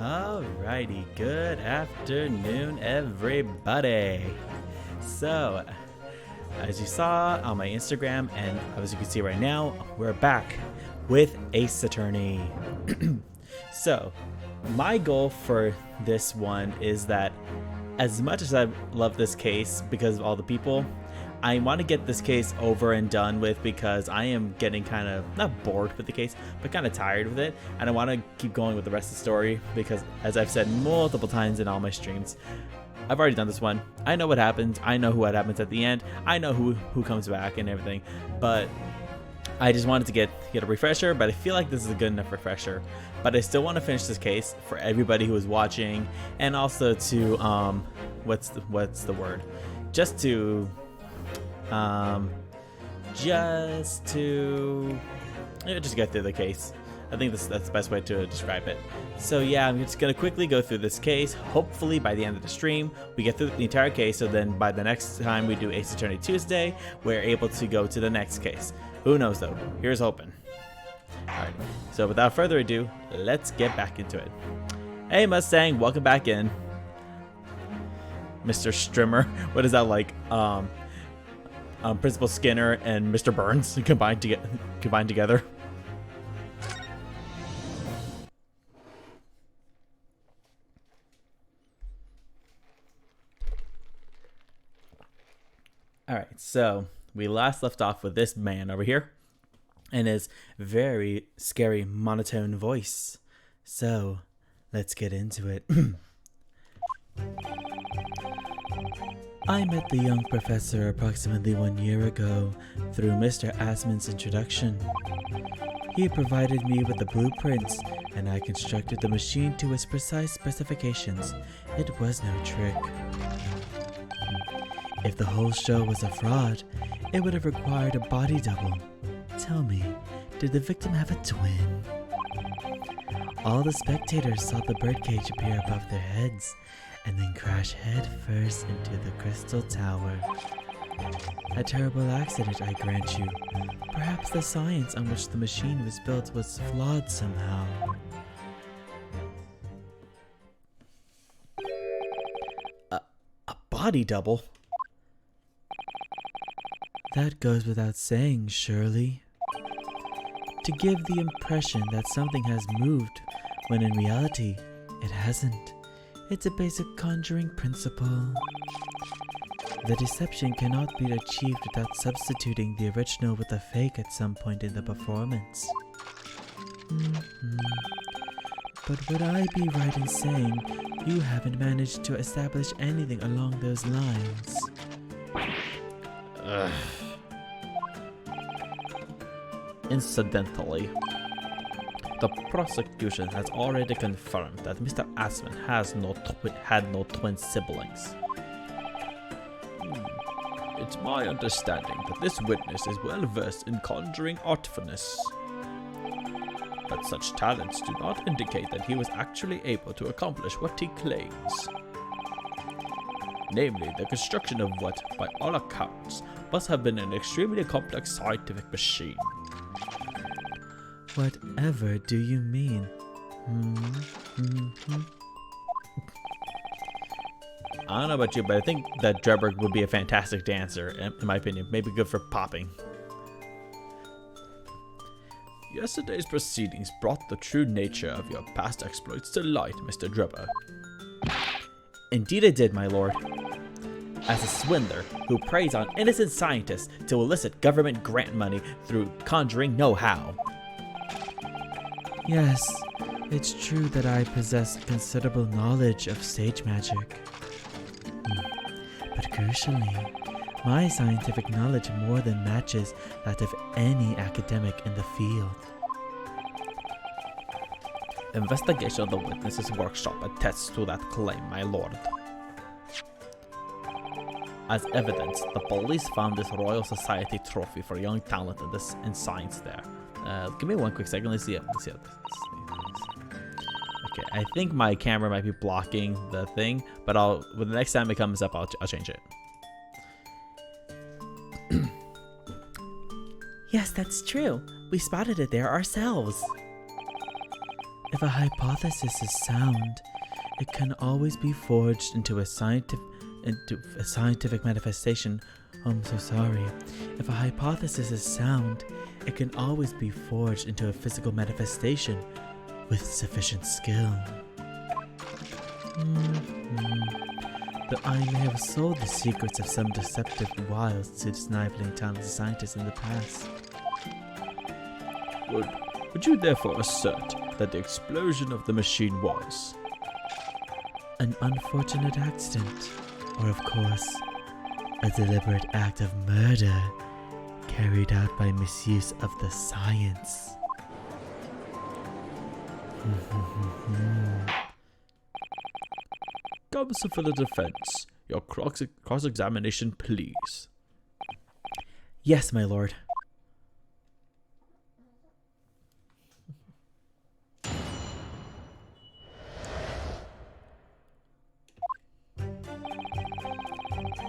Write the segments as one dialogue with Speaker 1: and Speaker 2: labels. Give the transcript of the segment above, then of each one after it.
Speaker 1: Alrighty, good afternoon, everybody. So, as you saw on my Instagram, and as you can see right now, we're back with Ace Attorney. So, my goal for this one is that as much as I love this case because of all the people, I want to get this case over and done with because I am getting kind of, not bored with the case, but kind of tired with it. And I want to keep going with the rest of the story because, as I've said multiple times in all my streams, I've already done this one. I know what happens. I know what happens at the end. I know who comes back and everything. But I just wanted to get a refresher, but I feel like this is a good enough refresher. But I still want to finish this case for everybody who is watching, and also to what's the word? Just to get through the case. I think that's the best way to describe it. So yeah, I'm just gonna quickly go through this case. Hopefully by the end of the stream, we get through the entire case. So then by the next time we do Ace Attorney Tuesday, we're able to go to the next case. Who knows though? Here's hoping. Alright, so without further ado, let's get back into it. Hey Mustang, welcome back in. Mr. Strimmer, what is that like? Principal Skinner and Mr. Burns combined together. Alright, so we last left off with this man over here and his very scary monotone voice. So let's get into it. I met the young professor approximately 1 year ago through Mr. Asman's introduction. He provided me with the blueprints, and I constructed the machine to its precise specifications. It was no trick. If the whole show was a fraud, it would have required a body double. Tell me, did the victim have a twin? All the spectators saw the birdcage appear above their heads, and then crash head first into the crystal tower. A terrible accident, I grant you. Perhaps the science on which the machine was built was flawed somehow. A body double? That goes without saying, surely. To give the impression that something has moved, when in reality, it hasn't. It's a basic conjuring principle. The deception cannot be achieved without substituting the original with a fake at some point in the performance. But would I be right in saying you haven't managed to establish anything along those lines?
Speaker 2: Incidentally, the prosecution has already confirmed that Mr. Asman had no twin siblings. It's my understanding that this witness is well versed in conjuring artifice, but such talents do not indicate that he was actually able to accomplish what he claims. Namely, the construction of what, by all accounts, must have been an extremely complex scientific machine.
Speaker 1: Whatever do you mean?
Speaker 2: I don't know about you, but I think that Drebberg would be a fantastic dancer, in my opinion. Maybe good for popping. Yesterday's proceedings brought the true nature of your past exploits to light, Mr. Drebber.
Speaker 1: Indeed it did, my lord. As a swindler who preys on innocent scientists to elicit government grant money through conjuring know-how. Yes, it's true that I possess considerable knowledge of stage magic. But crucially, my scientific knowledge more than matches that of any academic in the field.
Speaker 2: Investigation of the witness's workshop attests to that claim, my lord. As evidence, the police found this Royal Society trophy for young talent in science there. Give me one quick second. Let's see it. Okay, I think my camera might be blocking the thing, but when the next time it comes up, I'll change it.
Speaker 1: Yes, that's true. We spotted it there ourselves. If a hypothesis is sound, it can always be forged into a scientific manifestation. Oh, I'm so sorry. If a hypothesis is sound, it can always be forged into a physical manifestation with sufficient skill. But I may have sold the secrets of some deceptive wiles to conniving talented scientists in the past.
Speaker 2: Would you therefore assert that the explosion of the machine was
Speaker 1: an unfortunate accident, or of course, a deliberate act of murder carried out by misuse of the science?
Speaker 2: Counsel for the defense, your cross-examination, please.
Speaker 1: Yes, my lord.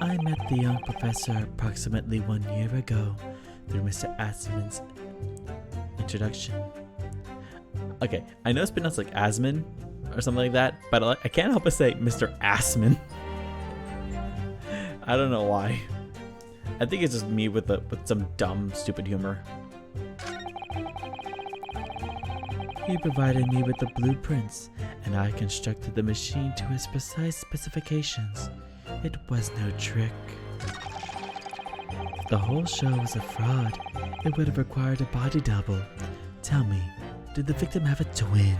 Speaker 1: I met the young professor approximately 1 year ago through Mr. Asman's introduction. Okay, I know it's pronounced like Asman or something like that, but I can't help but say Mr. Asman. I don't know why. I think it's just me with some dumb, stupid humor. He provided me with the blueprints, and I constructed the machine to his precise specifications. It was no trick. If the whole show was a fraud, it would have required a body double. Tell me, did the victim have a twin?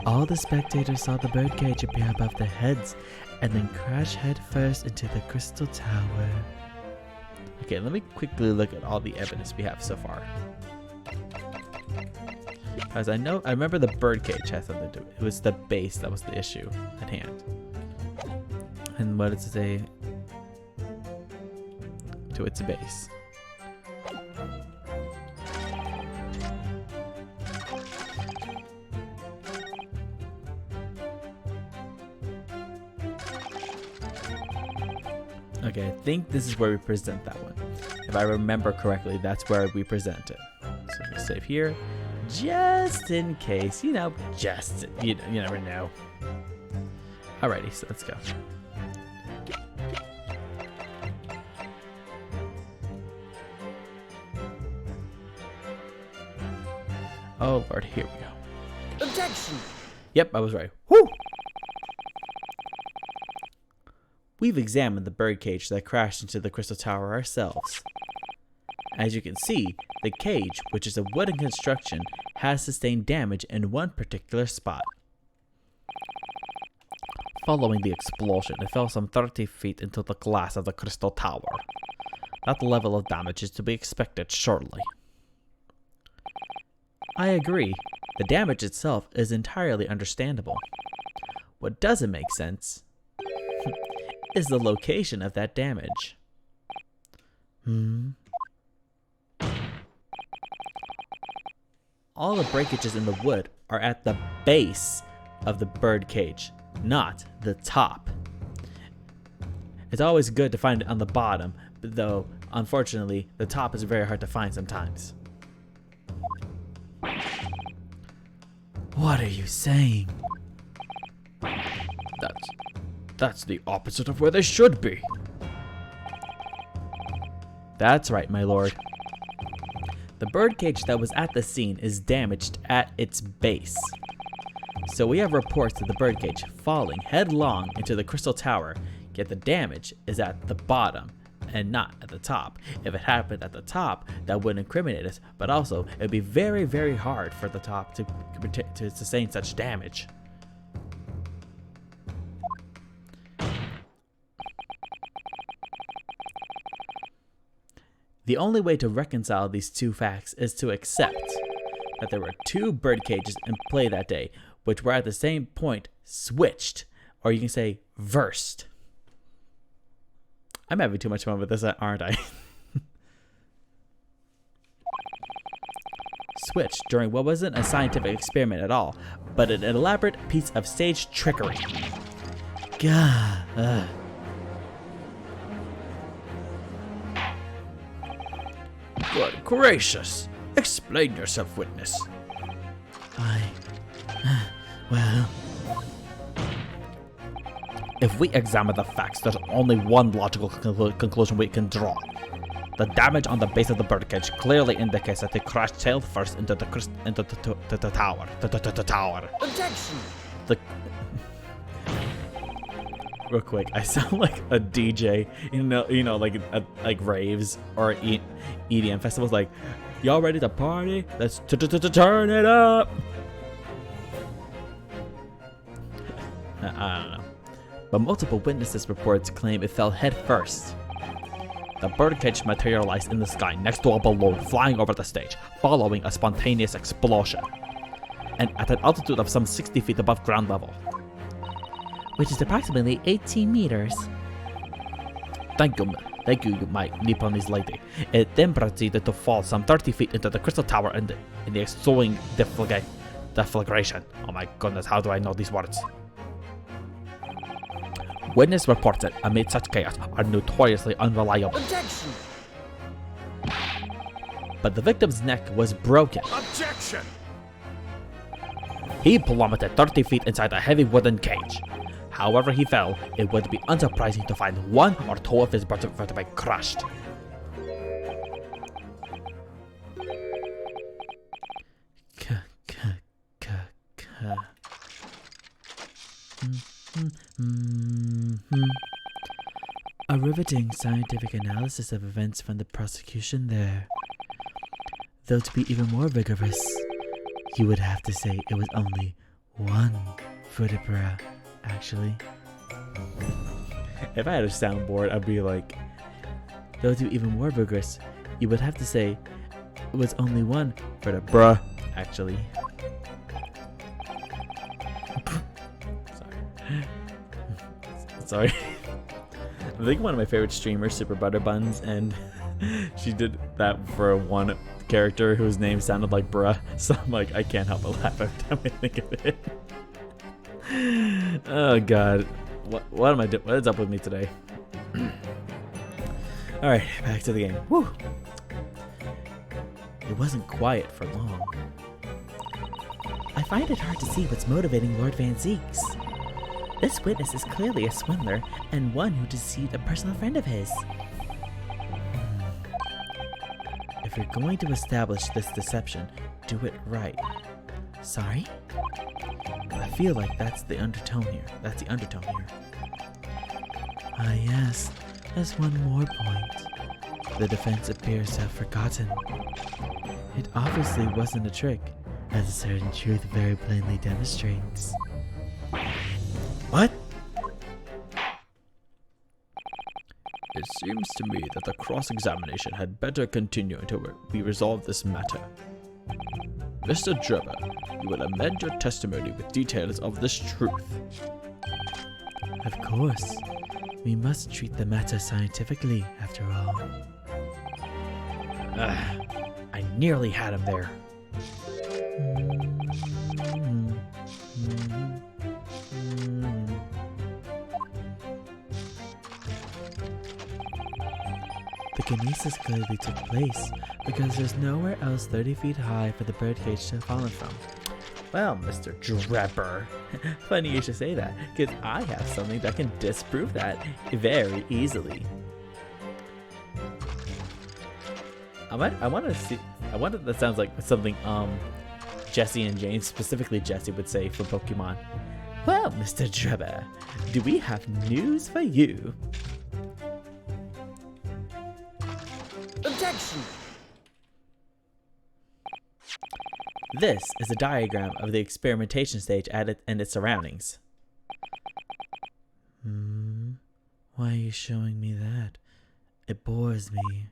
Speaker 1: All the spectators saw the birdcage appear above their heads and then crash headfirst into the crystal tower. Okay, let me quickly look at all the evidence we have so far. As I remember the birdcage had something to do. It was the base that was the issue at hand. And what does it say? To its base. Okay, I think this is where we present that one. If I remember correctly, that's where we present it. So we'll save here, just in case, you never know. Alrighty, so let's go. Oh Lord, here we go.
Speaker 3: Objection!
Speaker 1: Yep, I was right. Woo! We've examined the birdcage that crashed into the crystal tower ourselves. As you can see, the cage, which is a wooden construction, has sustained damage in one particular spot. Following the explosion, it fell some 30 feet into the glass of the crystal tower. That level of damage is to be expected shortly. I agree. The damage itself is entirely understandable. What doesn't make sense is the location of that damage. All the breakages in the wood are at the base of the bird cage, not the top. It's always good to find it on the bottom, though unfortunately the top is very hard to find sometimes. What are you saying?
Speaker 2: That's the opposite of where they should be.
Speaker 1: That's right, my lord. The birdcage that was at the scene is damaged at its base. So we have reports of the birdcage falling headlong into the crystal tower, yet the damage is at the bottom and not at the top. If it happened at the top, that wouldn't incriminate us, but also it would be very, very hard for the top to sustain such damage. The only way to reconcile these two facts is to accept that there were two bird cages in play that day, which were at the same point switched, or you can say versed. I'm having too much fun with this, aren't I? Switched during what wasn't a scientific experiment at all, but an elaborate piece of stage trickery. God.
Speaker 2: Good gracious! Explain yourself, witness.
Speaker 1: Well,
Speaker 2: If we examine the facts, there's only one logical conclusion we can draw. The damage on the base of the birdcage clearly indicates that they crashed tail first into the tower.
Speaker 3: Objection!
Speaker 1: real quick, I sound like a DJ, like raves or EDM festivals. Like, y'all ready to party? Let's turn it up. I don't know. But multiple witnesses reports claim it fell head first. The birdcage materialized in the sky next to a balloon flying over the stage, following a spontaneous explosion, and at an altitude of some 60 feet above ground level,
Speaker 4: which is approximately 18 meters.
Speaker 2: Thank you, my Nipponese lady. It then proceeded to fall some 30 feet into the crystal tower in the ensuing deflagration. Oh my goodness, how do I know these words? Witness reports that amid such chaos are notoriously unreliable.
Speaker 3: Objection!
Speaker 2: But the victim's neck was broken.
Speaker 3: Objection!
Speaker 2: He plummeted 30 feet inside a heavy wooden cage. However he fell, it would be unsurprising to find one or two of his vertebrae crushed.
Speaker 4: A riveting scientific analysis of events from the prosecution there. Though to be even more vigorous, you would have to say it was only one vertebra, actually.
Speaker 1: If I had a soundboard, I'd be like,
Speaker 4: Though to be even more vigorous, you would have to say it was only one
Speaker 1: vertebra, actually. Sorry. I think one of my favorite streamers, Super Butter Buns, and she did that for one character whose name sounded like bruh. So I'm like, I can't help but laugh every time I think of it. Oh god. What am I doing? What is up with me today? Alright, back to the game. Woo! It wasn't quiet for long.
Speaker 4: I find it hard to see what's motivating Lord Van Zeeks. This witness is clearly a swindler and one who deceived a personal friend of his.
Speaker 1: If you're going to establish this deception, do it right.
Speaker 4: Sorry?
Speaker 1: I feel like that's the undertone here.
Speaker 4: Ah yes, there's one more point. The defense appears to have forgotten. It obviously wasn't a trick, as a certain truth very plainly demonstrates.
Speaker 1: What?
Speaker 2: It seems to me that the cross-examination had better continue until we resolve this matter. Mr. Drebber, you will amend your testimony with details of this truth.
Speaker 4: Of course. We must treat the matter scientifically, after all.
Speaker 2: I nearly had him there.
Speaker 4: The kinesis clearly took place because there's nowhere else 30 feet high for the birdcage to have fallen from.
Speaker 1: Well, Mr. Drebber, funny you should say that, because I have something that can disprove that very easily. I want that sounds like something Jesse and James, specifically Jesse, would say for Pokemon. Well, Mr. Drebber, do we have news for you?
Speaker 3: Objection!
Speaker 1: This is a diagram of the experimentation stage and its surroundings.
Speaker 4: Why are you showing me that? It bores me.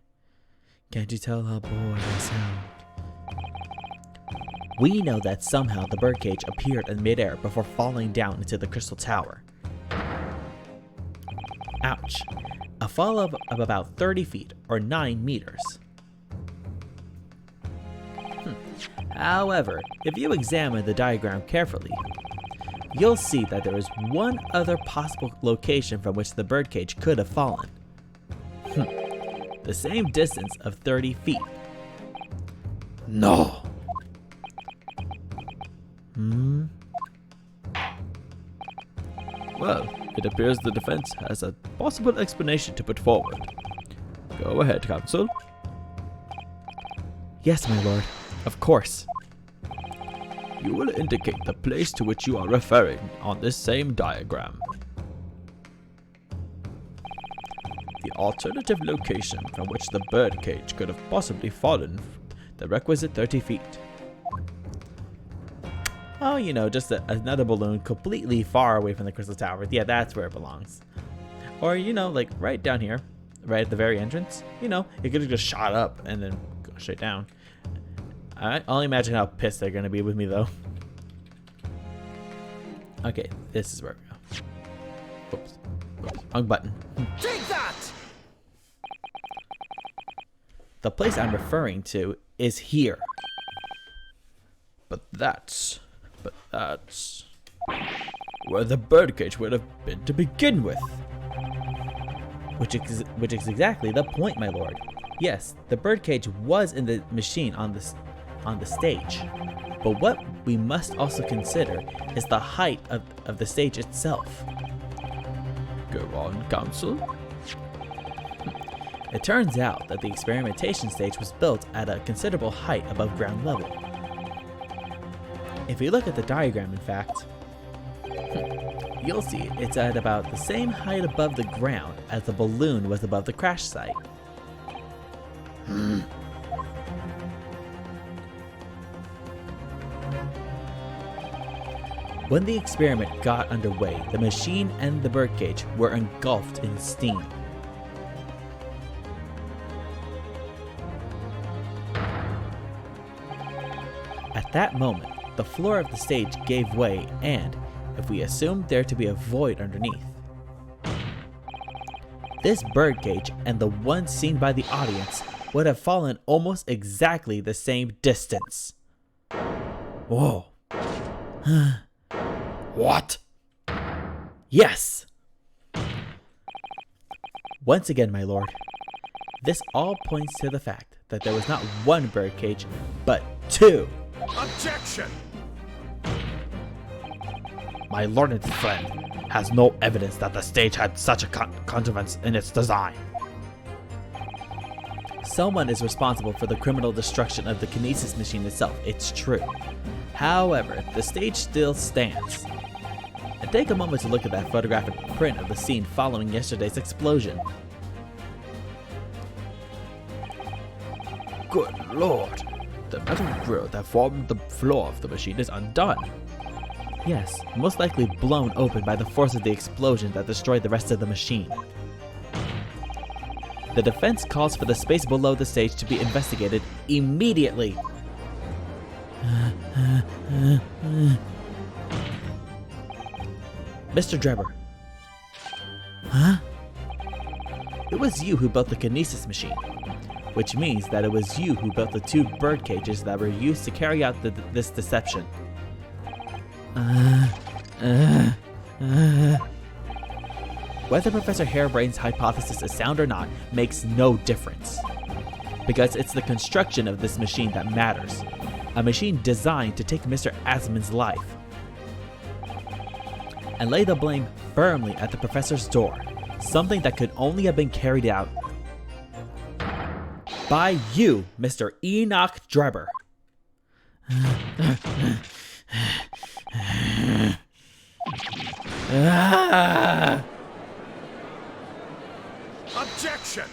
Speaker 4: Can't you tell how bored I sound?
Speaker 1: We know that somehow the birdcage appeared in midair before falling down into the crystal tower. Ouch. A fall of about 30 feet or 9 meters. However, if you examine the diagram carefully, you'll see that there is one other possible location from which the birdcage could have fallen. The same distance of 30 feet.
Speaker 2: No. Well, it appears the defense has a possible explanation to put forward. Go ahead, counsel.
Speaker 1: Yes, my lord. Of course.
Speaker 2: You will indicate the place to which you are referring on this same diagram. The alternative location from which the birdcage could have possibly fallen the requisite 30 feet.
Speaker 1: Oh, you know, just another balloon completely far away from the Crystal Tower. Yeah, that's where it belongs. Or, you know, like right down here, right at the very entrance. You know, it could have just shot up and then go straight down. I only imagine how pissed they're going to be with me, though. Okay, this is where we go. Oops. Wrong button.
Speaker 3: Take that!
Speaker 1: The place I'm referring to is here.
Speaker 2: But that's where the birdcage would have been to begin with.
Speaker 1: Which is exactly the point, my lord. Yes, the birdcage was in the machine on the stage. But what we must also consider is the height of the stage itself.
Speaker 2: Go on, counsel.
Speaker 1: It turns out that the experimentation stage was built at a considerable height above ground level. If you look at the diagram, in fact, you'll see it's at about the same height above the ground as the balloon was above the crash site. When the experiment got underway, the machine and the birdcage were engulfed in steam. At that moment, the floor of the stage gave way and, if we assumed there to be a void underneath, this birdcage and the one seen by the audience would have fallen almost exactly the same distance. Whoa.
Speaker 3: What?
Speaker 1: Yes! Once again, my lord, this all points to the fact that there was not one birdcage, but two.
Speaker 3: Objection!
Speaker 4: My learned friend has no evidence that the stage had such a contrivance in its design.
Speaker 1: Someone is responsible for the criminal destruction of the kinesis machine itself, it's true. However, the stage still stands. And take a moment to look at that photographic print of the scene following yesterday's explosion.
Speaker 2: Good lord! The metal grill that formed the floor of the machine is undone.
Speaker 1: Yes, most likely blown open by the force of the explosion that destroyed the rest of the machine. The defense calls for the space below the stage to be investigated immediately. Mr. Drebber.
Speaker 4: Huh?
Speaker 1: It was you who built the kinesis machine, which means that it was you who built the two bird cages that were used to carry out this deception. Whether Professor Harebrain's hypothesis is sound or not makes no difference, because it's the construction of this machine that matters. A machine designed to take Mr. Asman's life. And lay the blame firmly at the professor's door, something that could only have been carried out by you, Mr. Enoch Drebber.
Speaker 3: Objection!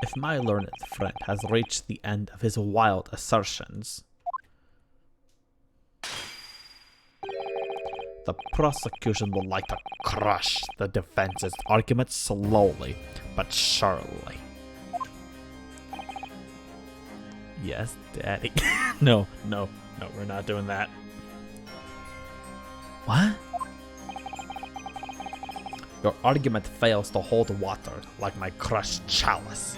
Speaker 1: If my learned friend has reached the end of his wild assertions, the prosecution would like to crush the defense's argument slowly but surely. Yes, Daddy. No, we're not doing that.
Speaker 4: What?
Speaker 1: Your argument fails to hold water like my crushed chalice.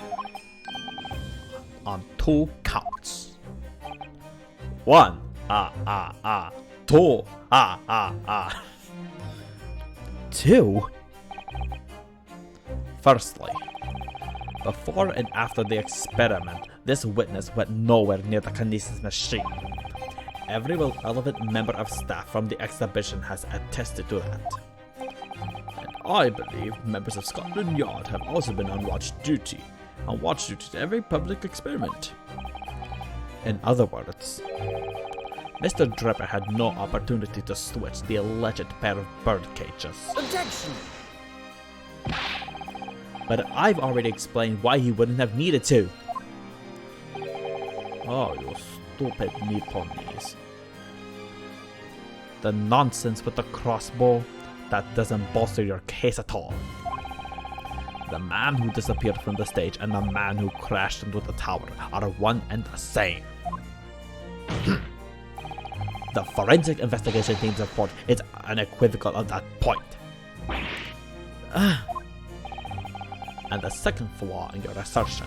Speaker 1: On 2 counts. 1, 2, 2. Firstly,
Speaker 2: Before and after the experiment, this witness went nowhere near the kinesis machine. Every relevant member of staff from the exhibition has attested to that. And I believe members of Scotland Yard have also been on watch duty to every public experiment. In other words, Mr. Draper had no opportunity to switch the alleged pair of bird cages.
Speaker 3: Objection!
Speaker 1: But I've already explained why he wouldn't have needed to.
Speaker 2: Oh, you stupid Nipponese.
Speaker 1: The nonsense with the crossbow, that doesn't bolster your case at all.
Speaker 2: The man who disappeared from the stage and the man who crashed into the tower are one and the same.
Speaker 1: The forensic investigation team's report is unequivocal on that point.
Speaker 2: And the second flaw in your assertion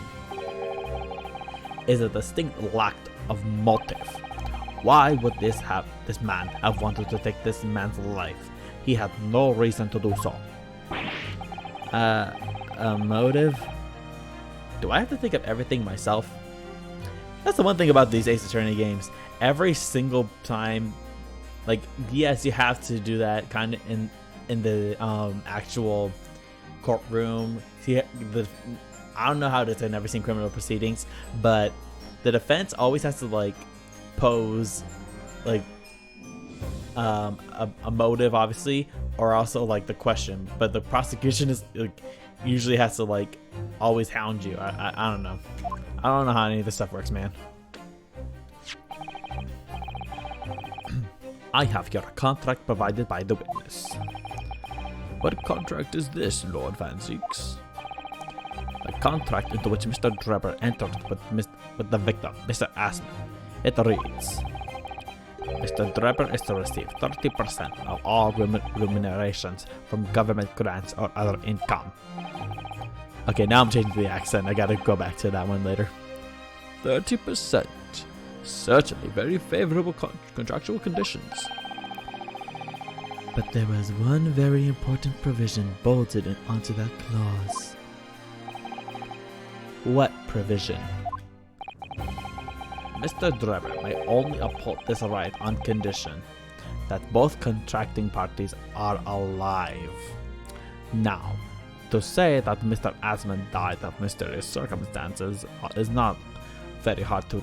Speaker 1: is a distinct lack of motive. Why would this man have wanted to take this man's life? He had no reason to do so. A motive? Do I have to think of everything myself? That's the one thing about these Ace Attorney games. Every single time, like, yes, you have to do that kind of in the actual courtroom. See, I don't know how it is in every single criminal proceedings, but the defense always has to like pose like a motive, obviously, or also like the question. But the prosecution is like, usually has to like always hound you. I don't know. I don't know how any of this stuff works, man.
Speaker 2: I have your contract provided by the witness. What contract is this, Lord Van Zieks? A contract into which Mr. Drebber entered with the victim, Mr. Asman. It reads, Mr. Drebber is to receive 30% of all remunerations from government grants or other income.
Speaker 1: Okay, now I'm changing the accent. I gotta go back to that one later.
Speaker 2: 30%. Certainly very favorable contractual conditions.
Speaker 4: But there was one very important provision bolted onto that clause.
Speaker 1: What provision?
Speaker 2: Mr. Drebber may only uphold this right on condition that both contracting parties are alive. Now, to say that Mr. Asman died of mysterious circumstances is not very hard to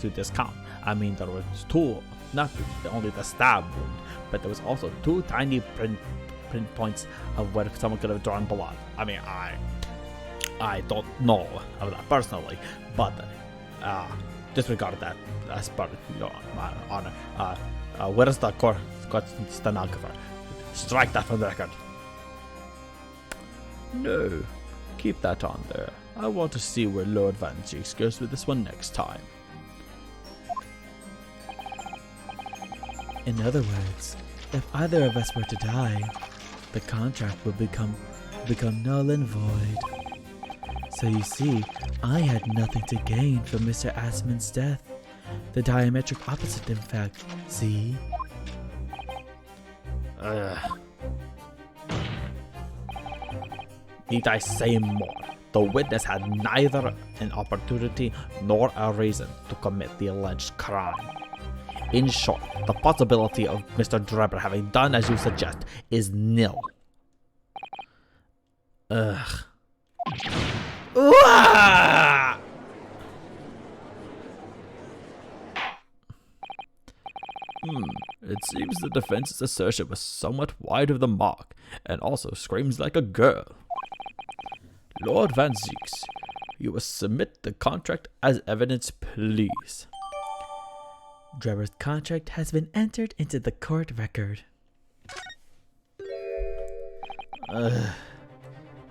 Speaker 2: discount. I mean, there was not only the stab wound, but there was also two tiny print points of where someone could have drawn blood. I mean, I don't know of that personally, but disregard that as part of your honor. Where is the court stenographer? Strike that from the record. No, keep that on there. I want to see where Lord Van Zieks goes with this one next time.
Speaker 4: In other words, if either of us were to die, the contract would become null and void. So you see, I had nothing to gain from Mr. Asman's death. The diametric opposite, in fact. See?
Speaker 1: Need I say more? The witness had neither an opportunity nor a reason to commit the alleged crime. In short, the possibility of Mr. Drebber having done as you suggest is nil. Ugh.
Speaker 2: It seems the defense's assertion was somewhat wide of the mark, and also screams like a girl. Lord Van Zieks, you will submit the contract as evidence, please.
Speaker 4: Drebber's contract has been entered into the court record.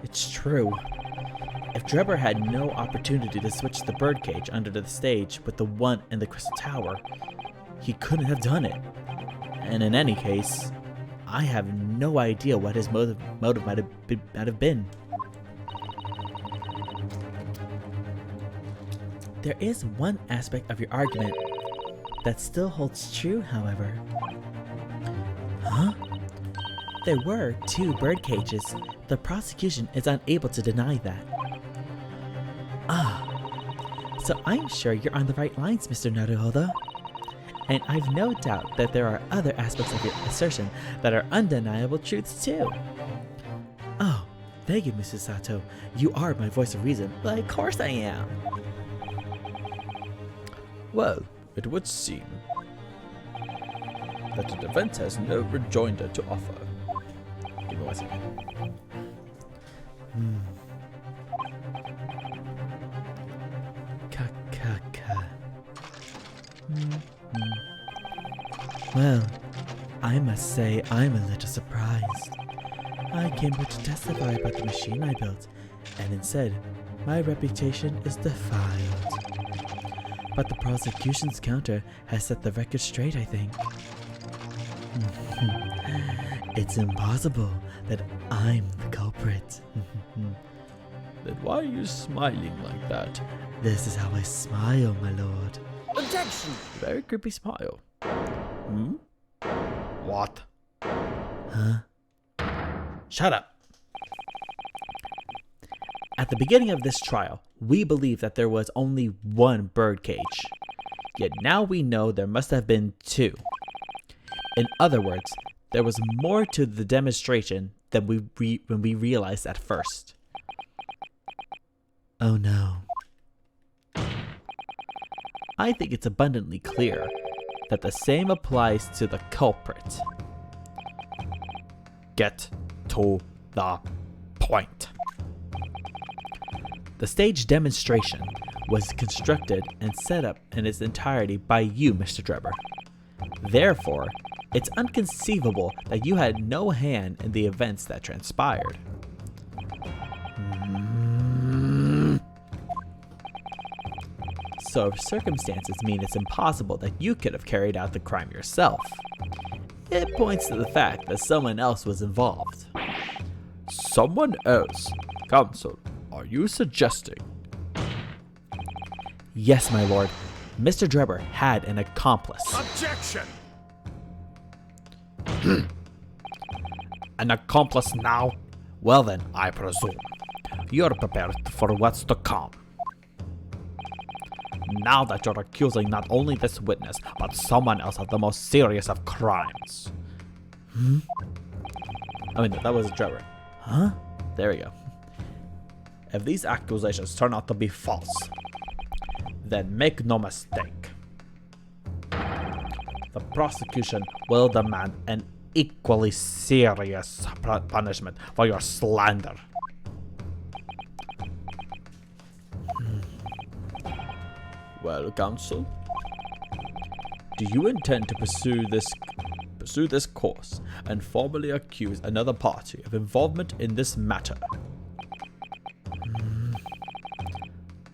Speaker 1: It's true. If Drebber had no opportunity to switch the birdcage under the stage with the one in the Crystal Tower, he couldn't have done it. And in any case, I have no idea what his motive might have been. There is one aspect of your argument that still holds true, however. Huh? There were two bird cages. The prosecution is unable to deny that.
Speaker 4: So I'm sure you're on the right lines, Mr. Naruhodo. And I've no doubt that there are other aspects of your assertion that are undeniable truths too. Oh, thank you, Mrs. Sato. You are my voice of reason. Well, of course I am.
Speaker 2: Well, it would seem that the defense has no rejoinder to offer.
Speaker 1: Give me 1 second.
Speaker 4: Well, I must say I'm a little surprised. I came here to testify about the machine I built, and instead, my reputation is defiled. But the prosecution's counter has set the record straight, I think. It's impossible that I'm the culprit.
Speaker 2: Then why are you smiling like that?
Speaker 4: This is how I smile, my lord.
Speaker 3: Objection!
Speaker 2: Very creepy smile. Hmm? What?
Speaker 4: Huh?
Speaker 1: Shut up. At the beginning of this trial, we believed that there was only one birdcage. Yet now we know there must have been two. In other words, there was more to the demonstration than when we realized at first.
Speaker 4: Oh no.
Speaker 1: I think it's abundantly clear that the same applies to the culprit. Get to the point. The stage demonstration was constructed and set up in its entirety by you, Mr. Drebber. Therefore, it's inconceivable that you had no hand in the events that transpired. So if circumstances mean it's impossible that you could have carried out the crime yourself, it points to the fact that someone else was involved.
Speaker 2: Someone else? Counsel, are you suggesting?
Speaker 1: Yes, my lord. Mr. Drebber had an accomplice.
Speaker 3: Objection!
Speaker 2: An accomplice now? Well then, I presume you're prepared for what's to come. Now that you're accusing not only this witness, but someone else of the most serious of crimes.
Speaker 1: I mean, that was Drebber.
Speaker 4: Huh?
Speaker 1: There we go.
Speaker 2: If these accusations turn out to be false, then make no mistake. The prosecution will demand an equally serious punishment for your slander. Well, counsel, do you intend to pursue this course and formally accuse another party of involvement in this matter?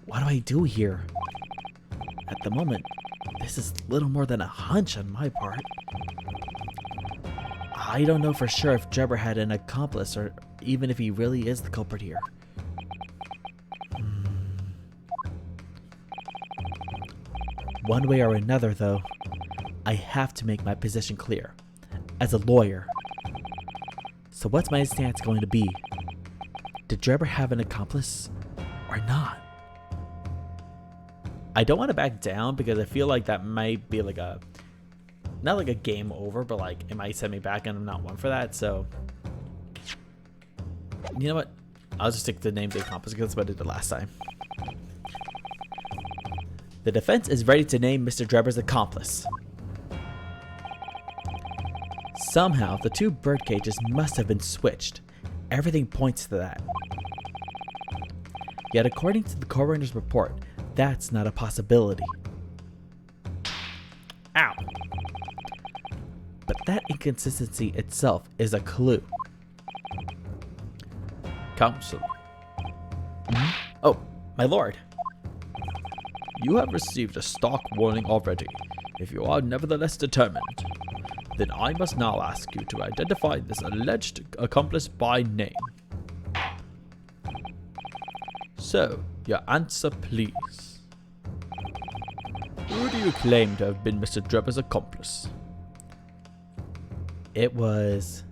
Speaker 4: What do I do here? At the moment, this is little more than a hunch on my part. I don't know for sure if Drebber had an accomplice or even if he really is the culprit here. One way or another, though, I have to make my position clear. As a lawyer. So what's my stance going to be? Did Drebber have an accomplice or not?
Speaker 1: I don't want to back down because I feel like that might be like a, not like a game over, but like it might set me back and I'm not one for that. So, you know what? I'll just stick to the name of the accomplice because that's what I did the last time. The defense is ready to name Mr. Drebber's accomplice. Somehow, the two bird cages must have been switched. Everything points to that. Yet according to the coroner's report, that's not a possibility. Ow! But that inconsistency itself is a clue.
Speaker 2: Counsel,
Speaker 1: Oh, my lord.
Speaker 2: you have received a stark warning already. If you are nevertheless determined, then I must now ask you to identify this alleged accomplice by name. So, your answer please. Who do you claim to have been Mr. Drebber's accomplice?
Speaker 1: It was...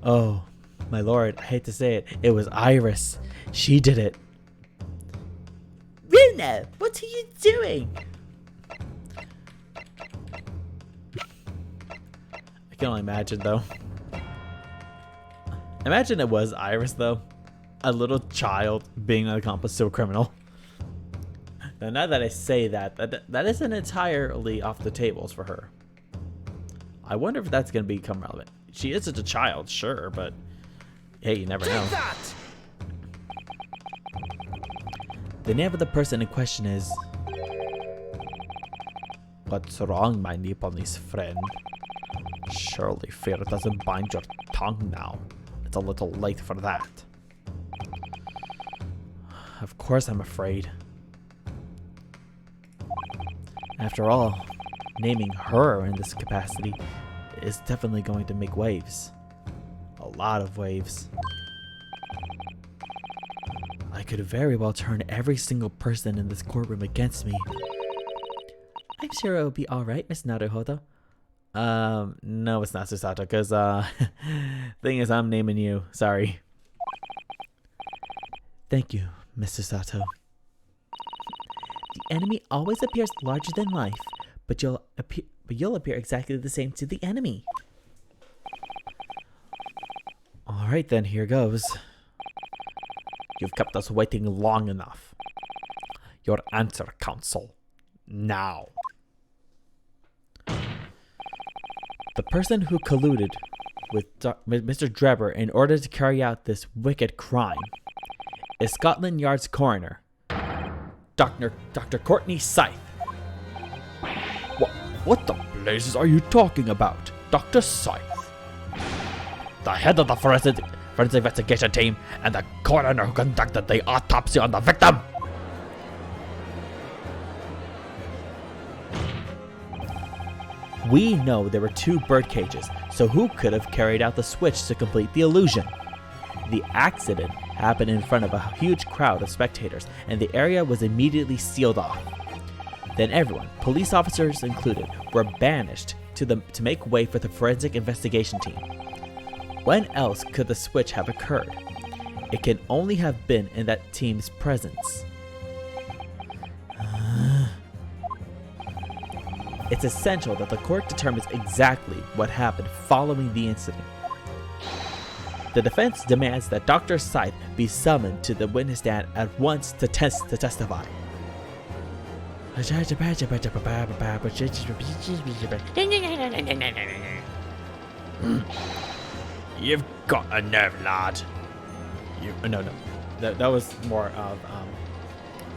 Speaker 1: Oh, my lord, I hate to say it. It was Iris. She did it.
Speaker 4: there? What are you doing?
Speaker 1: I can only imagine, though. Imagine it was Iris, though. A little child being an accomplice to a criminal. Now that I say that isn't entirely off the tables for her. I wonder if that's going to become relevant. She is just a child, sure, but hey, you never know.
Speaker 3: Take that!
Speaker 4: The name of the person in question is...
Speaker 2: What's wrong, my Nepalese friend? Surely fear doesn't bind your tongue now. It's a little late for that.
Speaker 1: Of course I'm afraid. After all, naming her in this capacity is definitely going to make waves. A lot of waves. I could very well turn every single person in this courtroom against me. I'm sure it'll be alright, Miss Naruhodo. No, it's not Susato, because, thing is, I'm naming you. Sorry. Thank you, Miss Susato. The enemy always appears larger than life, but you'll appear exactly the same to the enemy. Alright then, here goes.
Speaker 2: You've kept us waiting long enough. Your answer, counsel. Now.
Speaker 1: The person who colluded with Mr. Drebber in order to carry out this wicked crime is Scotland Yard's coroner, Dr. Courtney Scythe.
Speaker 2: What the blazes are you talking about, Dr. Scythe? The head of the forensic investigation team and the coroner who conducted the autopsy on the victim.
Speaker 1: We know there were 2 bird cages, so who could have carried out the switch to complete the illusion? The accident happened in front of a huge crowd of spectators, and the area was immediately sealed off. Then everyone, police officers included, were banished to make way for the forensic investigation team. When else could the switch have occurred? It can only have been in that team's presence. It's essential that the court determines exactly what happened following the incident. The defense demands that Dr. Scythe be summoned to the witness stand at once to testify.
Speaker 2: You've got a nerve, lad.
Speaker 1: No. That was more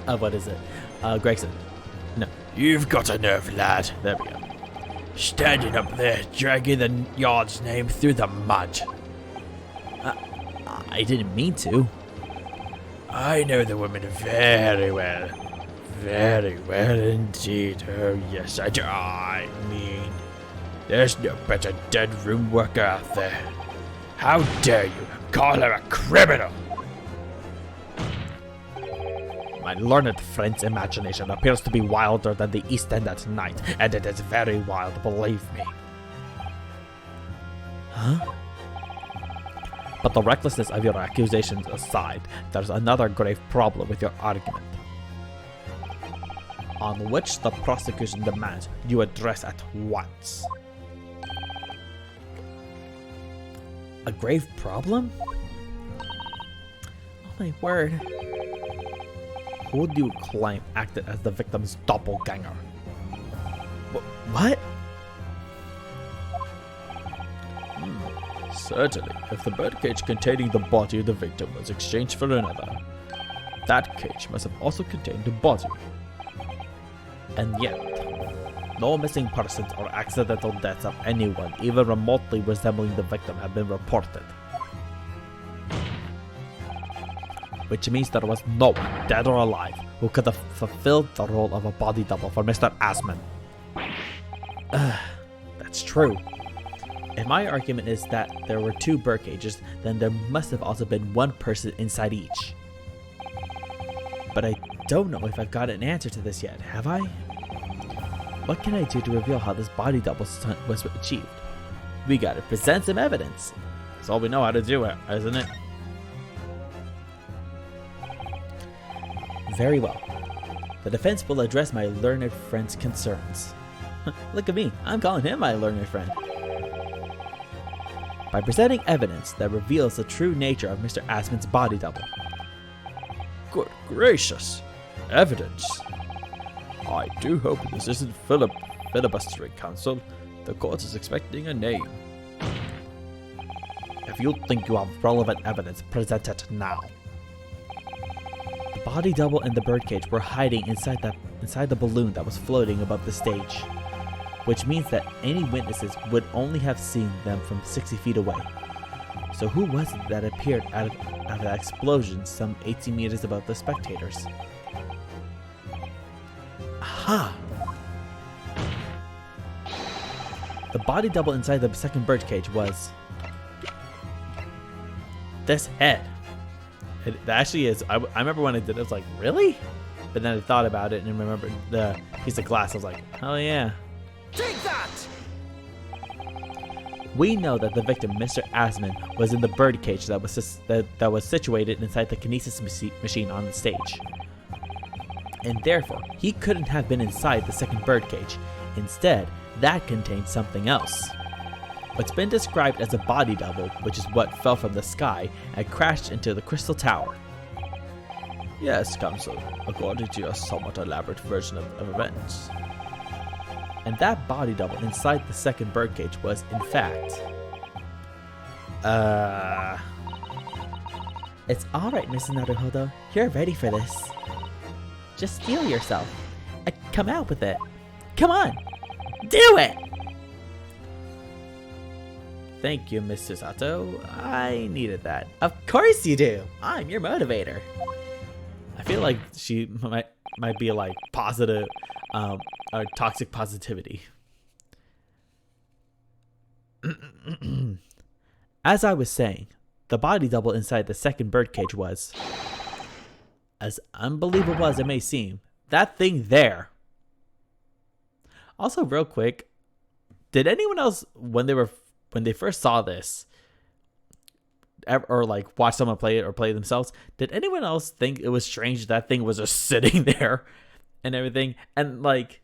Speaker 1: of what is it? Gregson. No.
Speaker 2: You've got a nerve, lad.
Speaker 1: There we go.
Speaker 2: Standing up there, dragging the yard's name through the mud.
Speaker 1: I didn't mean to.
Speaker 2: I know the woman very well. Very well indeed. Oh, yes, I do. I mean, there's no better dead room worker out there. How dare you call her a criminal?
Speaker 1: My learned friend's imagination appears to be wilder than the East End at night, and it is very wild, believe me. Huh? But the recklessness of your accusations aside, there's another grave problem with your argument, on which the prosecution demands you address at once. A grave problem? Oh my word. Who do you claim acted as the victim's doppelganger? What?
Speaker 2: Certainly, if the birdcage containing the body of the victim was exchanged for another, that cage must have also contained the body.
Speaker 1: And yet, no missing persons or accidental deaths of anyone even remotely resembling the victim have been reported. Which means there was no one, dead or alive, who could have fulfilled the role of a body double for Mr. Asman. That's true. If my argument is that there were 2 bird cages, then there must have also been 1 person inside each. But I don't know if I've got an answer to this yet, have I? What can I do to reveal how this body double stunt was achieved? We gotta present some evidence. That's all we know how to do, isn't it? Very well. The defense will address my learned friend's concerns. Look at me, I'm calling him my learned friend. By presenting evidence that reveals the true nature of Mr. Asmon's body double.
Speaker 2: Good gracious. Evidence. I do hope this isn't filibustering, counsel. The court is expecting a name.
Speaker 1: If you think you have relevant evidence, present it now. The body double and the birdcage were hiding inside the balloon that was floating above the stage, which means that any witnesses would only have seen them from 60 feet away. So who was it that appeared out of that explosion some 80 meters above the spectators? Aha! The body double inside the second birdcage was this head. It actually is. I remember when I did it, I was like, really? But then I thought about it and remembered the piece of glass. I was like, oh yeah.
Speaker 3: Take that!
Speaker 1: We know that the victim, Mr. Asmon, was in the birdcage that was situated inside the kinesis machine on the stage. And therefore, he couldn't have been inside the second birdcage. Instead, that contained something else. What's been described as a body double, which is what fell from the sky and crashed into the crystal tower.
Speaker 2: Yes, counsel, according to your somewhat elaborate version of events.
Speaker 1: And that body double inside the second birdcage was, in fact... It's alright, Mr. Naruhodo. You're ready for this. Just feel yourself. Come out with it. Come on! Do it! Thank you, Mr. Sato. I needed that. Of course you do! I'm your motivator. I feel like she might be like positive, or toxic positivity. As I was saying, the body double inside the second birdcage was, as unbelievable as it may seem, that thing there. Also, real quick, did anyone else when they first saw this, or like watch someone play it or play it themselves, did anyone else think it was strange that thing was just sitting there and everything? And like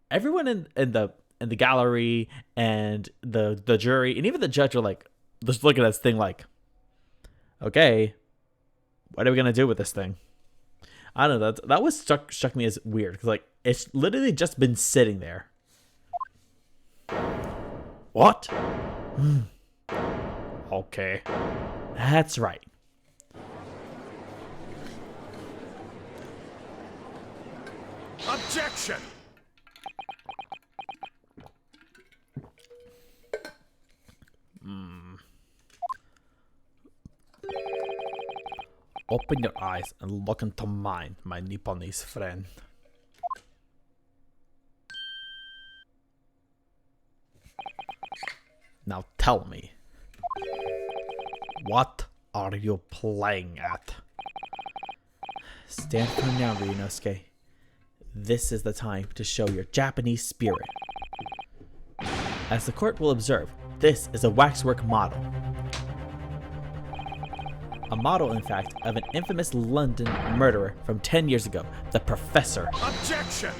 Speaker 1: everyone in the gallery and the jury and even the judge were like just looking at this thing like, okay, what are we gonna do with this thing? I don't know. That was struck me as weird because like it's literally just been sitting there. What? Okay. That's right.
Speaker 3: Objection!
Speaker 2: Open your eyes and look into mine, my Nipponese friend. Now tell me, what are you playing at?
Speaker 1: Stand firm now, Ryunosuke. This is the time to show your Japanese spirit. As the court will observe, this is a waxwork model. A model, in fact, of an infamous London murderer from 10 years ago, the Professor.
Speaker 3: Objection!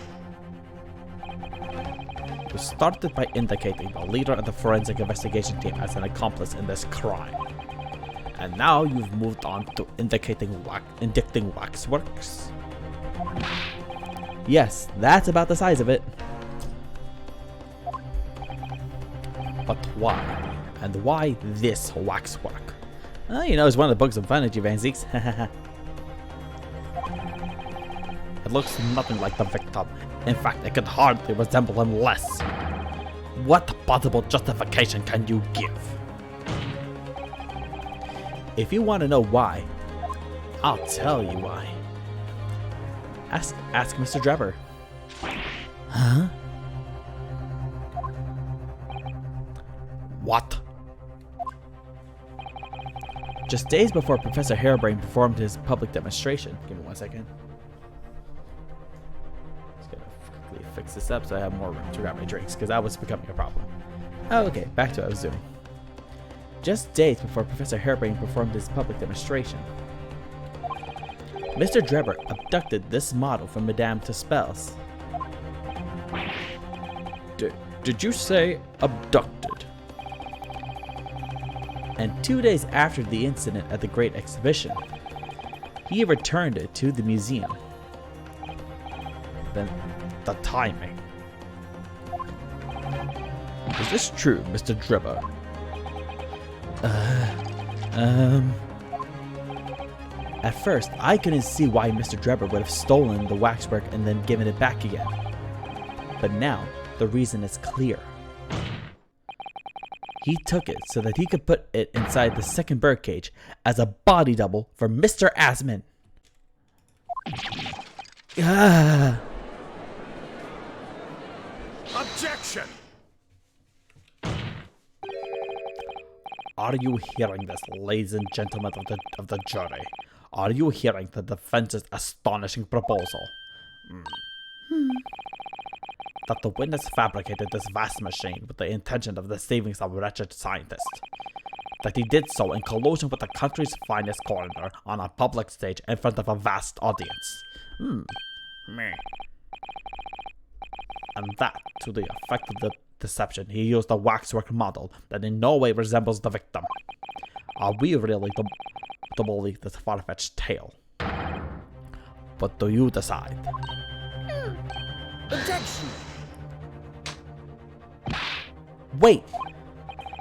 Speaker 2: You started by indicating the leader of the forensic investigation team as an accomplice in this crime. And now you've moved on to indicting waxworks.
Speaker 1: Yes, that's about the size of it.
Speaker 2: But why? And why this waxwork?
Speaker 1: You know, it's one of the books in front of you, Van Zeeks.
Speaker 2: It looks nothing like the victim. In fact, it could hardly resemble him less. What possible justification can you give?
Speaker 1: If you want to know why, I'll tell you why. Ask Mr. Drebber. Huh?
Speaker 2: What?
Speaker 1: Just days before Professor Harebrain performed his public demonstration. Give me 1 second. Just gonna quickly fix this up so I have more room to grab my drinks, because that was becoming a problem. Oh, okay, back to what I was doing. Just days before Professor Harebrain performed his public demonstration, Mr. Drebber abducted this model from Madame Tuspel's.
Speaker 2: Did you say abducted?
Speaker 1: And 2 days after the incident at the Great Exhibition, he returned it to the museum.
Speaker 2: Then the timing. Is this true, Mr. Drebber?
Speaker 1: At first, I couldn't see why Mr. Drebber would have stolen the waxwork and then given it back again. But now, the reason is clear. He took it so that he could put it inside the second birdcage as a body double for Mr. Asman. Ah.
Speaker 3: Objection!
Speaker 2: Are you hearing this, ladies and gentlemen of the jury? Are you hearing the defense's astonishing proposal? That the witness fabricated this vast machine with the intention of deceiving some wretched scientist. That he did so in collusion with the country's finest coroner on a public stage in front of a vast audience. And that, to the effect of the deception, he used a waxwork model that in no way resembles the victim. Are we really to believe this far-fetched tale? What do you decide?
Speaker 3: Objection!
Speaker 1: Wait!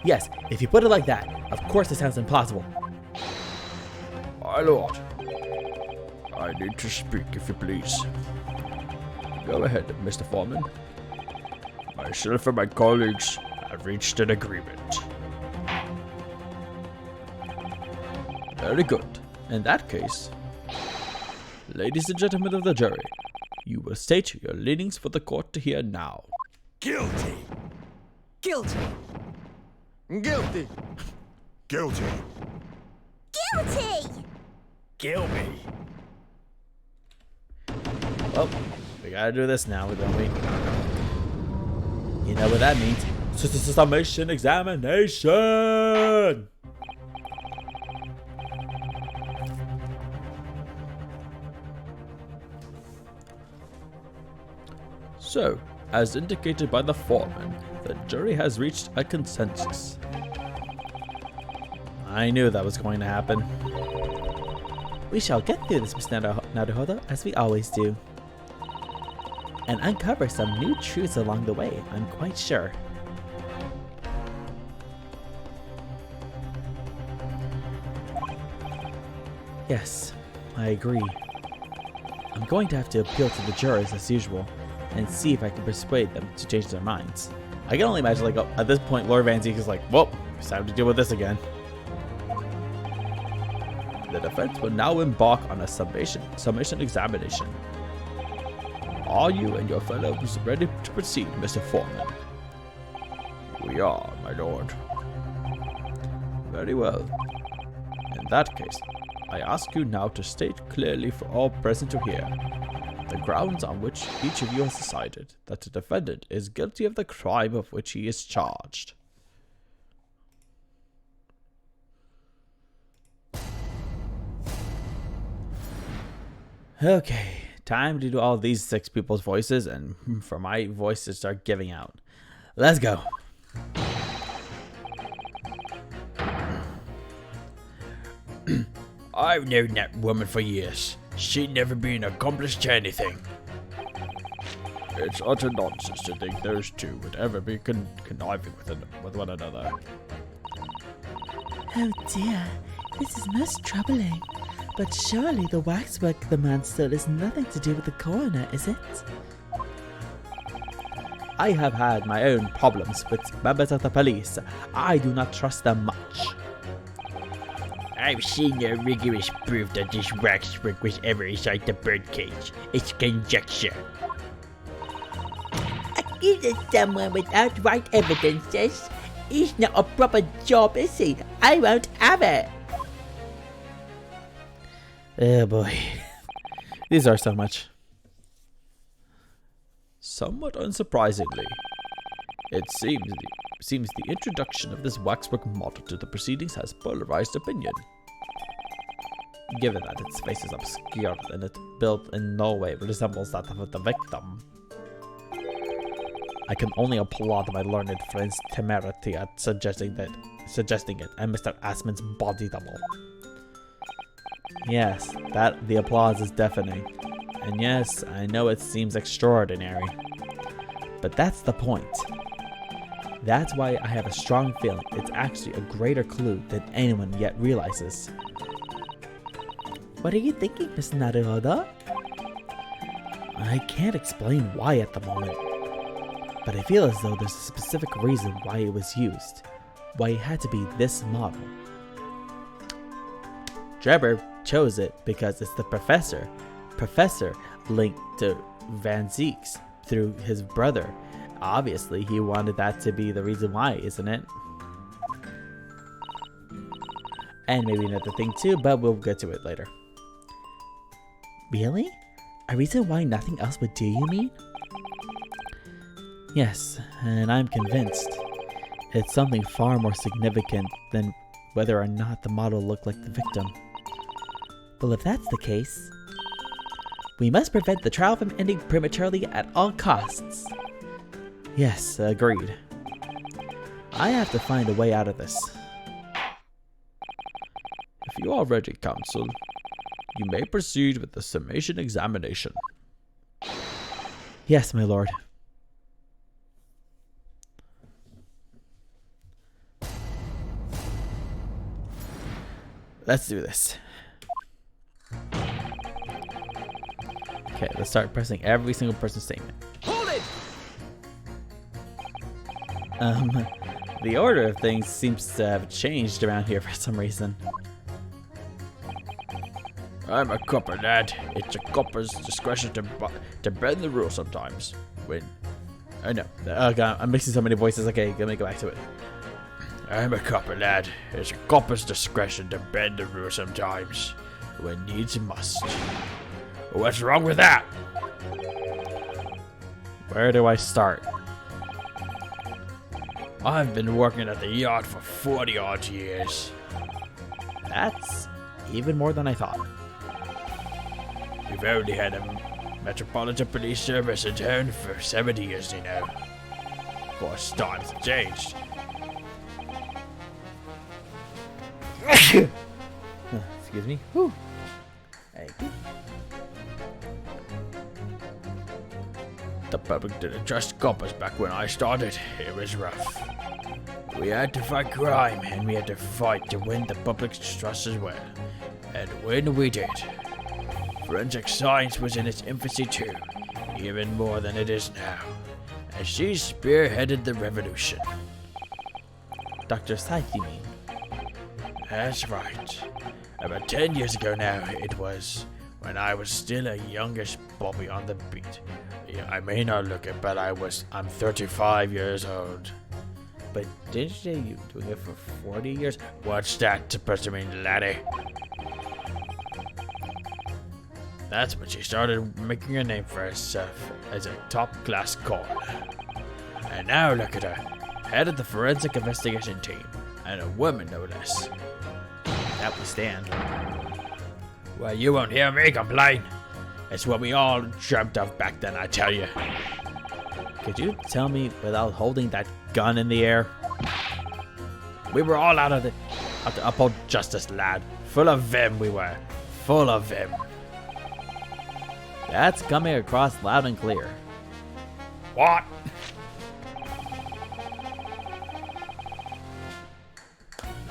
Speaker 1: Yes, if you put it like that, of course it sounds impossible.
Speaker 2: My lord, I need to speak, if you please. Go ahead, Mr. Foreman. Myself and my colleagues have reached an agreement. Very good. In that case, ladies and gentlemen of the jury, you will state your leanings for the court to hear now.
Speaker 3: Guilty!
Speaker 5: Guilty.
Speaker 3: Guilty! Guilty!
Speaker 5: Guilty.
Speaker 3: Kill me!
Speaker 1: Well, we gotta do this now, don't we? You know what that means. Summation examination!
Speaker 2: So, as indicated by the foreman, the jury has reached a consensus.
Speaker 1: I knew that was going to happen. We shall get through this, Mr. Naruhodo, as we always do. And uncover some new truths along the way, I'm quite sure. Yes, I agree. I'm going to have to appeal to the jurors as usual, and see if I can persuade them to change their minds. I can only imagine, like, at this point, Lord Van Zeke is like, well, it's time to deal with this again.
Speaker 2: The defense will now embark on a summation examination. Are you and your fellows ready to proceed, Mr. Foreman? We are, my lord. Very well. In that case, I ask you now to state clearly for all present to hear the grounds on which each of you has decided that the defendant is guilty of the crime of which he is charged.
Speaker 1: Okay, time to do all these 6 people's voices and for my voice to start giving out. Let's go.
Speaker 2: I've known that woman for years. She'd never been accomplished to anything. It's utter nonsense to think those two would ever be conniving with one another.
Speaker 4: Oh dear, this is most troubling. But surely the waxwork the man stole is nothing to do with the coroner, is it?
Speaker 1: I have had my own problems with members of the police. I do not trust them much.
Speaker 6: I've seen no rigorous proof that this waxwork was ever inside the birdcage. It's conjecture. Accusing someone without right evidences is not a proper job, is he? I won't have it.
Speaker 1: Oh boy. These are so much.
Speaker 2: Somewhat unsurprisingly, it seems the introduction of this waxwork model to the proceedings has polarized opinion.
Speaker 1: given that its face is obscured and its build in no way resembles that of the victim. I can only applaud my learned friend's temerity at suggesting it, and Mr. Asman's body double. Yes, the applause is deafening. And yes, I know it seems extraordinary. But that's the point. That's why I have a strong feeling it's actually a greater clue than anyone yet realizes.
Speaker 4: What are you thinking, Miss Naruhodo?
Speaker 1: I can't explain why at the moment, but I feel as though there's a specific reason why it was used, why it had to be this model. Drebber chose it because it's the professor linked to Van Zeeks through his brother. Obviously, he wanted that to be the reason why, isn't it? And maybe another thing too, but we'll get to it later.
Speaker 4: Really? A reason why nothing else would do, you mean?
Speaker 1: Yes, and I'm convinced it's something far more significant than whether or not the model looked like the victim.
Speaker 4: Well, if that's the case, we must prevent the trial from ending prematurely at all costs.
Speaker 1: Yes, agreed. I have to find a way out of this.
Speaker 2: If you are ready, Counsel, you may proceed with the summation examination.
Speaker 1: Yes, my lord. Let's do this. Okay, let's start pressing every single person's statement.
Speaker 3: Hold it!
Speaker 1: The order of things seems to have changed around here for some reason.
Speaker 2: I'm a copper, lad. It's a copper's discretion to bend the rule sometimes.
Speaker 1: Oh no. Oh god, I'm mixing so many voices. Okay, let me go back to it.
Speaker 2: I'm a copper, lad. It's a copper's discretion to bend the rule sometimes. When needs must. What's wrong with that?
Speaker 1: Where do I start?
Speaker 2: I've been working at the yard for 40 odd years.
Speaker 1: That's even more than I thought.
Speaker 2: We've only had a Metropolitan Police Service in town for 70 years, you know. Of course, times have changed.
Speaker 1: Excuse me. Whew. Thank you.
Speaker 2: The public didn't trust coppers back when I started. It was rough. We had to fight crime, and we had to fight to win the public's trust as well. And when we did, forensic science was in its infancy too, even more than it is now. And she spearheaded the revolution.
Speaker 1: Dr. Scythe, you mean?
Speaker 2: That's right. About 10 years ago now, it was, when I was still a youngish Bobby on the beat. Yeah, I may not look it, but I'm 35 years old.
Speaker 1: But didn't you say you were doing it for 40 years?
Speaker 2: What's that supposed to mean, laddie? That's when she started making a name for herself as a top-class coroner. And now look at her, head of the forensic investigation team, and a woman no less.
Speaker 1: That we stand.
Speaker 2: Well, you won't hear me complain. It's what we all dreamt of back then, I tell you.
Speaker 1: Could you tell me without holding that gun in the air?
Speaker 2: We were all out to uphold justice, lad. Full of vim we were. Full of vim.
Speaker 1: That's coming across loud and clear.
Speaker 2: What?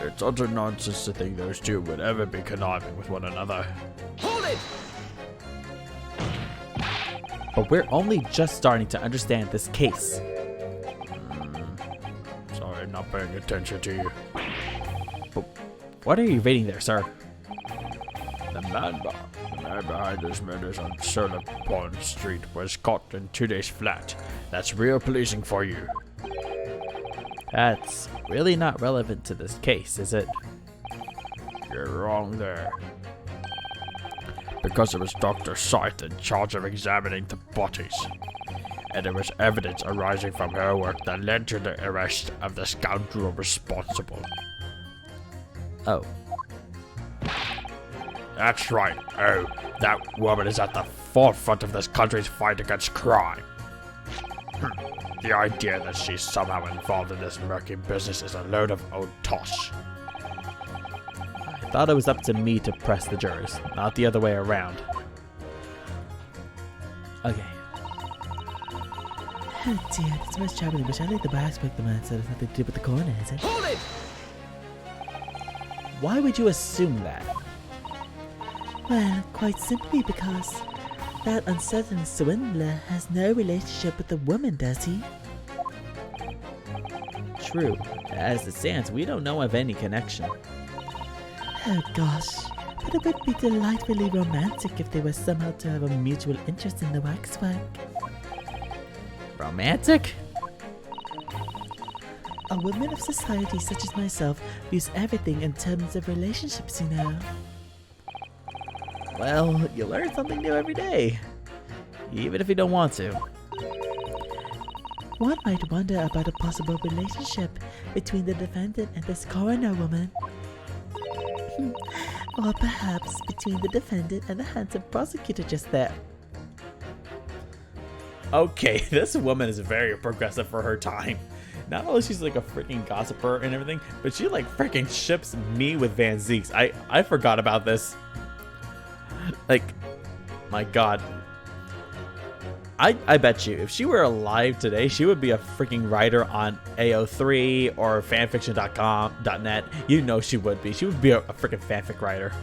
Speaker 2: It's utter nonsense to think those two would ever be conniving with one another.
Speaker 3: Hold it!
Speaker 1: But we're only just starting to understand this case.
Speaker 2: Sorry, I'm not paying attention to you.
Speaker 1: But what are you reading there, sir?
Speaker 2: The man behind those murders on Solar Pond Street was caught in 2 days flat. That's real policing for you.
Speaker 1: That's really not relevant to this case, is it?
Speaker 2: You're wrong there. Because it was Dr. Scythe in charge of examining the bodies. And there was evidence arising from her work that led to the arrest of the scoundrel responsible.
Speaker 1: Oh.
Speaker 6: That's right. Oh, that woman is at the forefront of this country's fight against crime. The idea that she's somehow involved in this murky business is a load of old tosh.
Speaker 1: I thought it was up to me to press the jurors, not the other way around. Okay.
Speaker 4: Oh dear, that's most troubling, but I think the waxwork the man said has nothing to do with the coroner, is it?
Speaker 3: Hold it!
Speaker 1: Why would you assume that?
Speaker 4: Well, quite simply because that uncertain swindler has no relationship with the woman, does he?
Speaker 1: True. As it stands, we don't know of any connection.
Speaker 4: Oh gosh, but it would be delightfully romantic if they were somehow to have a mutual interest in the waxwork.
Speaker 1: Romantic?
Speaker 4: A woman of society such as myself views everything in terms of relationships, you know.
Speaker 1: Well, you learn something new every day. Even if you don't want to.
Speaker 4: One might wonder about a possible relationship between the defendant and this coroner woman. Or perhaps between the defendant and the handsome prosecutor just there.
Speaker 1: Okay, this woman is very progressive for her time. Not only she's like a freaking gossiper and everything, but she like freaking ships me with Van Zeeks. I forgot about this. Like, my god. I bet you, if she were alive today, she would be a freaking writer on AO3 or fanfiction.com.net. You know she would be. She would be a freaking fanfic writer.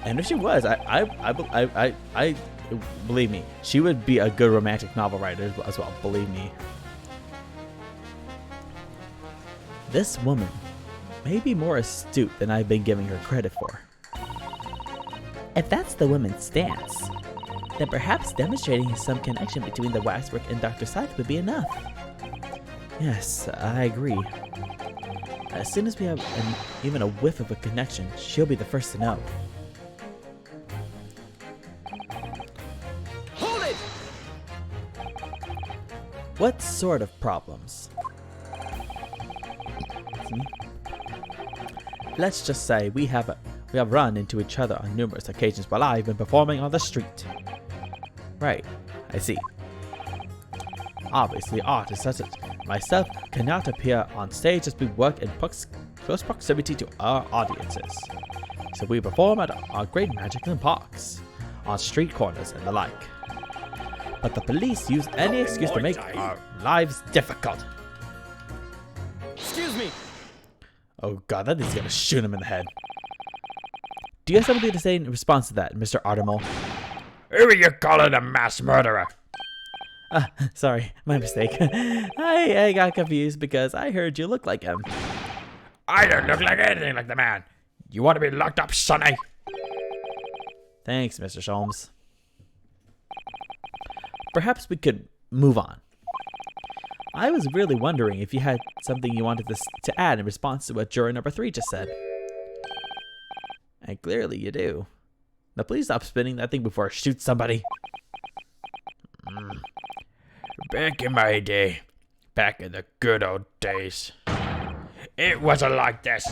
Speaker 1: And if she was, I believe me, she would be a good romantic novel writer as well. Believe me. This woman may be more astute than I've been giving her credit for.
Speaker 4: If that's the woman's stance, then perhaps demonstrating some connection between the waxwork and Dr. Scythe would be enough.
Speaker 1: Yes, I agree. As soon as we have even a whiff of a connection, she'll be the first to know.
Speaker 3: Hold it!
Speaker 1: What sort of problems? Let's just say we have run into each other on numerous occasions while I've been performing on the street. Right, I see. Obviously, artists such as myself cannot appear on stage as we work in close proximity to our audiences. So we perform at our great magic in parks, on street corners and the like. But the police use any excuse to make our lives difficult.
Speaker 3: Excuse me!
Speaker 1: Oh god, that is gonna shoot him in the head. Do you have something to say in response to that, Mr. Artemal?
Speaker 6: Who are you calling a mass murderer?
Speaker 1: Sorry, my mistake. I got confused because I heard you look like him.
Speaker 6: I don't look like anything like the man. You want to be locked up, sonny?
Speaker 1: Thanks, Mr. Sholmes. Perhaps we could move on. I was really wondering if you had something you wanted to add in response to what juror number 3 just said. And clearly you do. Now please stop spinning that thing before I shoot somebody.
Speaker 6: Back in my day, back in the good old days, it wasn't like this.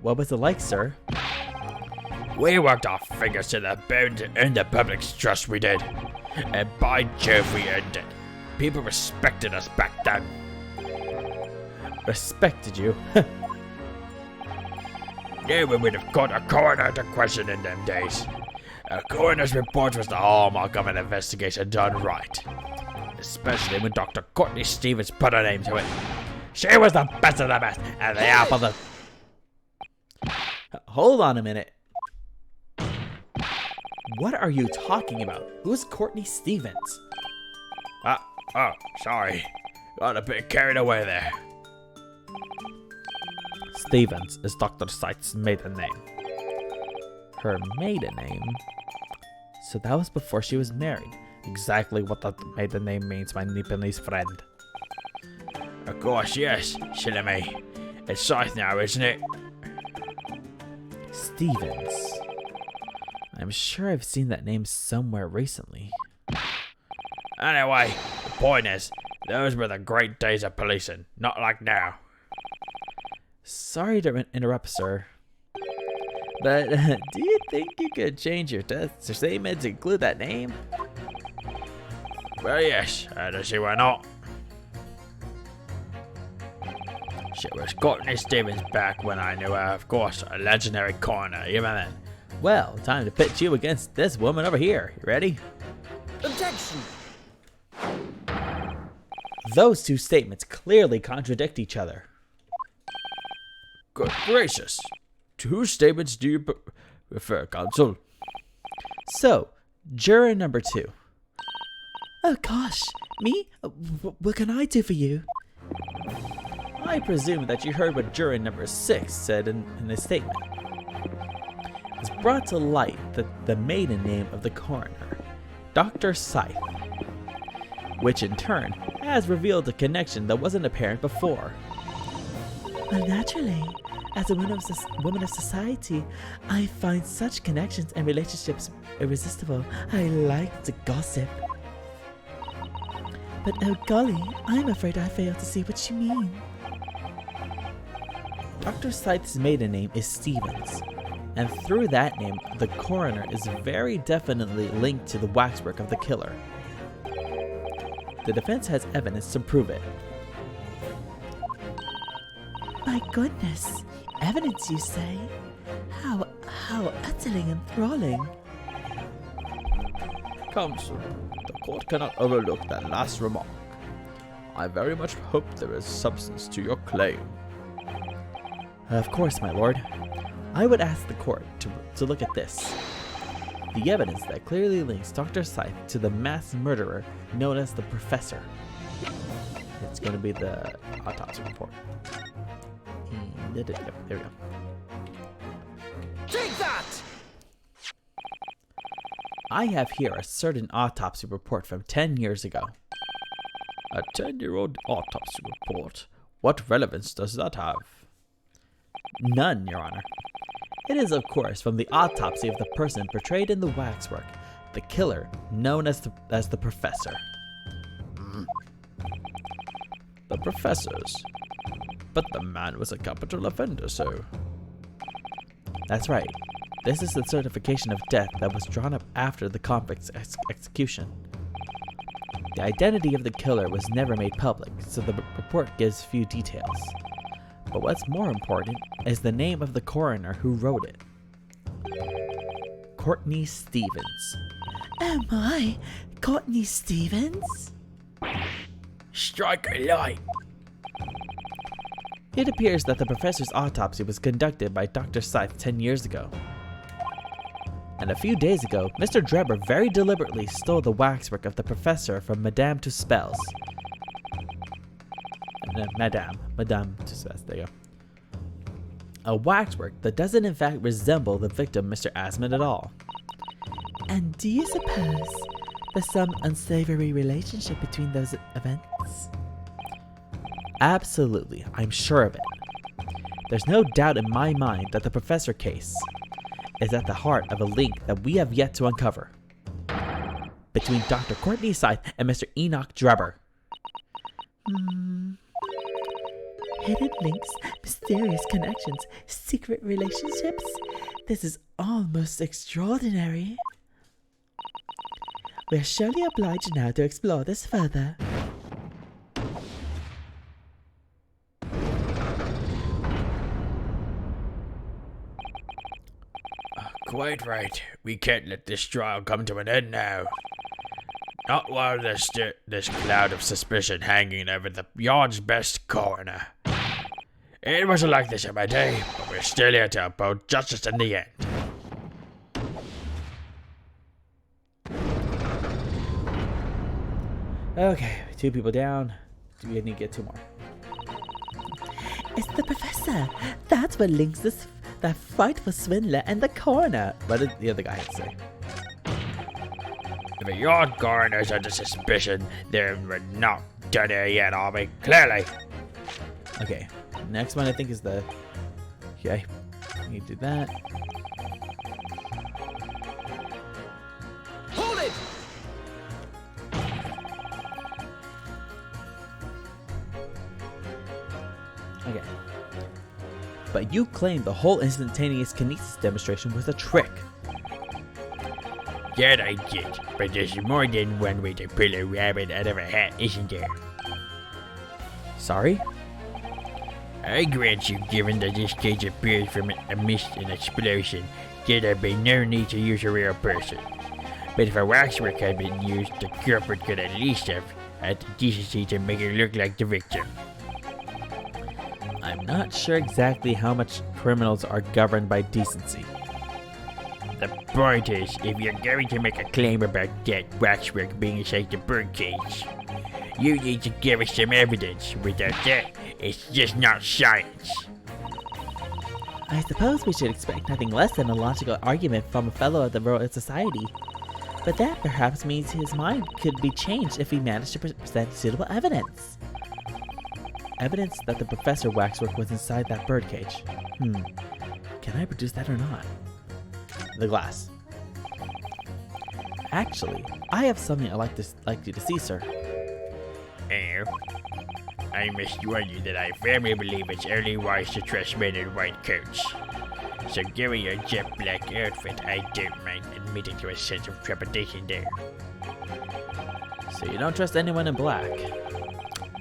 Speaker 1: What was it like, sir?
Speaker 6: We worked our fingers to the bone to earn the public's trust, we did. And by Jove, we earned it. People respected us back then.
Speaker 1: Respected you?
Speaker 6: No one would have caught a coroner to question in them days. A coroner's report was the hallmark of an investigation done right. Especially when Dr. Courtney Stevens put her name to it. She was the best of the best, and the apple of the...
Speaker 1: Hold on a minute. What are you talking about? Who's Courtney Stevens?
Speaker 6: Oh, sorry. Got a bit carried away there.
Speaker 1: Stevens is Dr. Scythe's maiden name. Her maiden name? So that was before she was married. Exactly what that maiden name means, my Nipponese friend.
Speaker 6: Of course, yes, Shillamy. It's Scythe now, isn't it?
Speaker 1: Stevens. I'm sure I've seen that name somewhere recently.
Speaker 6: Anyway, the point is, those were the great days of policing, not like now.
Speaker 1: Sorry to interrupt, sir. But do you think you could change your death statement to include that name?
Speaker 6: Well, yes, I don't see why not. She was Courtney Stevens back when I knew her, of course, a legendary coroner, even then.
Speaker 1: Well, time to pit you against this woman over here. You ready?
Speaker 3: Objection!
Speaker 1: Those two statements clearly contradict each other.
Speaker 6: Good gracious. To whose statements do you refer, counsel?
Speaker 1: So, juror number 2.
Speaker 4: Oh gosh, me? What can I do for you?
Speaker 1: I presume that you heard what juror number 6 said in his statement. It was brought to light that the maiden name of the coroner, Dr. Scythe, which in turn has revealed a connection that wasn't apparent before.
Speaker 4: Well, naturally, as a woman of society, I find such connections and relationships irresistible. I like to gossip. But oh golly, I'm afraid I fail to see what you mean.
Speaker 1: Dr. Scythe's maiden name is Stevens, and through that name, the coroner is very definitely linked to the waxwork of the killer. The defense has evidence to prove it.
Speaker 4: My goodness, evidence you say? How utterly enthralling.
Speaker 2: Counsel, the court cannot overlook that last remark. I very much hope there is substance to your claim.
Speaker 1: Of course, my lord. I would ask the court to look at this. The evidence that clearly links Dr. Scythe to the mass murderer known as the Professor. It's going to be the autopsy report. Yep, there we go.
Speaker 3: Take that!
Speaker 1: I have here a certain autopsy report from 10 years ago.
Speaker 2: A 10-year-old autopsy report? What relevance does that have?
Speaker 1: None, Your Honor. It is, of course, from the autopsy of the person portrayed in the waxwork, the killer known as the Professor.
Speaker 2: The Professor's? But the man was a capital offender, so...
Speaker 1: That's right. This is the certification of death that was drawn up after the convict's execution. The identity of the killer was never made public, so the report gives few details. But what's more important is the name of the coroner who wrote it. Courtney Stevens.
Speaker 4: Oh my, Courtney Stevens?
Speaker 6: Strike a light.
Speaker 1: It appears that the professor's autopsy was conducted by Dr. Scythe 10 years ago. And a few days ago, Mr. Drebber very deliberately stole the waxwork of the professor from Madame Tuspel's. Madame Tuspel's, there you go. A waxwork that doesn't in fact resemble the victim, Mr. Asmund, at all.
Speaker 4: And do you suppose there's some unsavory relationship between those events?
Speaker 1: Absolutely, I'm sure of it. There's no doubt in my mind that the professor case is at the heart of a link that we have yet to uncover between Dr. Courtney Scythe and Mr. Enoch Drebber.
Speaker 4: Hidden links, mysterious connections, secret relationships. This is almost extraordinary. We're surely obliged now to explore this further.
Speaker 6: Quite right. We can't let this trial come to an end now. Not while there's this cloud of suspicion hanging over the yard's best coroner. It wasn't like this in my day, but we're still here to uphold justice in the end.
Speaker 1: Okay, 2 people down. We need to get 2 more.
Speaker 4: It's the professor. That's what links that frightful swindler and the coroner.
Speaker 1: What did the other guy have to say?
Speaker 6: If a yard coroner's under suspicion, then we're not done here yet, are we? Clearly.
Speaker 1: Okay, next one I think is the... Okay, we need to do that.
Speaker 3: Hold it!
Speaker 1: Okay. but you claim the whole instantaneous kinesis demonstration was a trick.
Speaker 6: That I did, but there's more than one way to pull a rabbit out of a hat, isn't there?
Speaker 1: Sorry?
Speaker 6: I grant you, given that this cage appears from a mist and explosion, there'd be no need to use a real person. But if a waxwork had been used, the culprit could at least have had the decency to make it look like the victim.
Speaker 1: I'm not sure exactly how much criminals are governed by decency.
Speaker 6: The point is, if you're going to make a claim about that waxwork being inside the birdcage, you need to give us some evidence. Without that, it's just not science.
Speaker 4: I suppose we should expect nothing less than a logical argument from a fellow of the Royal Society. But that perhaps means his mind could be changed if we manage to present suitable evidence.
Speaker 1: Evidence that the Professor Waxwork was inside that birdcage. Can I produce that or not? The glass. Actually, I have something I'd like you to see, sir.
Speaker 6: Oh? I must warn you that I firmly believe it's only wise to trust men in white coats. So given your jet black outfit, I don't mind admitting to a sense of trepidation there.
Speaker 1: So you don't trust anyone in black.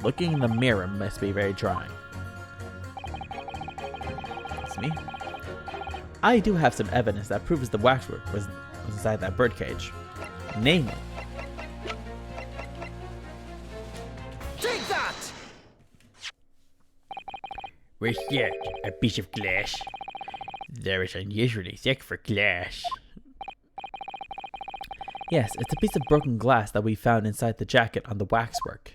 Speaker 1: Looking in the mirror must be very trying. It's me. I do have some evidence that proves the waxwork was inside that birdcage. Namely,
Speaker 3: Take that!
Speaker 6: What's that? A piece of glass? That was unusually thick for glass.
Speaker 1: yes, it's a piece of broken glass that we found inside the jacket on the waxwork.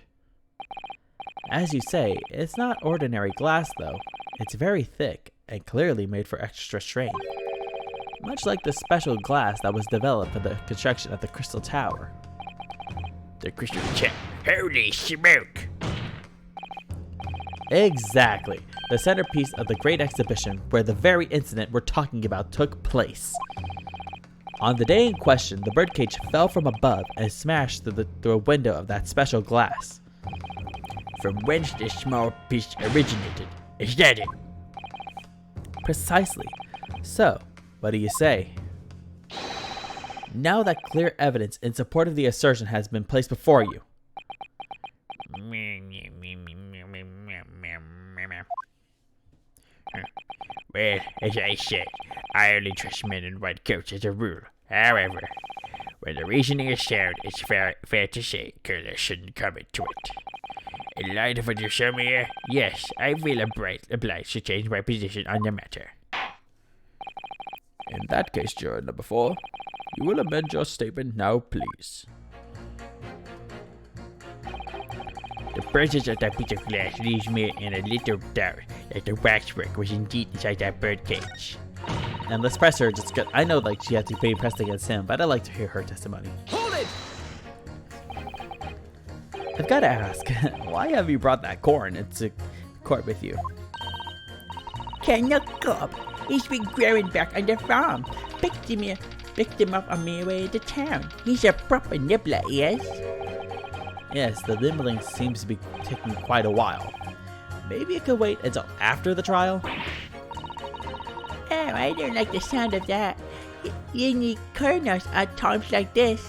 Speaker 1: As you say, it's not ordinary glass though. It's very thick and clearly made for extra strain. Much like the special glass that was developed for the construction of the Crystal Tower.
Speaker 6: The crystal tap. Holy smoke!
Speaker 1: Exactly, the centerpiece of the Great Exhibition where the very incident we're talking about took place. On the day in question, the birdcage fell from above and smashed through a window of that special glass.
Speaker 6: From whence this small piece originated. Is that it?
Speaker 1: Precisely. So, what do you say? Now that clear evidence in support of the assertion has been placed before you.
Speaker 6: Well, as I said, I only trust men in white coats as a rule. However, when the reasoning is sound, it's fair to say Curler shouldn't come into it. In light of what you show me here, yes, I feel obliged to change my position on the matter.
Speaker 2: In that case, juror number 4, you will amend your statement now, please.
Speaker 6: The presence of that piece of glass leaves me in a little doubt that the waxwork was indeed inside that birdcage.
Speaker 1: And let's press her just because I know like she had to be pressed against him, but I'd like to hear her testimony.
Speaker 3: Hold it!
Speaker 1: I've got to ask, why have you brought that corn into court with you?
Speaker 5: Colonel Cobb, he's been growing back on the farm. Picked him up on my way to town. He's a proper nibbler, he is.
Speaker 1: Yes, the nibbling seems to be taking quite a while. Maybe it could wait until after the trial?
Speaker 5: Oh, I don't like the sound of that. You need colonels at times like this.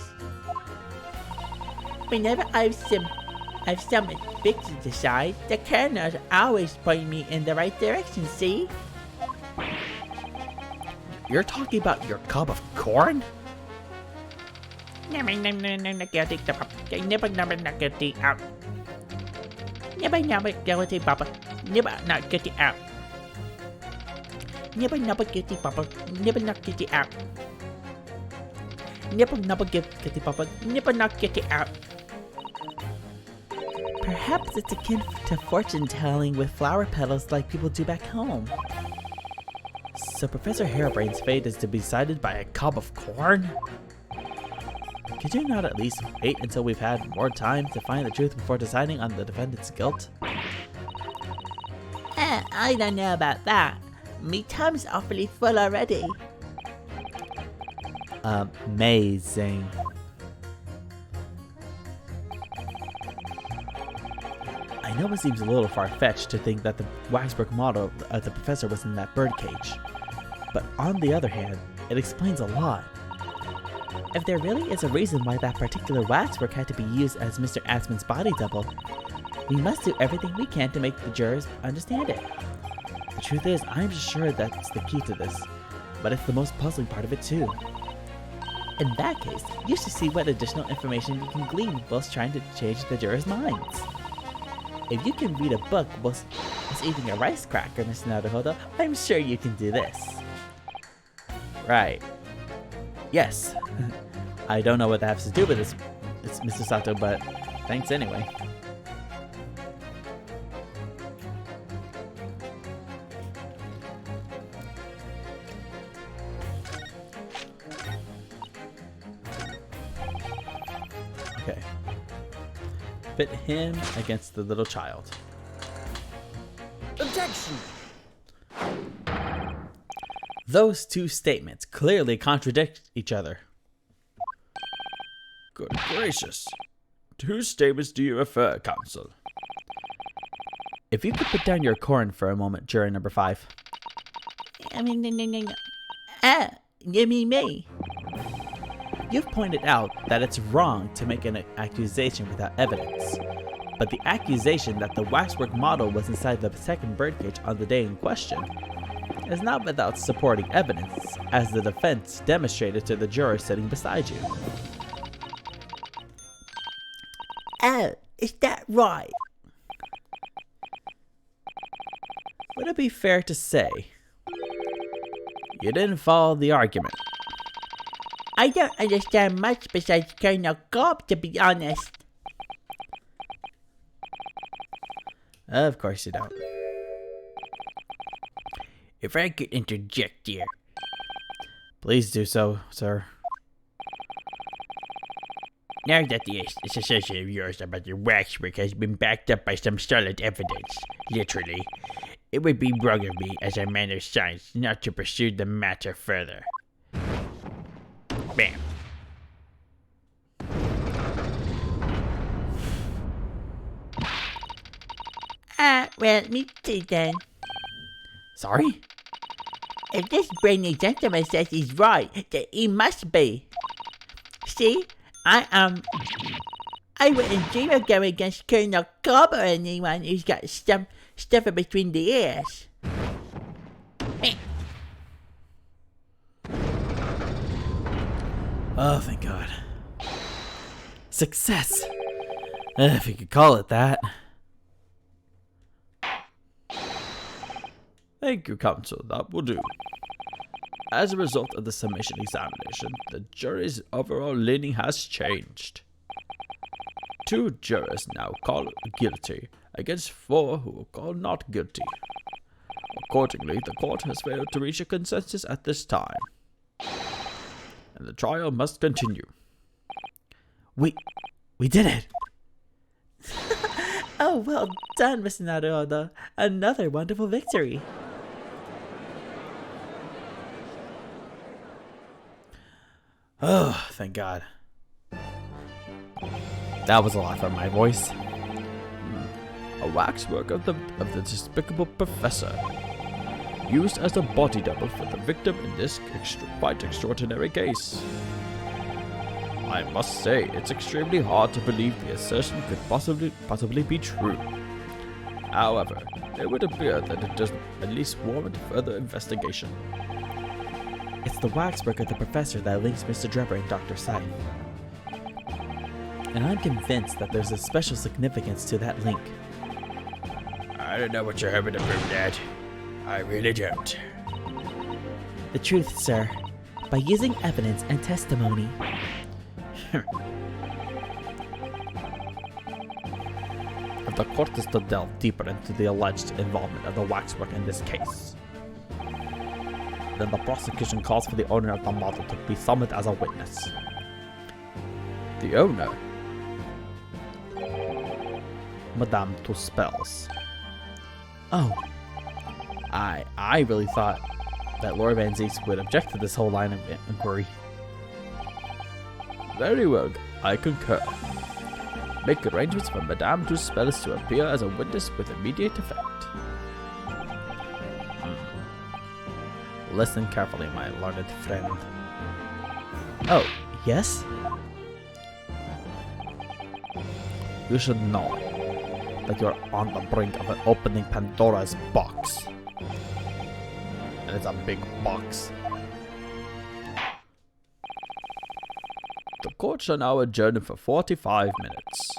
Speaker 5: Whenever I've summoned victims aside, the colonels always point me in the right direction, see?
Speaker 1: You're talking about your cob of corn?
Speaker 5: Never guilty, Papa. Never guilty out. Never guilty, Papa. Never not guilty out. Never guilty, Papa. Never not guilty out. Never guilty, Papa. Never not guilty out.
Speaker 4: Perhaps it's akin to fortune telling with flower petals like people do back home.
Speaker 1: So Professor Harebrain's fate is to be decided by a cob of corn? Could you not at least wait until we've had more time to find the truth before deciding on the defendant's guilt?
Speaker 5: I don't know about that. Me time's awfully full already.
Speaker 1: Amazing. I know it seems a little far-fetched to think that the waxwork model of the professor was in that birdcage, but on the other hand, it explains a lot. If there really is a reason why that particular waxwork had to be used as Mr. Axman's body double, we must do everything we can to make the jurors understand it. The truth is, I'm sure that's the key to this, but it's the most puzzling part of it too. In that case, you should see what additional information you can glean whilst trying to change the jurors' minds. If you can read a book whilst eating a rice cracker, Mr. Naruhodo, I'm sure you can do this. Right. Yes. I don't know what that has to do with this, it's Mr. Sato, but thanks anyway. Okay. Pit him against the little child.
Speaker 3: Objection!
Speaker 1: Those two statements clearly contradict each other.
Speaker 2: Good gracious. To whose statements do you refer, counsel?
Speaker 1: If you could put down your corn for a moment, juror number 5.
Speaker 5: You mean me?
Speaker 1: You've pointed out that it's wrong to make an accusation without evidence, but the accusation that the waxwork model was inside the second birdcage on the day in question is not without supporting evidence, as the defense demonstrated to the juror sitting beside you.
Speaker 5: Oh, is that right?
Speaker 1: Would it be fair to say you didn't follow the argument?
Speaker 5: I don't understand much besides Colonel Cobb, to be honest.
Speaker 1: Of course you don't.
Speaker 6: If I could interject here.
Speaker 1: Please do so, sir.
Speaker 6: Now that this assertion of yours about the waxwork has been backed up by some solid evidence, literally, it would be wrong of me as a man of science not to pursue the matter further. Bam.
Speaker 5: Well, me too then.
Speaker 1: Sorry?
Speaker 5: If this brainy gentleman says he's right, then he must be. See, I wouldn't dream of going against Colonel Cobb or anyone who's got stuff in between the ears.
Speaker 1: Oh, thank God. Success! If you could call it that.
Speaker 2: Thank you, counsel. That will do. As a result of the submission examination, the jury's overall leaning has changed. 2 jurors now call guilty against 4 who will call not guilty. Accordingly, the court has failed to reach a consensus at this time, and the trial must continue.
Speaker 1: We did it! Oh, well done, Mr. Naruhodo. Another wonderful victory. Oh, thank God. That was a lot from my voice.
Speaker 2: A waxwork of the despicable professor, used as a body double for the victim in this quite extraordinary case. I must say, it's extremely hard to believe the assertion could possibly be true. However, it would appear that it does at least warrant further investigation.
Speaker 1: It's the waxwork of the professor that links Mr. Drebber and Dr. Scythe. And I'm convinced that there's a special significance to that link.
Speaker 6: I don't know what you're hoping to prove, Dad. I really don't.
Speaker 1: The truth, sir, by using evidence and testimony.
Speaker 2: If the court is to delve deeper into the alleged involvement of the waxwork in this case, then the prosecution calls for the owner of the model to be summoned as a witness. The owner? Madame Tuspels.
Speaker 1: Oh. I really thought that Lord Van Zeeks would object to this whole line of inquiry.
Speaker 2: Very well, I concur. Make arrangements for Madame Tuspells to appear as a witness with immediate effect. Listen carefully, my learned friend.
Speaker 1: Oh, yes?
Speaker 2: You should know that you're on the brink of opening Pandora's box. And it's a big box. The court shall now adjourn for 45 minutes.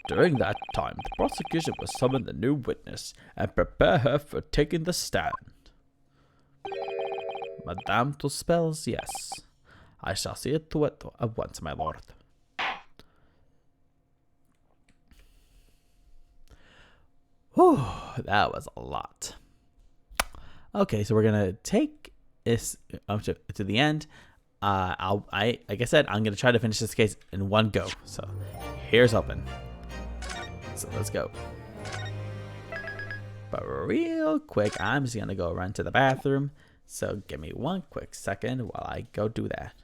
Speaker 2: During that time, the prosecution will summon the new witness and prepare her for taking the stand. Madame Tuspells, yes. I shall see it to it at once, my lord.
Speaker 1: Whew, that was a lot. Okay, so we're gonna take this up to the end. Like I said, I'm gonna try to finish this case in one go. So here's hoping. So let's go. But real quick, I'm just gonna go run to the bathroom. So give me one quick second while I go do that.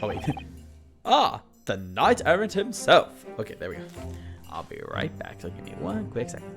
Speaker 1: Oh wait.
Speaker 2: The knight errant himself.
Speaker 1: Okay, there we go. I'll be right back. So give me one quick second.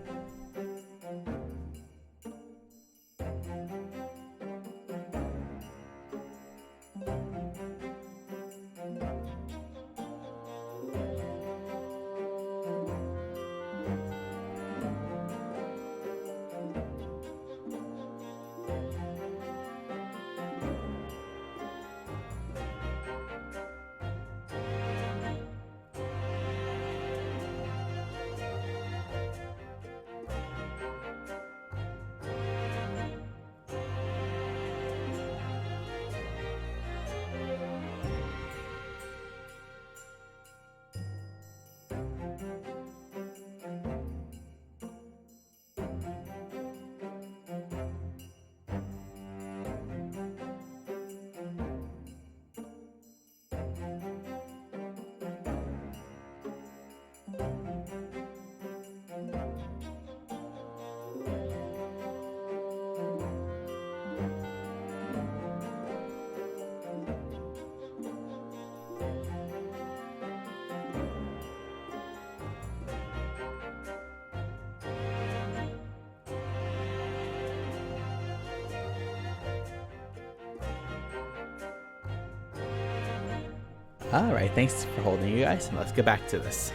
Speaker 1: Alright, thanks for holding, you guys. Let's get back to this.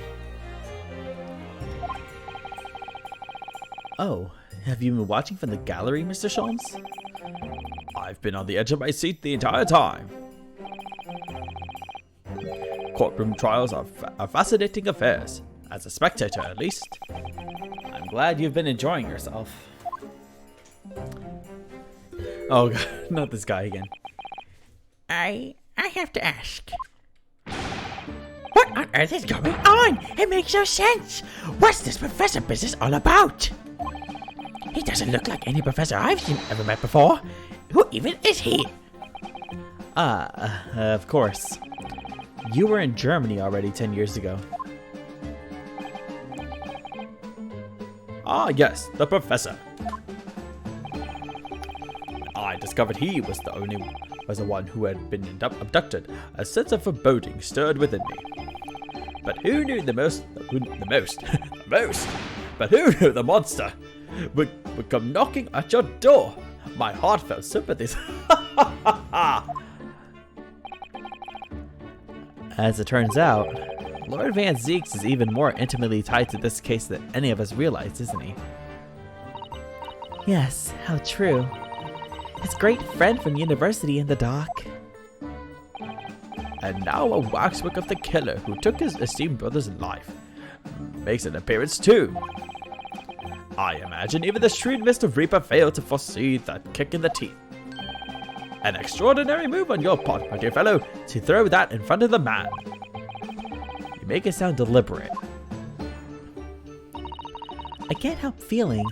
Speaker 1: Oh, have you been watching from the gallery, Mr. Sholmes?
Speaker 2: I've been on the edge of my seat the entire time. Courtroom trials are fascinating affairs, as a spectator at least.
Speaker 1: I'm glad you've been enjoying yourself. Oh god, not this guy again.
Speaker 5: I have to ask. What on earth is going on? It makes no sense. What's this professor business all about? He doesn't look like any professor I've ever met before. Who even is he?
Speaker 1: Of course. You were in Germany already 10 years ago.
Speaker 2: Ah, yes, the professor. I discovered he was the one who had been abducted. A sense of foreboding stirred within me. But who knew the monster would come knocking at your door? My heartfelt sympathies.
Speaker 1: As it turns out, Lord Van Zeeks is even more intimately tied to this case than any of us realized, isn't he? Yes, how true. His great friend from university in the dock.
Speaker 2: And now a waxwork of the killer who took his esteemed brother's life makes an appearance too. I imagine even the shrewd Mr. Reaper failed to foresee that kick in the teeth. An extraordinary move on your part, my dear fellow, to throw that in front of the man.
Speaker 1: You make it sound deliberate. I can't help feeling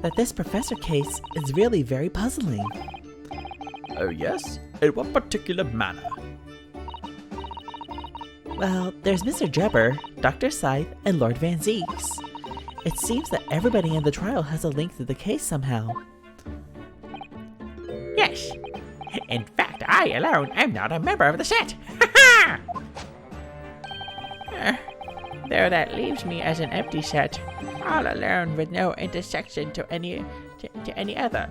Speaker 1: that this professor case is really very puzzling.
Speaker 2: Oh yes? In what particular manner?
Speaker 1: Well, there's Mr. Jebber, Dr. Scythe, and Lord Van Zeeks. It seems that everybody in the trial has a link to the case somehow.
Speaker 5: Yes. In fact, I alone am not a member of the set. Ha ha! There, that leaves me as an empty set, all alone with no intersection to any other.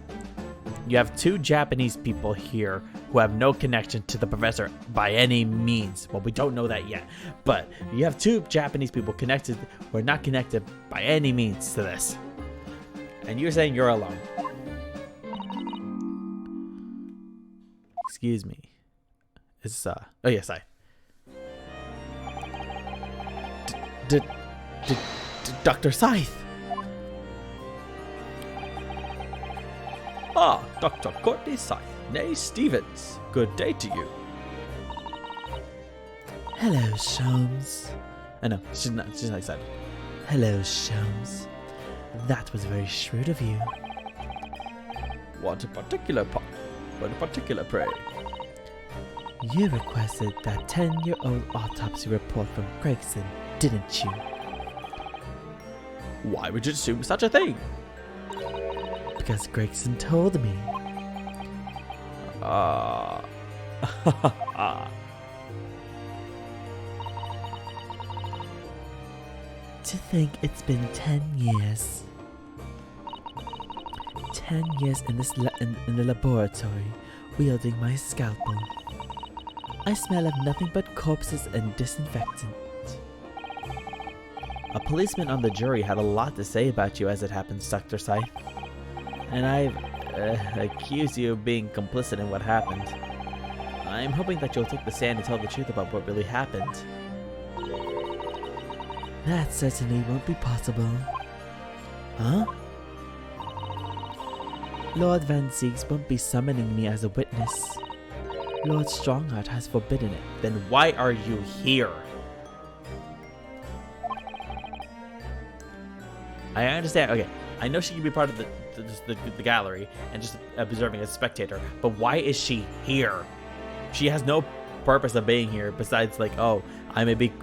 Speaker 1: You have two Japanese people here who have no connection to the professor by any means. Well, we don't know that yet, but you have two Japanese people connected who are not connected by any means to this. And you're saying you're alone. Excuse me. It's oh yes, Dr. Scythe.
Speaker 2: Ah, Dr. Courtney Scythe, nay Stevens. Good day to you.
Speaker 4: Hello, Sholmes.
Speaker 1: I know, she's not excited.
Speaker 4: Hello, Sholmes. That was very shrewd of you.
Speaker 2: What in particular, pray?
Speaker 4: You requested that 10-year-old autopsy report from Gregson, didn't you?
Speaker 2: Why would you assume such a thing?
Speaker 4: Because Gregson told me. To think it's been 10 years. 10 years in the laboratory, wielding my scalpel. I smell of nothing but corpses and disinfectant.
Speaker 1: A policeman on the jury had a lot to say about you as it happens, Dr. Scythe. And I've accused you of being complicit in what happened. I'm hoping that you'll take the stand and tell the truth about what really happened.
Speaker 4: That certainly won't be possible. Huh? Lord Van Zieks won't be summoning me as a witness. Lord Stronghart has forbidden it.
Speaker 1: Then why are you here? I understand. Okay, I know she can be part of the gallery and just observing as a spectator, but why is she here? She has no purpose of being here besides like, oh, I may be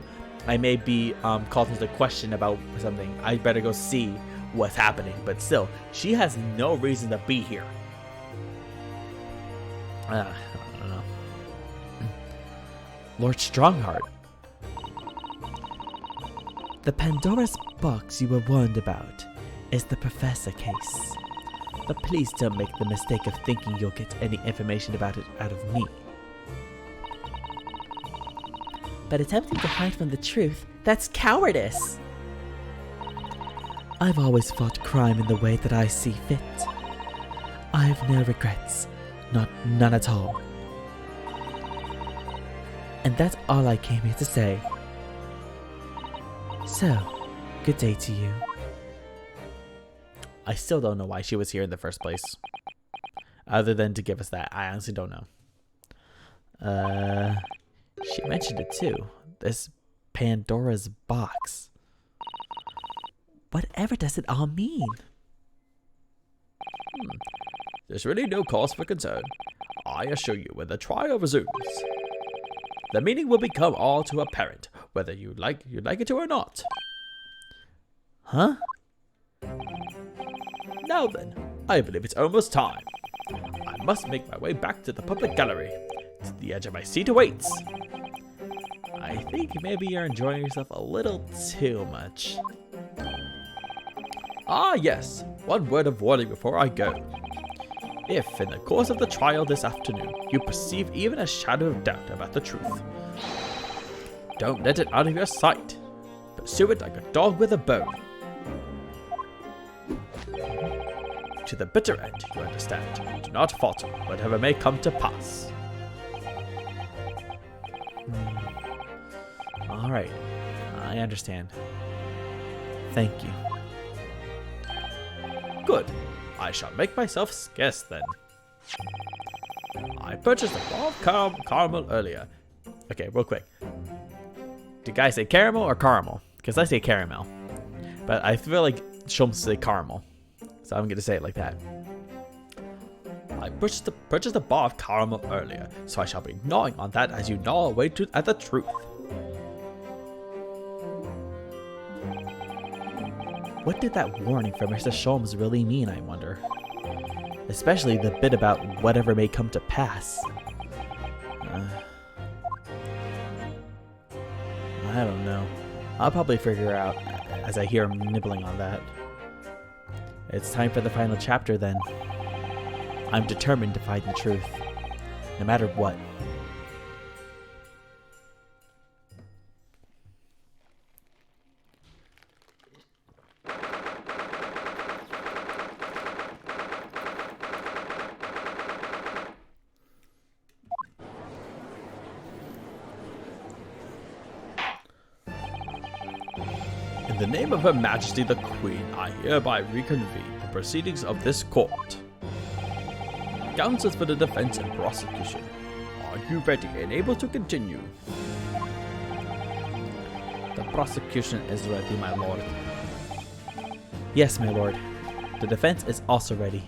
Speaker 1: called into question about something. I better go see what's happening. But still, she has no reason to be here. I don't know. Lord Stronghart.
Speaker 4: The Pandora's box you were warned about is the Professor case. But please don't make the mistake of thinking you'll get any information about it out of me. But attempting to hide from the truth, that's cowardice! I've always fought crime in the way that I see fit. I have no regrets, none at all. And that's all I came here to say. So, good day to you.
Speaker 1: I still don't know why she was here in the first place. Other than to give us that. I honestly don't know. She mentioned it too. This Pandora's box.
Speaker 4: Whatever does it all mean?
Speaker 2: There's really no cause for concern. I assure you, when the trial resumes, the meaning will become all too apparent, whether you like it to or not.
Speaker 1: Huh?
Speaker 2: Now then, I believe it's almost time. I must make my way back to the public gallery. The edge of my seat awaits.
Speaker 1: I think maybe you're enjoying yourself a little too much.
Speaker 2: Ah yes, one word of warning before I go. If, in the course of the trial this afternoon, you perceive even a shadow of doubt about the truth, don't let it out of your sight. Pursue it like a dog with a bone. To the bitter end, you understand. Do not falter, whatever may come to pass.
Speaker 1: Alright, I understand. Thank you.
Speaker 2: Good. I shall make myself scarce then. I purchased a bar of caramel earlier.
Speaker 1: Okay, real quick. Do guys say caramel or caramel? Because I say caramel. But I feel like Shulms say caramel. So I'm going to say it like that.
Speaker 2: I purchased a bar of caramel earlier, so I shall be gnawing on that as you gnaw away at the truth.
Speaker 1: What did that warning from Mr. Shulms really mean, I wonder? Especially the bit about whatever may come to pass. I don't know. I'll probably figure out as I hear him nibbling on that. It's time for the final chapter then. I'm determined to find the truth, no matter what.
Speaker 2: In the name of Her Majesty the Queen, I hereby reconvene the proceedings of this court. Counsels for the defense and prosecution, are you ready and able to continue?
Speaker 1: The prosecution is ready, my lord. Yes, my lord. The defense is also ready.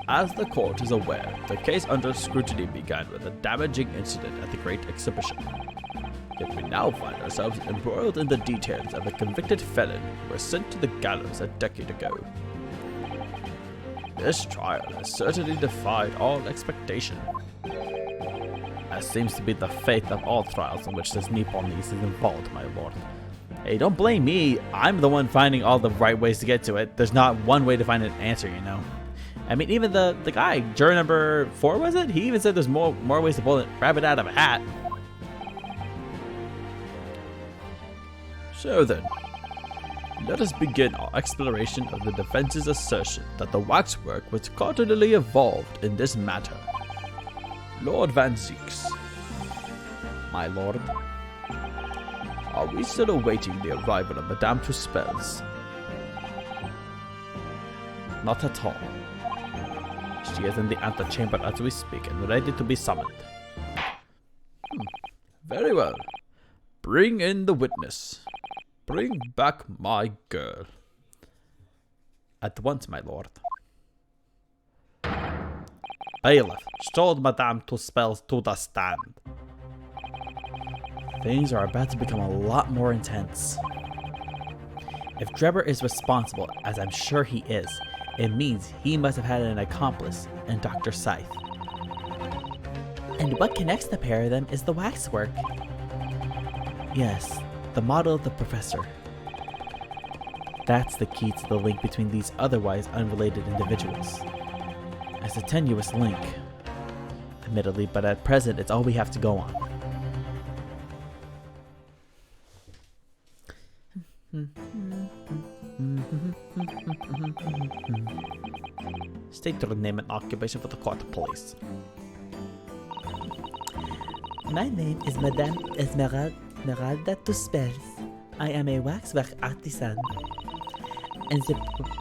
Speaker 2: As the court is aware, the case under scrutiny began with a damaging incident at the Great Exhibition. Yet we now find ourselves embroiled in the details of a convicted felon who was sent to the gallows a decade ago. This trial has certainly defied all expectation. As seems to be the fate of all trials in which this Nipponese is involved, my lord.
Speaker 1: Hey, don't blame me. I'm the one finding all the right ways to get to it. There's not one way to find an answer, you know. I mean, even the guy, juror number 4, was it? He even said there's more ways to pull a rabbit out of a hat.
Speaker 2: So then, let us begin our exploration of the defense's assertion that the waxwork was cardinally involved in this matter. Lord Van Zieks.
Speaker 1: My lord.
Speaker 2: Are we still awaiting the arrival of Madame Tuspels?
Speaker 1: Not at all. She is in the antechamber as we speak and ready to be summoned.
Speaker 2: Very well. Bring in the witness. Bring back my girl.
Speaker 1: At once, my lord. Bailiff, stole Madame Tuspels to the stand. Things are about to become a lot more intense. If Drebber is responsible, as I'm sure he is, it means he must have had an accomplice in Dr. Scythe. And what connects the pair of them is the waxwork. Yes, the model of the professor. That's the key to the link between these otherwise unrelated individuals. It's a tenuous link, admittedly, but at present it's all we have to go on. State your name and occupation for the court, please.
Speaker 4: My name is Madame Esmeralda Tuspels. I am a waxwork artisan and the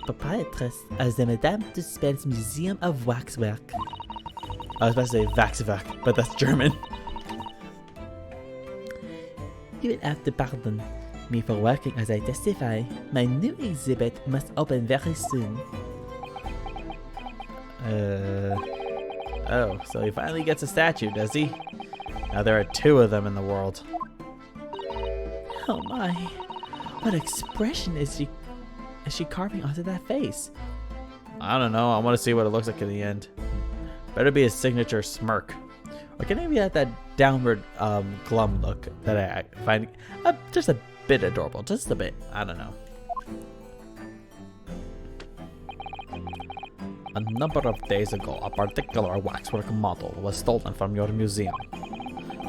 Speaker 4: proprietress of the Madame Tuspels Museum of Waxwork.
Speaker 1: I was about to say Waxwerk, but that's German.
Speaker 4: You will have to pardon me for working as I testify. My new exhibit must open very soon.
Speaker 1: Oh, so he finally gets a statue, does he? Now there are 2 of them in the world.
Speaker 4: Oh my, what expression is she carving onto that face?
Speaker 1: I don't know, I want to see what it looks like in the end. Better be his signature smirk. Or can it be that downward glum look that I find just a bit adorable, just a bit, I don't know. A number of days ago, a particular waxwork model was stolen from your museum.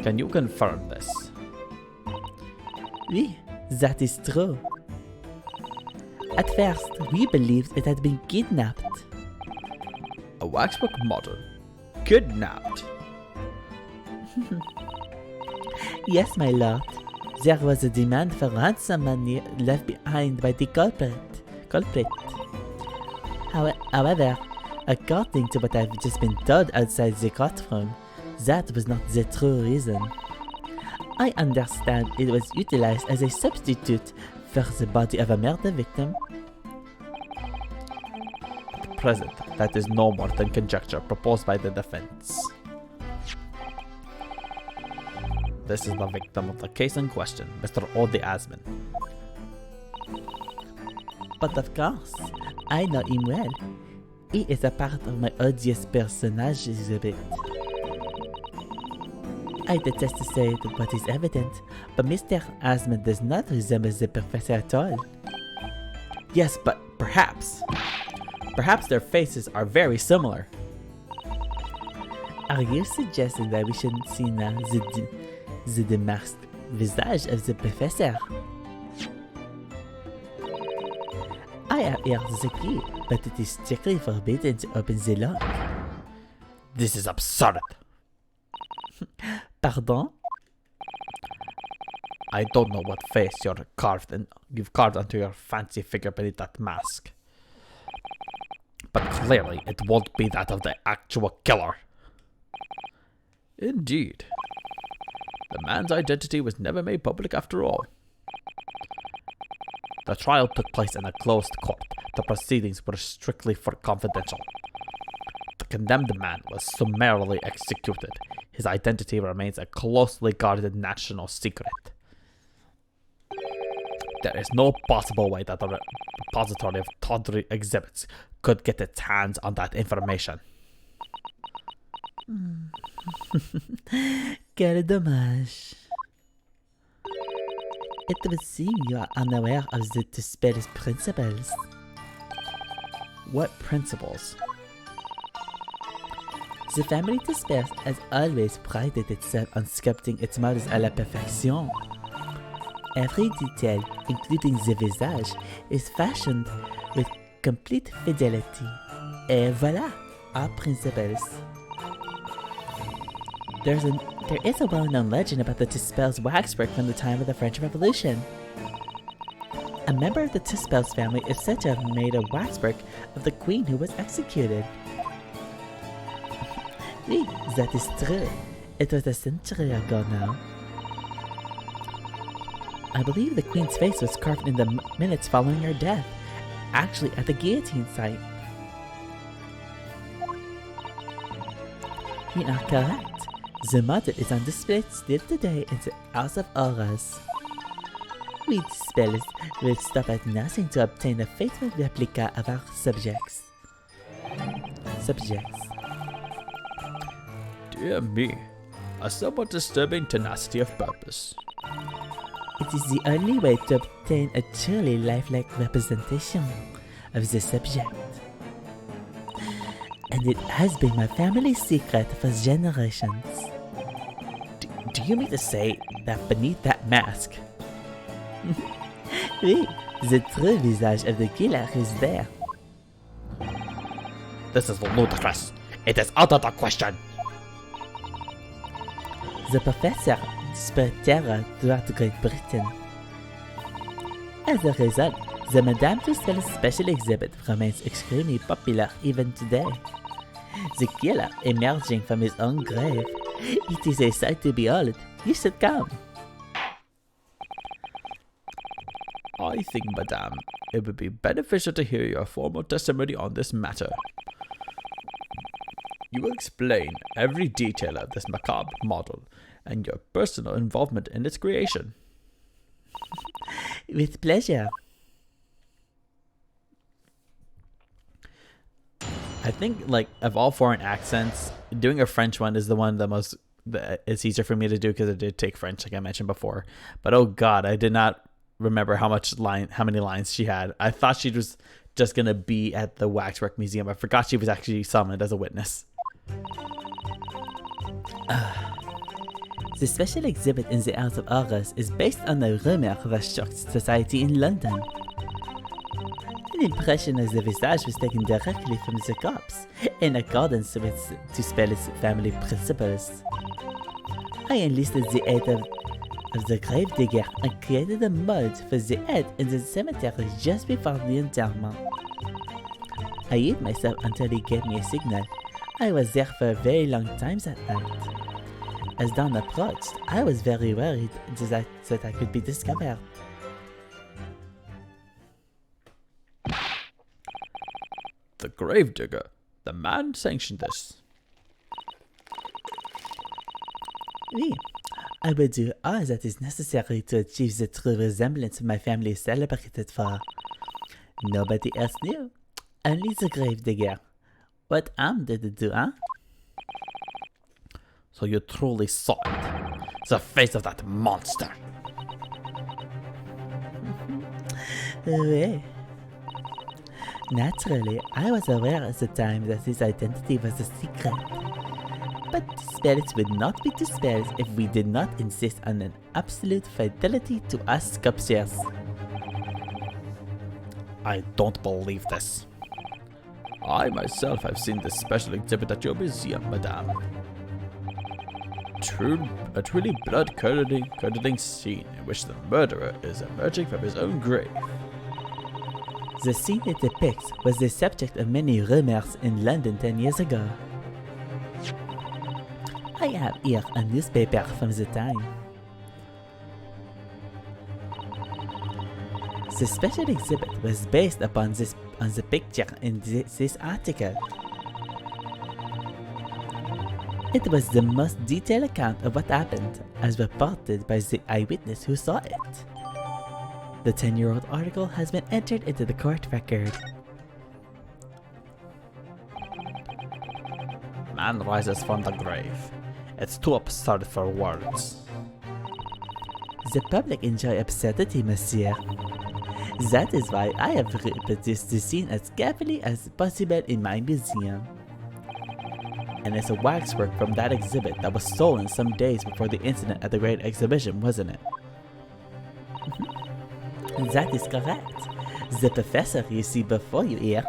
Speaker 1: Can you confirm this?
Speaker 4: Oui, that is true. At first, we believed it had been kidnapped.
Speaker 2: A waxwork model? Kidnapped?
Speaker 4: Yes, my lord. There was a demand for ransom money left behind by the culprit. However, according to what I've just been told outside the courtroom, that was not the true reason. I understand it was utilized as a substitute for the body of a murder victim.
Speaker 1: At present, that is no more than conjecture proposed by the defense. This is the victim of the case in question, Mr. Ode Asman.
Speaker 4: But of course, I know him well. He is a part of my odious personage exhibit.
Speaker 5: I detest to say it, but it's evident, but Mr. Asmund does not resemble the professor at all.
Speaker 1: Yes, but perhaps their faces are very similar.
Speaker 5: Are you suggesting that we shouldn't see now the démasqué visage of the professor? I am here to agree, but it is strictly forbidden to open the lock.
Speaker 6: This is absurd.
Speaker 5: Pardon?
Speaker 1: I don't know what face you've carved onto your fancy figure beneath that mask, but clearly it won't be that of the actual killer.
Speaker 2: Indeed. The man's identity was never made public after all.
Speaker 1: The trial took place in a closed court. The proceedings were strictly confidential. The condemned man was summarily executed. His identity remains a closely guarded national secret. There is no possible way that the repository of tawdry exhibits could get its hands on that information.
Speaker 5: Quel dommage. It would seem you are unaware of the Tisper's principles.
Speaker 1: What principles?
Speaker 5: The family Tisper has always prided itself on sculpting its models à la perfection. Every detail, including the visage, is fashioned with complete fidelity. Et voilà, our principles. There is a well-known legend about the Tisper's waxwork from the time of the French Revolution. A member of the Tisper's family is said to have made a waxwork of the queen who was executed. Oui, that is true. It was a century ago now. I believe the queen's face was carved in the minutes following her death, actually at the guillotine site. You are correct. The model is on display still today in the House of Horrors. We spellers will stop at nothing to obtain a faithful replica of our subjects.
Speaker 2: Dear me, a somewhat disturbing tenacity of purpose.
Speaker 5: It is the only way to obtain a truly lifelike representation of the subject. And it has been my family's secret for generations.
Speaker 1: Do you mean to say that beneath that mask?
Speaker 5: Oui, the true visage of the killer is there.
Speaker 6: This is ludicrous. It is out of the question.
Speaker 5: The professor spread terror throughout Great Britain. As a result, the Madame Tussauds special exhibit remains extremely popular even today. The killer emerging from his own grave. It is a sight to behold. You should come.
Speaker 2: I think, madame, it would be beneficial to hear your formal testimony on this matter. You will explain every detail of this macabre model and your personal involvement in its creation.
Speaker 5: With pleasure.
Speaker 1: I think, like, of all foreign accents, doing a French one is the one it's easier for me to do because I did take French, like I mentioned before. But oh god, I did not remember how many lines she had. I thought she was just gonna be at the Waxwork Museum. I forgot she was actually summoned as a witness.
Speaker 5: The special exhibit in the House of Horrors is based on a rumor that shocked society in London. An impression of the visage was taken directly from the corpse, in accordance with Tussauds' family principles. I enlisted the aid of the gravedigger and created a mold for the head in the cemetery just before the interment. I hid myself until he gave me a signal. I was there for a very long time that night. As dawn approached, I was very worried that I could be discovered.
Speaker 2: The gravedigger, the man sanctioned this.
Speaker 5: Oui, I will do all that is necessary to achieve the true resemblance my family is celebrated for. Nobody else knew, only the gravedigger. What harm did it do, huh?
Speaker 6: So you truly saw it. The face of that monster.
Speaker 4: Oui. Naturally, I was aware at the time that his identity was a secret. But the spirits would not be the spirits if we did not insist on an absolute fidelity to our sculptures.
Speaker 6: I don't believe this. I myself have seen this special exhibit at your museum, madame. A truly blood-curdling scene in which the murderer is emerging from his own grave.
Speaker 4: The scene it depicts was the subject of many rumors in London 10 years ago. I have here a newspaper from the time. The special exhibit was based upon the picture in this article. It was the most detailed account of what happened, as reported by the eyewitness who saw it. The 10-year-old article has been entered into the court record.
Speaker 6: Man rises from the grave. It's too absurd for words.
Speaker 4: The public enjoy absurdity, monsieur. That is why I have reproduced the scene as carefully as possible in my museum. And it's a waxwork from that exhibit that was stolen some days before the incident at the Great Exhibition, wasn't it? That is correct. The professor you see before you here.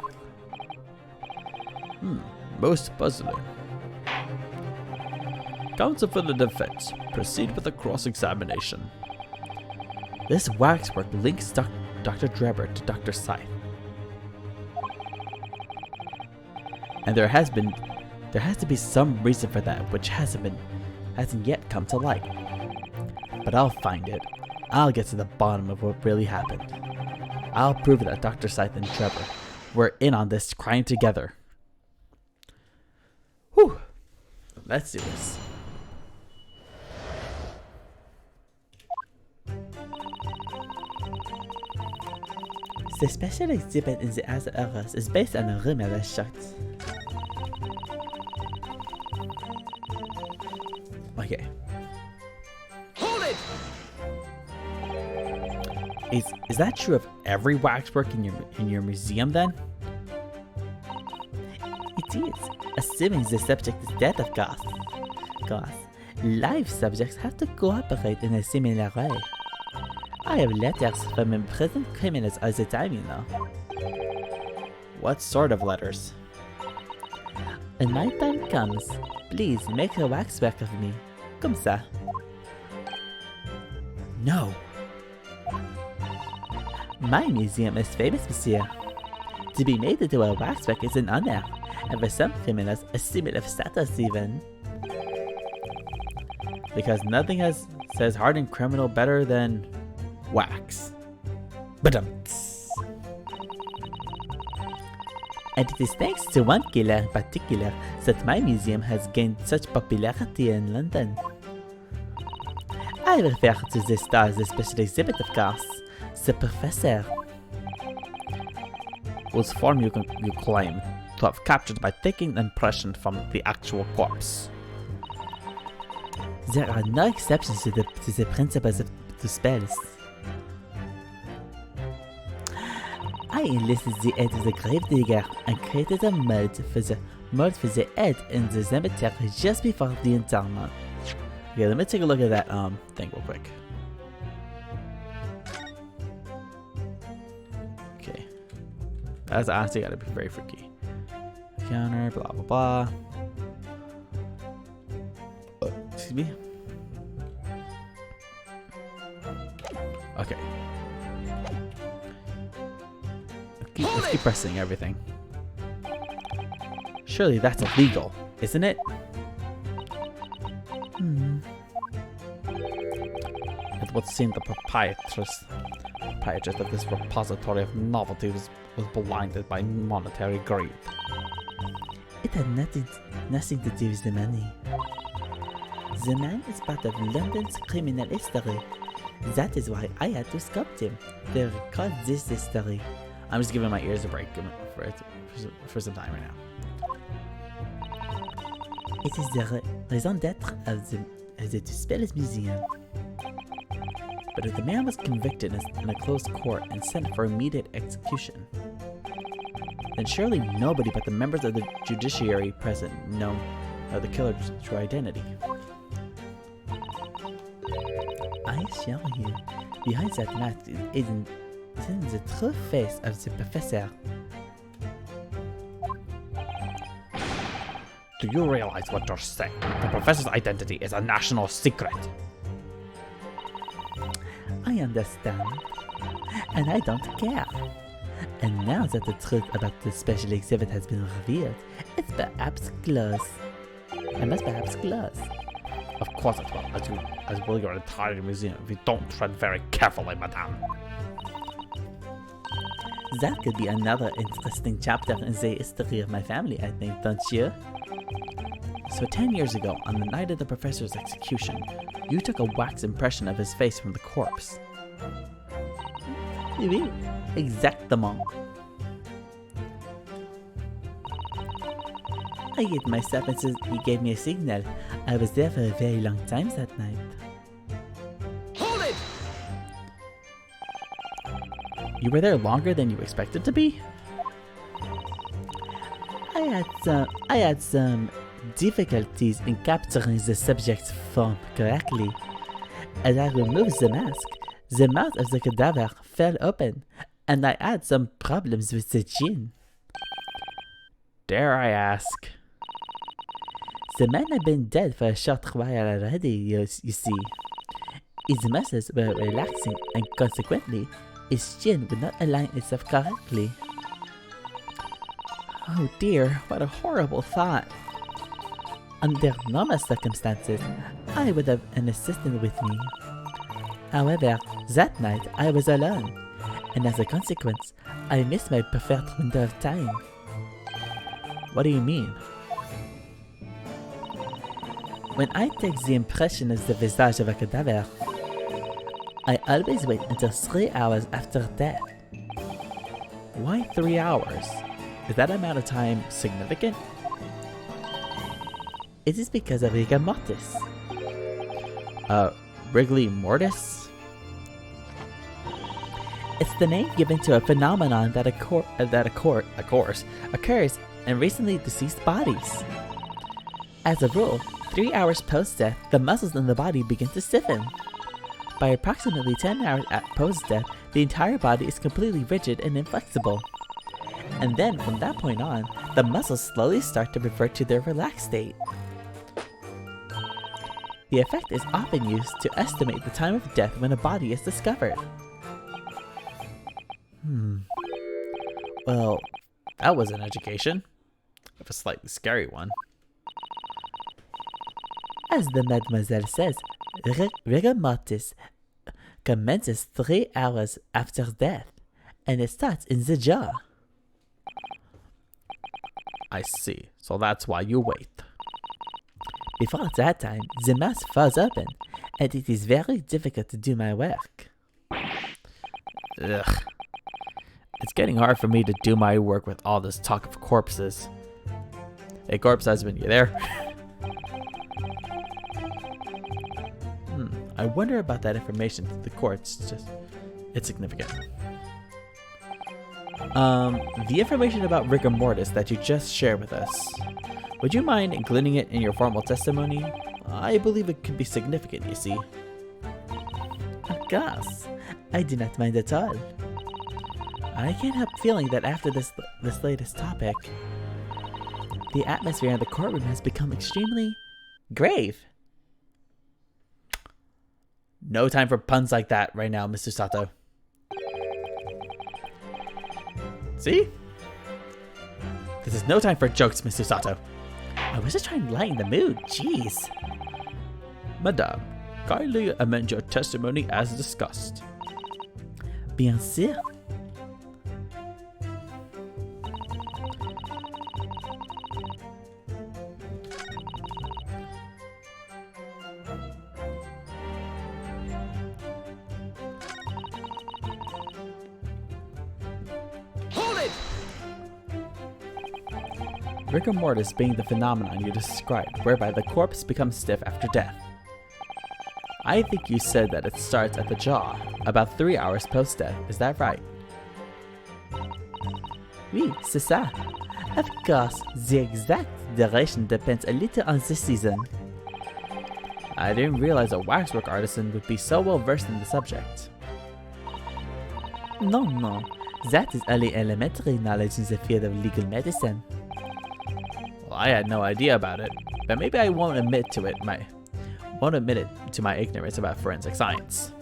Speaker 6: Most puzzling. Counsel for the defense, proceed with the cross-examination.
Speaker 4: This waxwork links Dr. Drebber to Dr. Scythe. And there has to be some reason for that which hasn't yet come to light. But I'll find it. I'll get to the bottom of what really happened. I'll prove that Dr. Scythe and Trevor were in on this crime together. Whew. Let's do this. The special exhibit in the Asa Earth is based on a rumor that shocked. Okay.
Speaker 3: Hold it!
Speaker 4: Is that true of every waxwork in your museum then? It is, assuming the subject is dead, of course. Live subjects have to cooperate in a similar way. I have letters from imprisoned criminals all the time, you know.
Speaker 1: What sort of letters?
Speaker 4: When my time comes, please make a waxwork of me. Comme ça.
Speaker 1: No.
Speaker 4: My museum is famous, monsieur. To be made into a waxwork is an honor, and for some criminals, a symbol of status even.
Speaker 1: Because nothing says hardened criminal better than wax. Badumts.
Speaker 4: And it is thanks to one killer in particular that my museum has gained such popularity in London. I refer to the star of the special exhibit, of course, the professor.
Speaker 6: Whose form you claim to have captured by taking an impression from the actual corpse.
Speaker 4: There are no exceptions to the principles of the spells. I enlisted the aid of the gravedigger and created a mold for the head in the cemetery just before the interment.
Speaker 1: Okay, let me take a look at that thing real quick. Okay. That's honestly gotta be very freaky. Counter, blah blah blah. Excuse me. Okay. Let's keep pressing everything. Surely that's illegal, isn't it?
Speaker 6: It would seem the proprietress of this repository of novelties was blinded by monetary greed.
Speaker 4: It had nothing to do with the money. The man is part of London's criminal history. That is why I had to sculpt him to record this history.
Speaker 1: I'm just giving my ears a break for some time right now.
Speaker 4: It is the raison d'etre of the Tuspellis Museum.
Speaker 1: But if the man was convicted in a closed court and sent for immediate execution, then surely nobody but the members of the judiciary present know the killer's true identity.
Speaker 4: I assure you, behind that mask is the true face of the professor.
Speaker 6: Do you realize what you're saying? The professor's identity is a national secret.
Speaker 4: I understand, and I don't care. And now that the truth about the special exhibit has been revealed, it's perhaps close. I must perhaps close.
Speaker 6: Of course it will, as will your entire museum if you don't tread very carefully, madame.
Speaker 4: That could be another interesting chapter in the history of my family, I think, don't you?
Speaker 1: So 10 years ago, on the night of the professor's execution, you took a wax impression of his face from the corpse.
Speaker 4: Oui, exactement. I hid myself until he gave me a signal. I was there for a very long time that night.
Speaker 3: Hold it!
Speaker 1: You were there longer than you expected to be?
Speaker 4: I had some difficulties in capturing the subject's form correctly. As I removed the mask, the mouth of the cadaver fell open, and I had some problems with the chin.
Speaker 1: Dare I ask?
Speaker 4: The man had been dead for a short while already, you see. His muscles were relaxing, and consequently, his chin would not align itself correctly.
Speaker 1: Oh dear, what a horrible thought.
Speaker 4: Under normal circumstances, I would have an assistant with me. However, that night I was alone, and as a consequence, I missed my preferred window of time.
Speaker 1: What do you mean?
Speaker 4: When I take the impression of the visage of a cadaver, I always wait until 3 hours after death.
Speaker 1: Why 3 hours? Is that amount of time significant?
Speaker 4: It is because of rigor mortis.
Speaker 1: Wrigley Mortis?
Speaker 4: It's the name given to a phenomenon that occurs in recently deceased bodies. As a rule, 3 hours post-death, the muscles in the body begin to stiffen. By approximately 10 hours post-death, the entire body is completely rigid and inflexible. And then, from that point on, the muscles slowly start to revert to their relaxed state. The effect is often used to estimate the time of death when a body is discovered.
Speaker 1: Well, that was an education. If a slightly scary one.
Speaker 4: As the mademoiselle says, rigor mortis commences 3 hours after death, and it starts in the jaw.
Speaker 1: I see. So that's why you wait.
Speaker 4: Before that time, the mouth falls open, and it is very difficult to do my work.
Speaker 1: Ugh. It's getting hard for me to do my work with all this talk of corpses. Hey, corpse husband, you there? I wonder about that information to the courts. It's significant. The information about rigor mortis that you just shared with us, would you mind including it in your formal testimony? I believe it could be significant, you see.
Speaker 4: Of course, I do not mind at all.
Speaker 1: I can't help feeling that after this latest topic,
Speaker 4: the atmosphere in the courtroom has become extremely grave.
Speaker 1: No time for puns like that right now, Mr. Sato. See? This is no time for jokes, Mr. Sato.
Speaker 4: I was just trying to lighten the mood, jeez.
Speaker 2: Madame, kindly amend your testimony as discussed.
Speaker 4: Bien sûr.
Speaker 1: rigor mortis being the phenomenon you described, whereby the corpse becomes stiff after death. I think you said that it starts at the jaw, about 3 hours post-death, is that right?
Speaker 4: Oui, c'est ça. Of course, the exact duration depends a little on the season.
Speaker 1: I didn't realize a waxwork artisan would be so well versed in the subject.
Speaker 4: No. That is only elementary knowledge in the field of legal medicine.
Speaker 1: Well, I had no idea about it, but maybe I won't admit it to my ignorance about forensic science.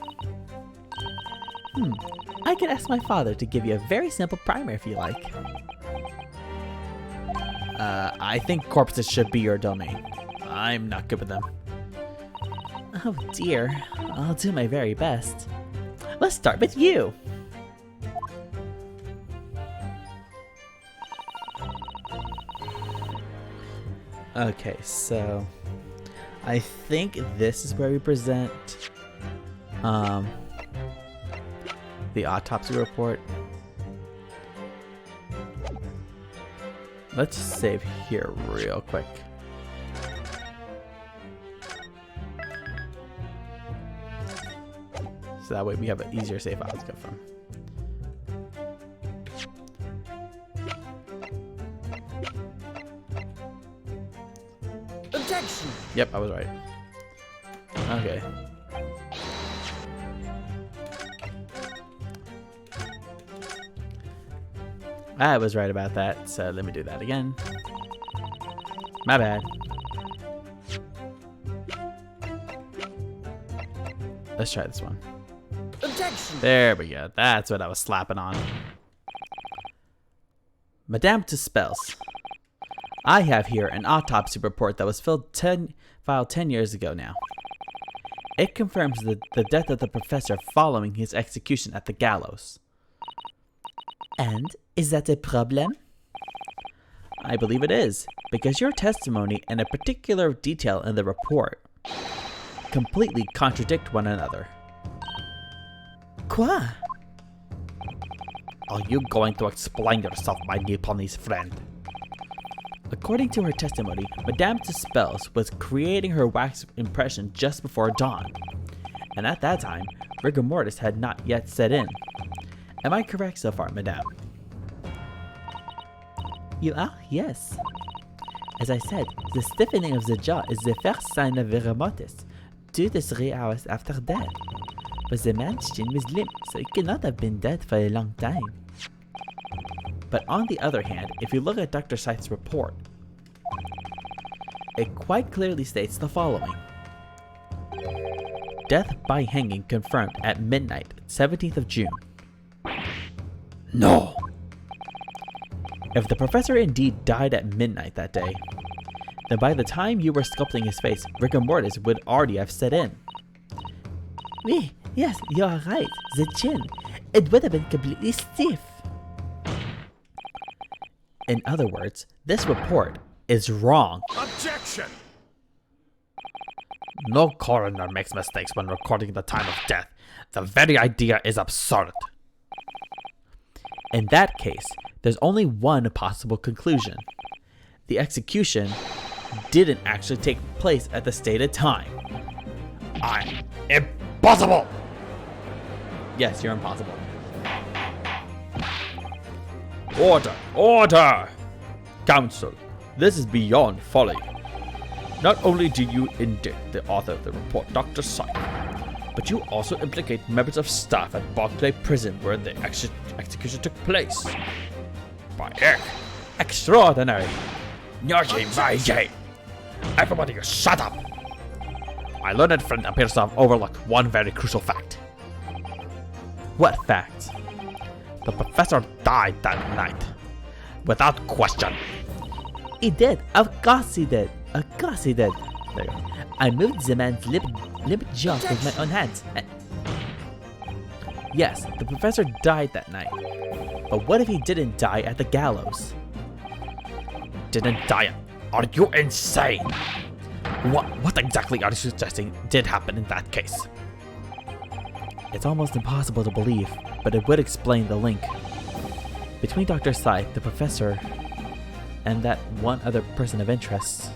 Speaker 4: I could ask my father to give you a very simple primer if you like.
Speaker 1: I think corpses should be your domain. I'm not good with them.
Speaker 4: Oh dear, I'll do my very best. Let's start with you.
Speaker 1: Okay, so I think this is where we present the autopsy report. Let's just save here real quick. So that way we have an easier save file to go from.
Speaker 3: Objection!
Speaker 1: Yep, I was right. Okay. I was right about that, so let me do that again. My bad. Let's try this one.
Speaker 3: Objection!
Speaker 1: There we go. That's what I was slapping on. Madame Tuspels. I have here an autopsy report that was filed 10 years ago now. It confirms the death of the professor following his execution at the gallows.
Speaker 4: And is that a problem?
Speaker 1: I believe it is, because your testimony and a particular detail in the report completely contradict one another.
Speaker 4: Quoi?
Speaker 6: Are you going to explain yourself, my Nepalese friend?
Speaker 1: According to her testimony, Madame Tuspels was creating her wax impression just before dawn, and at that time, rigor mortis had not yet set in. Am I correct so far, Madame?
Speaker 4: You are, yes. As I said, the stiffening of the jaw is the first sign of rigor mortis, 2 to 3 hours after death. But the man's chin was limp, so he could not have been dead for a long time.
Speaker 1: But on the other hand, if you look at Dr. Scythe's report, it quite clearly states the following. Death by hanging confirmed at midnight, 17th of June.
Speaker 6: No!
Speaker 1: If the professor indeed died at midnight that day, then by the time you were sculpting his face, rigor mortis would already have set in.
Speaker 4: Oui, yes, you are right. The chin. It would have been completely stiff.
Speaker 1: In other words, this report is wrong.
Speaker 3: Objection!
Speaker 6: No coroner makes mistakes when recording the time of death. The very idea is absurd.
Speaker 1: In that case, there's only one possible conclusion. The execution didn't actually take place at the stated time.
Speaker 6: Impossible!
Speaker 1: Yes, you're impossible.
Speaker 2: Order! Order! Counsel, this is beyond folly. Not only do you indict the author of the report, Dr. Scythe, but you also implicate members of staff at Barclay Prison where the execution took place. By heck, extraordinary!
Speaker 6: Yoshi, Vijay! Everybody shut up! My learned friend appears to have overlooked one very crucial fact.
Speaker 1: What fact?
Speaker 6: The professor died that night. Without question.
Speaker 4: He did. Of course he did. Of course he did.
Speaker 1: There you go.
Speaker 4: I moved the man's limp jaw with my own hands.
Speaker 1: Yes, the professor died that night. But what if he didn't die at the gallows?
Speaker 6: Didn't die. Are you insane? What exactly are you suggesting did happen in that case?
Speaker 1: It's almost impossible to believe, but it would explain the link between Dr. Scythe, the professor, and that one other person of interest.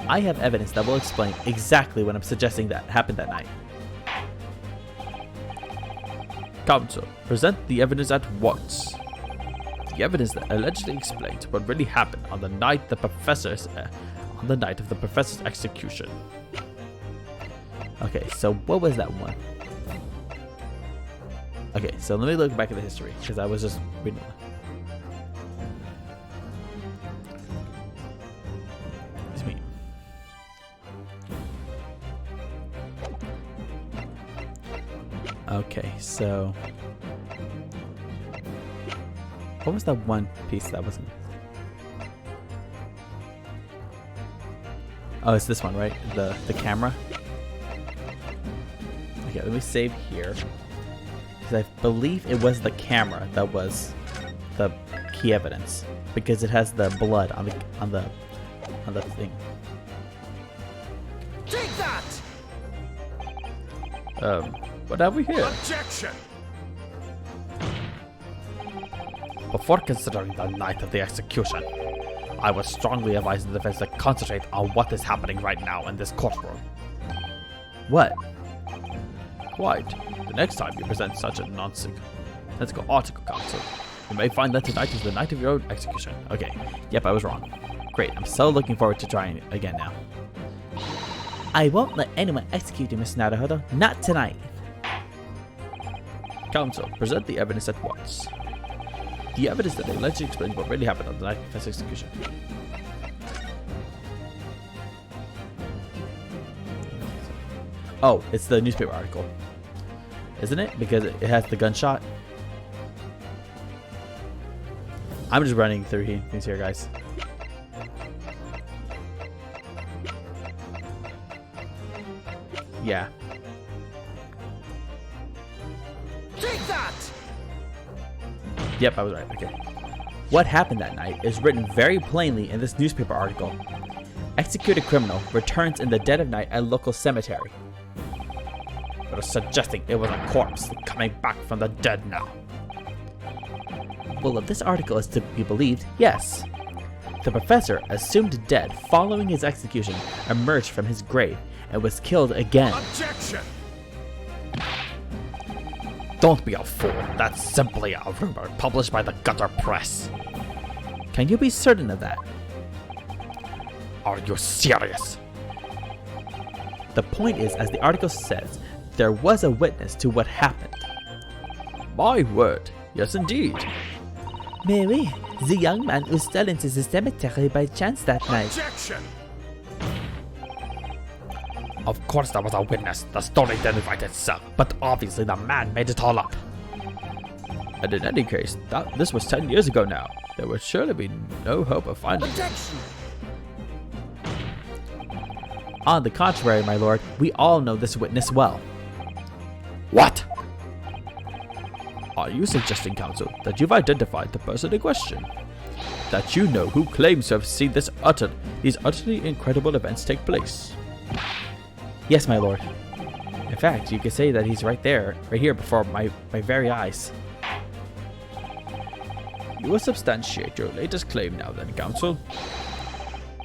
Speaker 1: I have evidence that will explain exactly what I'm suggesting that happened that night.
Speaker 2: Counsel, present the evidence at once. The evidence that allegedly explains what really happened on the night of the professor's execution.
Speaker 1: Okay, so what was that one? Okay, so let me look back at the history, because I was just reading it. Excuse me. Okay, so what was that one piece that wasn't? Oh, it's this one, right? The camera. Okay, let me save here, because I believe it was the camera that was the key evidence, because it has the blood on the thing.
Speaker 3: Take that!
Speaker 2: What have we here?
Speaker 3: Objection!
Speaker 6: Before considering the night of the execution, I would strongly advise the defense to concentrate on what is happening right now in this courtroom.
Speaker 1: What?
Speaker 2: Quite. The next time you present such a nonsensical article, counsel, you may find that tonight is the night of your own execution.
Speaker 1: Okay. Yep, I was wrong. Great. I'm so looking forward to trying it again now. I won't let anyone execute you, Miss Naruhodo. Not tonight.
Speaker 2: Counsel, present the evidence at once. The evidence that allegedly explains what really happened on the night of his execution.
Speaker 1: Oh, it's the newspaper article. Isn't it? Because it has the gunshot. I'm just running through things here, guys. Yeah.
Speaker 3: Take that!
Speaker 1: Yep, I was right. Okay. What happened that night is written very plainly in this newspaper article. Executed criminal returns in the dead of night at local cemetery.
Speaker 6: But suggesting it was a corpse coming back from the dead now.
Speaker 1: Well, if this article is to be believed, yes. The professor, assumed dead following his execution, emerged from his grave and was killed again.
Speaker 3: Objection!
Speaker 6: Don't be a fool. That's simply a rumor published by the gutter press.
Speaker 1: Can you be certain of that?
Speaker 6: Are you serious?
Speaker 1: The point is, as the article says, there was a witness to what happened.
Speaker 2: My word, yes indeed.
Speaker 4: Mary, the young man who fell into the cemetery by chance that night.
Speaker 3: Objection!
Speaker 6: Of course there was a witness. The story didn't write itself. But obviously the man made it all up.
Speaker 2: And in any case, this was 10 years ago now. There would surely be no hope of finding him.
Speaker 3: Objection!
Speaker 1: On the contrary, my lord, we all know this witness well.
Speaker 6: What?
Speaker 2: Are you suggesting, counsel, that you've identified the person in question? That you know who claims to have seen these utterly incredible events take place?
Speaker 1: Yes, my lord. In fact, you could say that he's right here before my very eyes.
Speaker 2: You will substantiate your latest claim now then, counsel.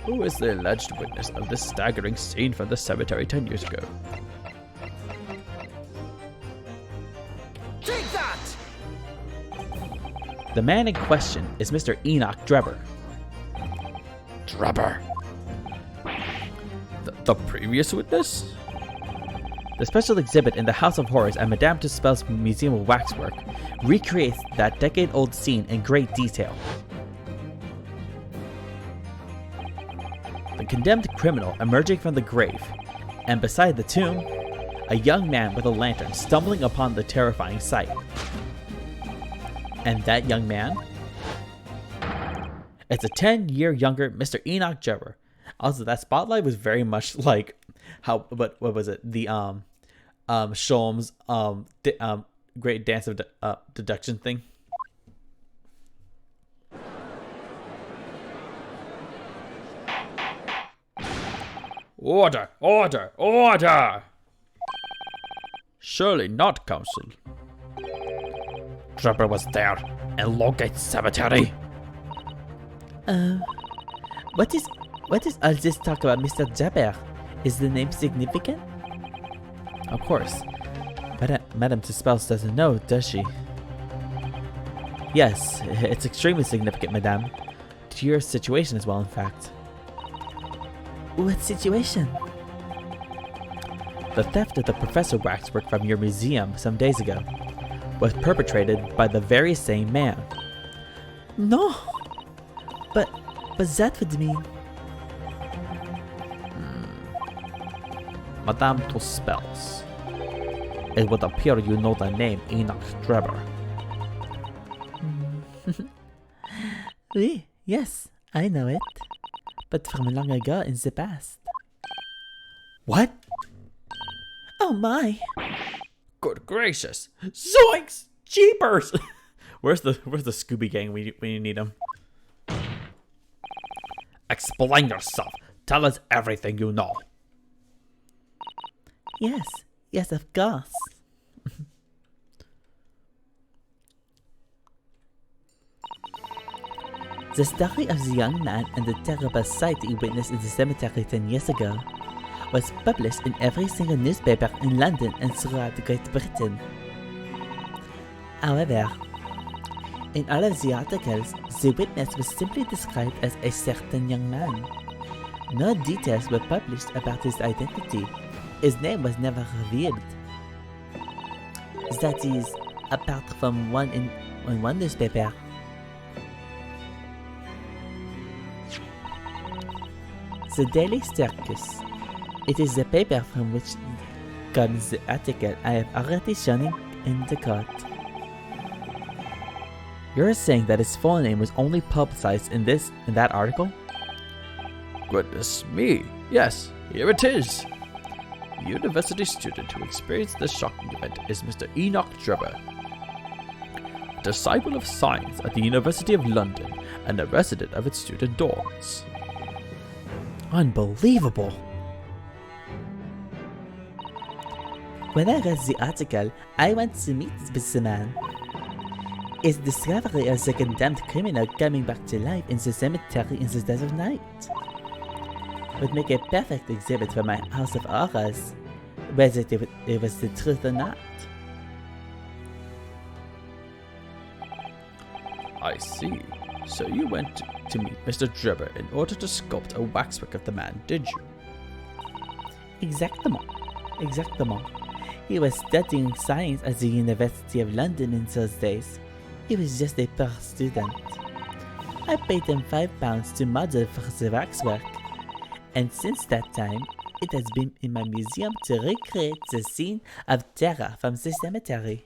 Speaker 2: Who is the alleged witness of this staggering scene from the cemetery 10 years ago?
Speaker 3: Take that!
Speaker 1: The man in question is Mr. Enoch Drebber.
Speaker 6: Drebber.
Speaker 2: The previous witness?
Speaker 1: The special exhibit in the House of Horrors at Madame Tussauds Museum of Waxwork recreates that decade-old scene in great detail. The condemned criminal emerging from the grave, and beside the tomb, a young man with a lantern stumbling upon the terrifying sight. And that young man? It's a 10-year younger Mr. Enoch Drebber. Also, that spotlight was very much like how, what was it? The Sholmes great dance of deduction thing.
Speaker 2: Order! Order! Order! Surely not, counsel.
Speaker 6: Drebber was there in Lowgate Cemetery.
Speaker 4: What is all this talk about Mr. Jabber? Is the name significant?
Speaker 1: Of course. Madame Tuspels doesn't know, does she? Yes, it's extremely significant, Madame. To your situation as well, in fact.
Speaker 4: What situation?
Speaker 1: The theft of the Professor waxwork from your museum some days ago was perpetrated by the very same man.
Speaker 4: No! But that would mean...
Speaker 1: Madame Tuspels. It would appear you know the name Enoch Drebber.
Speaker 4: Oui, yes, I know it. But from long ago in the past.
Speaker 1: What?
Speaker 4: Oh my!
Speaker 6: Good gracious.
Speaker 1: Zoinks! Jeepers! Where's the Scooby Gang when you need them?
Speaker 6: Explain yourself. Tell us everything you know.
Speaker 4: Yes, of course. The story of the young man and the terrible sight he witnessed in the cemetery 10 years ago was published in every single newspaper in London and throughout Great Britain. However, in all of the articles, the witness was simply described as a certain young man. No details were published about his identity. His name was never revealed. That is, apart from one in one newspaper. The Daily Circus. It is the paper from which comes the article I have already shown in the court.
Speaker 1: You're saying that his full name was only publicized in that article?
Speaker 6: Goodness me. Yes, here it is. The university student who experienced this shocking event is Mr. Enoch Drebber, a disciple of science at the University of London and a resident of its student dorms.
Speaker 1: Unbelievable!
Speaker 4: When I read the article, I went to meet the man. His discovery of the condemned criminal coming back to life in the cemetery in the dead of night would make a perfect exhibit for my House of Horrors, whether it was the truth or not.
Speaker 6: I see. So you went to meet Mr. Drebber in order to sculpt a waxwork of the man, did you?
Speaker 4: Exactement. He was studying science at the University of London in those days. He was just a poor student. I paid him £5 to model for the waxwork, and since that time, it has been in my museum to recreate the scene of terror from the cemetery.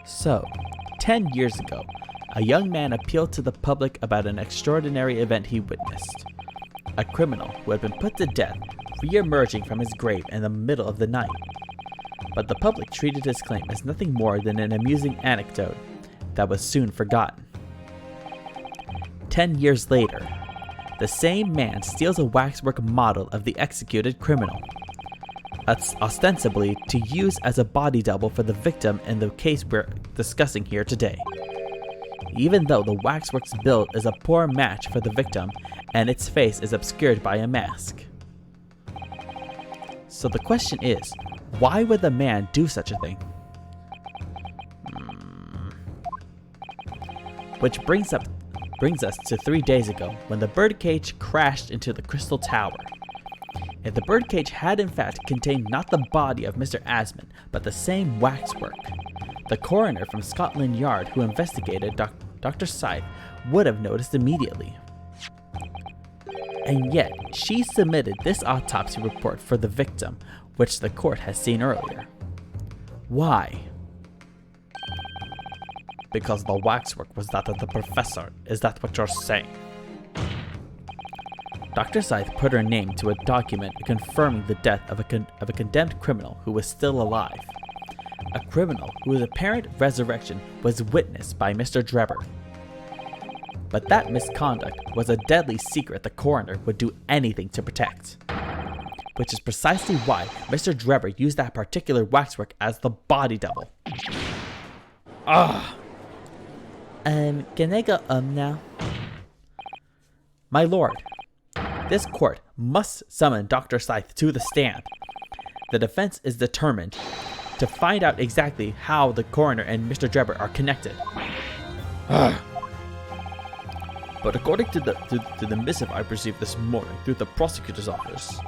Speaker 1: So, 10 years ago, a young man appealed to the public about an extraordinary event he witnessed. A criminal who had been put to death re-emerging from his grave in the middle of the night. But the public treated his claim as nothing more than an amusing anecdote that was soon forgotten. 10 years later, the same man steals a waxwork model of the executed criminal, ostensibly to use as a body double for the victim in the case we're discussing here today. Even though the waxwork's build is a poor match for the victim and its face is obscured by a mask. So the question is, why would the man do such a thing? Which brings us to 3 days ago when the birdcage crashed into the Crystal Tower. If the birdcage had in fact contained not the body of Mr. Asman, but the same waxwork, the coroner from Scotland Yard who investigated Dr. Scythe would have noticed immediately. And yet, she submitted this autopsy report for the victim, which the court has seen earlier. Why? Because the waxwork was that of the professor. Is that what you're saying? Dr. Scythe put her name to a document confirming the death of a condemned criminal who was still alive. a criminal whose apparent resurrection was witnessed by Mr. Drebber. But that misconduct was a deadly secret the coroner would do anything to protect. Which is precisely why Mr. Drebber used that particular waxwork as the body double.
Speaker 4: Can I go now?
Speaker 1: My lord, this court must summon Dr. Scythe to the stand. The defense is determined to find out exactly how the coroner and Mr. Drebber are connected.
Speaker 2: But according to the missive I received this morning through the prosecutor's office,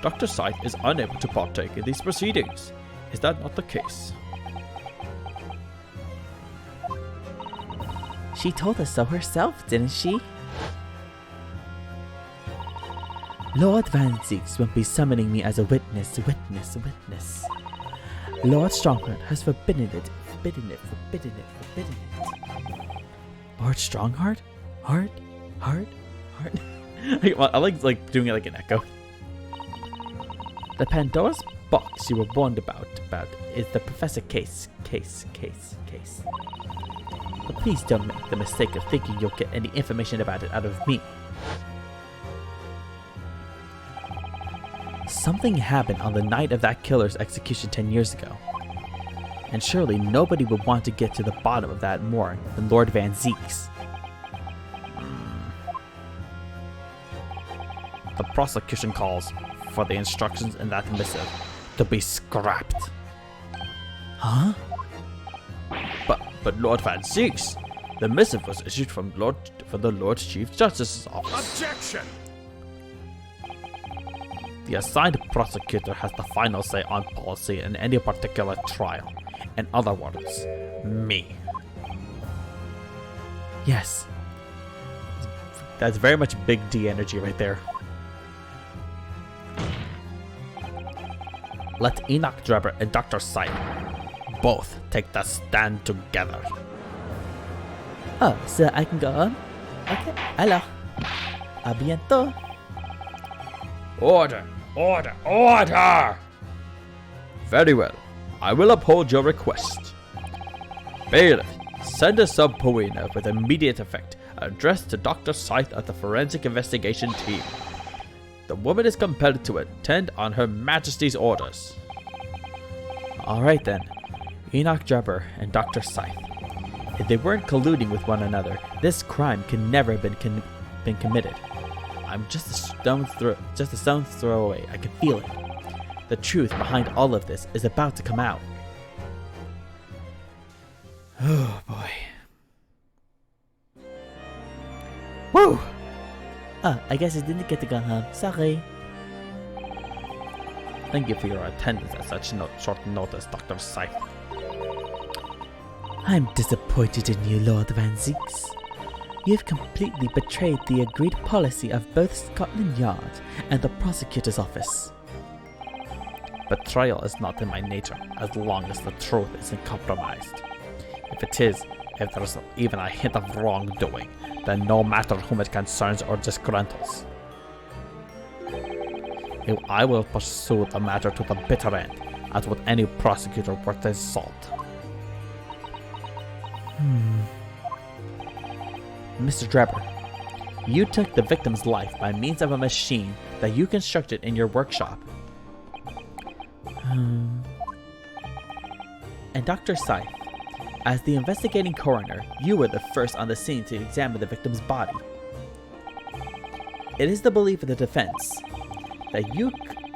Speaker 2: Dr. Scythe is unable to partake in these proceedings. Is that not the case?
Speaker 4: She told us so herself, didn't she? Lord Van Zieks won't be summoning me as a witness. Lord Strongheart has forbidden it. Lord Strongheart? Heart?
Speaker 1: I like doing it like an echo.
Speaker 4: The Pandora's box you were warned about is the Professor case. But please don't make the mistake of thinking you'll get any information about it out of me. Something happened on the night of that killer's execution 10 years ago. And surely nobody would want to get to the bottom of that more than Lord Van Zieks.
Speaker 2: The prosecution calls for the instructions in that missive to be scrapped.
Speaker 4: Huh?
Speaker 2: But Lord Van Zieks, the missive was issued from the Lord Chief Justice's office.
Speaker 3: Objection!
Speaker 2: The assigned prosecutor has the final say on policy in any particular trial. In other words, me.
Speaker 4: Yes.
Speaker 1: That's very much big D energy right there.
Speaker 2: Let Enoch Drebber and Dr. Scythe both take the stand together.
Speaker 4: Oh, so I can go home? Okay, alors. A bientôt.
Speaker 6: Order! Order! Order!
Speaker 2: Very well. I will uphold your request. Bailiff, send a subpoena with immediate effect addressed to Dr. Scythe of the Forensic Investigation Team. The woman is compelled to attend on Her Majesty's orders.
Speaker 1: Alright then. Enoch Drebber and Dr. Scythe. If they weren't colluding with one another, this crime can never have been committed. I'm just a stone's throw away. I can feel it. The truth behind all of this is about to come out. Oh boy. Woo!
Speaker 4: Oh, I guess I didn't get to go home. Sorry.
Speaker 2: Thank you for your attendance at such short notice, Dr. Scythe.
Speaker 4: I'm disappointed in you, Lord Van Zieks. You've completely betrayed the agreed policy of both Scotland Yard and the prosecutor's office.
Speaker 2: Betrayal is not in my nature, as long as the truth isn't compromised. If it is, if there's even a hint of wrongdoing, then no matter whom it concerns or disgruntles, I will pursue the matter to the bitter end, as would any prosecutor worth his salt.
Speaker 1: Mr. Drebber, you took the victim's life by means of a machine that you constructed in your workshop. And Dr. Scythe, as the investigating coroner, you were the first on the scene to examine the victim's body. It is the belief of the defense that you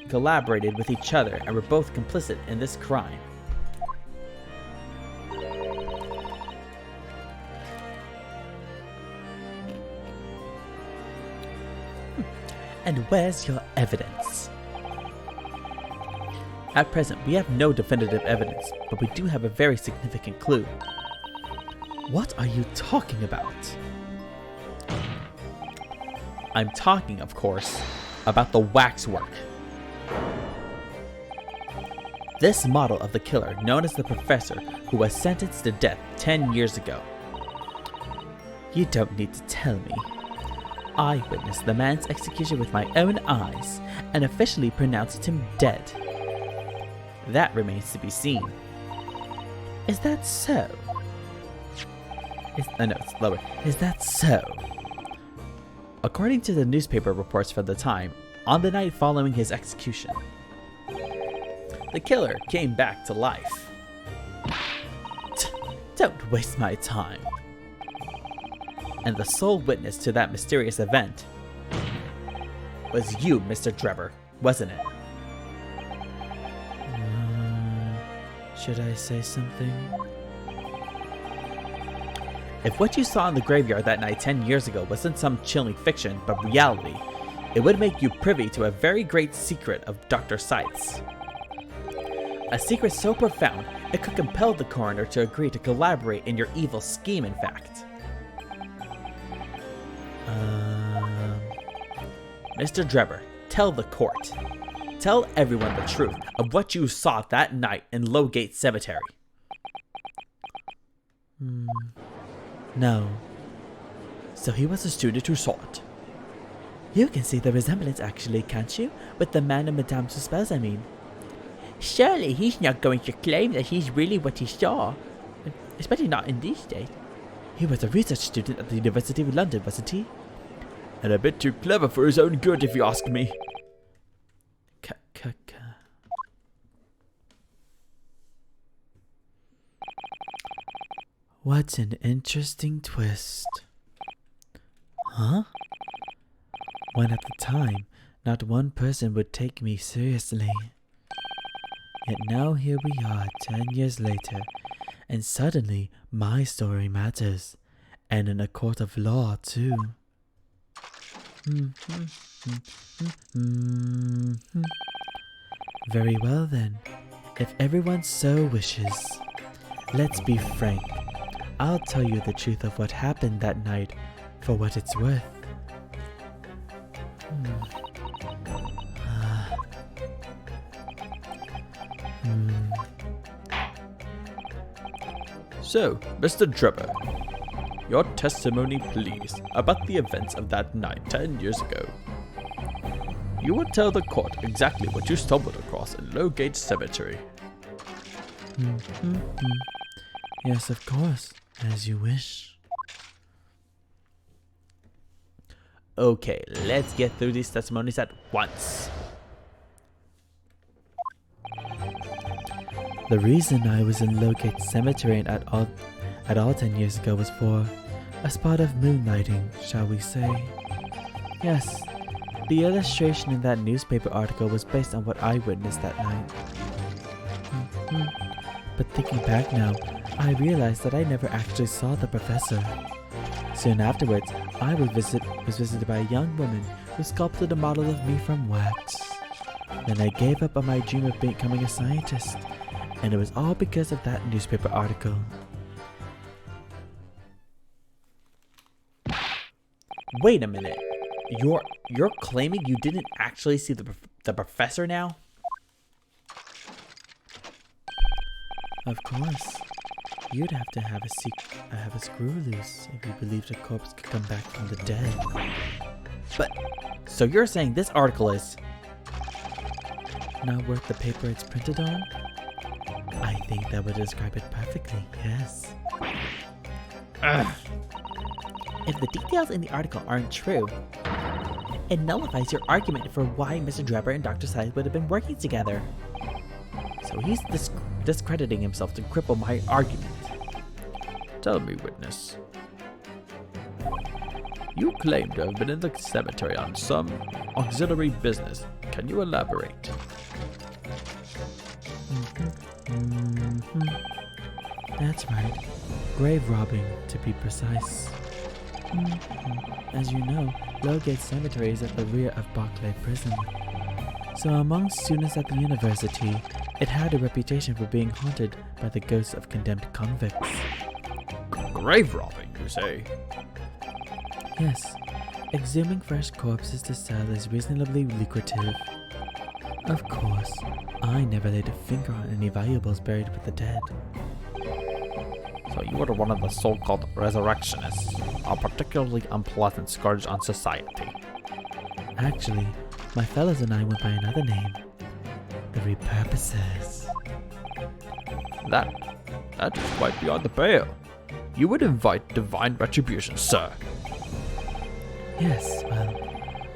Speaker 1: collaborated with each other and were both complicit in this crime. And where's your evidence? At present, we have no definitive evidence, but we do have a very significant clue. What are you talking about? I'm talking, of course, about the waxwork. This model of the killer, known as the Professor, who was sentenced to death 10 years ago. You don't need to tell me. I witnessed the man's execution with my own eyes and officially pronounced him dead. That remains to be seen. Is that so? No, it's lower. Is that so? According to the newspaper reports from the time, on the night following his execution, the killer came back to life. Don't waste my time. And the sole witness to that mysterious event was you, Mr. Drebber, wasn't it?
Speaker 4: Should I say something?
Speaker 1: If what you saw in the graveyard that night 10 years ago wasn't some chilling fiction, but reality, it would make you privy to a very great secret of Dr. Seitz. A secret so profound, it could compel the coroner to agree to collaborate in your evil scheme, in fact. Mr. Drebber, tell the court. Tell everyone the truth of what you saw that night in Lowgate Cemetery.
Speaker 4: No.
Speaker 1: So he was a student who saw it.
Speaker 4: You can see the resemblance actually, can't you? With the man in Madame Tussauds, I mean.
Speaker 5: Surely he's not going to claim that he's really what he saw. Especially not in these days.
Speaker 4: He was a research student at the University of London, wasn't he?
Speaker 6: And a bit too clever for his own good, if you ask me.
Speaker 4: What an interesting twist. Huh? When at the time, not one person would take me seriously. Yet now here we are 10 years later, and suddenly my story matters, and in a court of law too. Very well then, if everyone so wishes. Let's be frank. I'll tell you the truth of what happened that night for what it's worth.
Speaker 2: So, Mr. Drebber, your testimony, please, about the events of that night 10 years ago. You will tell the court exactly what you stumbled across in Lowgate Cemetery.
Speaker 4: Yes, of course, as you wish.
Speaker 1: Okay, let's get through these testimonies at once.
Speaker 4: The reason I was in Lowgate Cemetery at all 10 years ago was for a spot of moonlighting, shall we say. Yes, the illustration in that newspaper article was based on what I witnessed that night. But thinking back now, I realized that I never actually saw the professor. Soon afterwards, I was visited by a young woman who sculpted a model of me from wax. Then I gave up on my dream of becoming a scientist, and it was all because of that newspaper article.
Speaker 1: Wait a minute. You're claiming you didn't actually see the professor now?
Speaker 4: Of course. You'd have to have a screw loose if you believed a corpse could come back from the dead.
Speaker 1: But, so you're saying this article is
Speaker 4: not worth the paper it's printed on? I think that would describe it perfectly, yes.
Speaker 5: If the details in the article aren't true, it nullifies your argument for why Mr. Drebber and Dr. Seitz would have been working together.
Speaker 1: So he's discrediting himself to cripple my argument.
Speaker 2: Tell me, witness. You claim to have been in the cemetery on some auxiliary business. Can you elaborate?
Speaker 4: That's right. Grave robbing, to be precise. As you know, Lowgate Cemetery is at the rear of Barclay Prison. So among students at the university, it had a reputation for being haunted by the ghosts of condemned convicts.
Speaker 2: Grave robbing, you say?
Speaker 4: Yes, exhuming fresh corpses to sell is reasonably lucrative. Of course, I never laid a finger on any valuables buried with the dead.
Speaker 2: So you were one of the so-called resurrectionists, a particularly unpleasant scourge on society.
Speaker 4: Actually, my fellows and I went by another name. The Repurposers.
Speaker 6: That is quite beyond the pale. You would invite divine retribution, sir.
Speaker 4: Yes, well,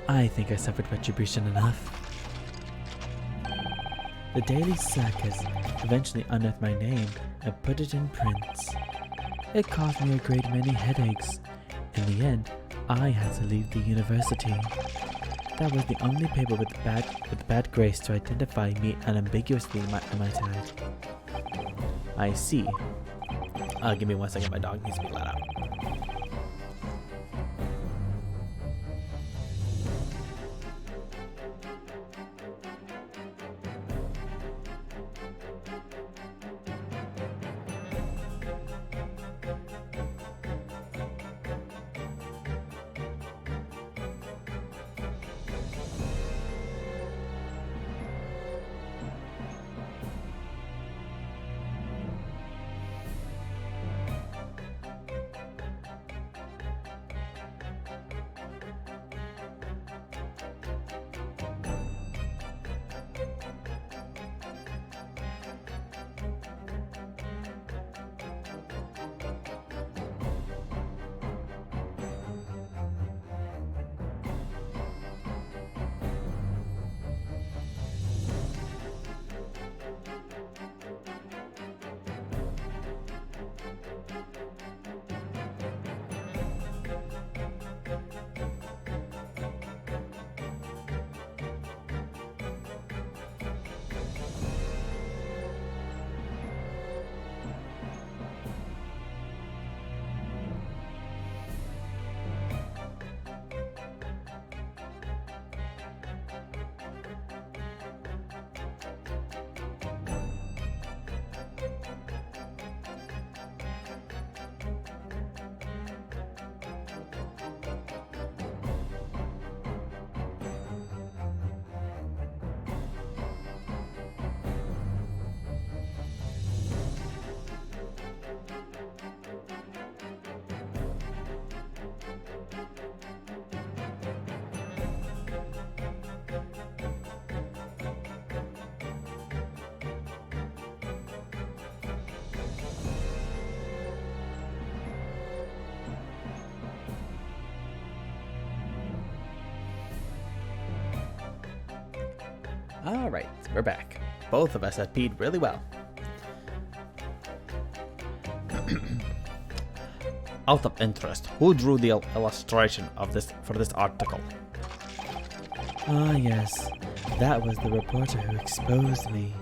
Speaker 4: I think I suffered retribution enough. The Daily Circus eventually unearthed my name and put it in print. It caused me a great many headaches. In the end, I had to leave the university. That was the only paper with bad grace to identify me unambiguously, I might add. I see. Give me 1 second, my dog needs to be let out. Alright, we're back. Both of us have peed really well.
Speaker 6: Out of interest, who drew the illustration of this for this article?
Speaker 4: Ah, yes. That was the reporter who exposed me.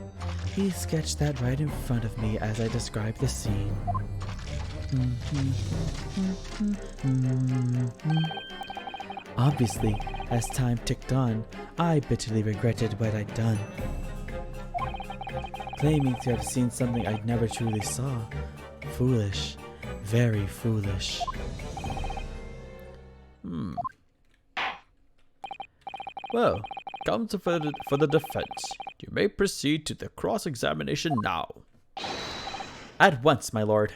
Speaker 4: He sketched that right in front of me as I described the scene. Obviously, as time ticked on, I bitterly regretted what I'd done. Claiming to have seen something I never truly saw. Foolish. Very foolish.
Speaker 6: Well, counsel for the defense. You may proceed to the cross-examination now.
Speaker 1: At once, my lord.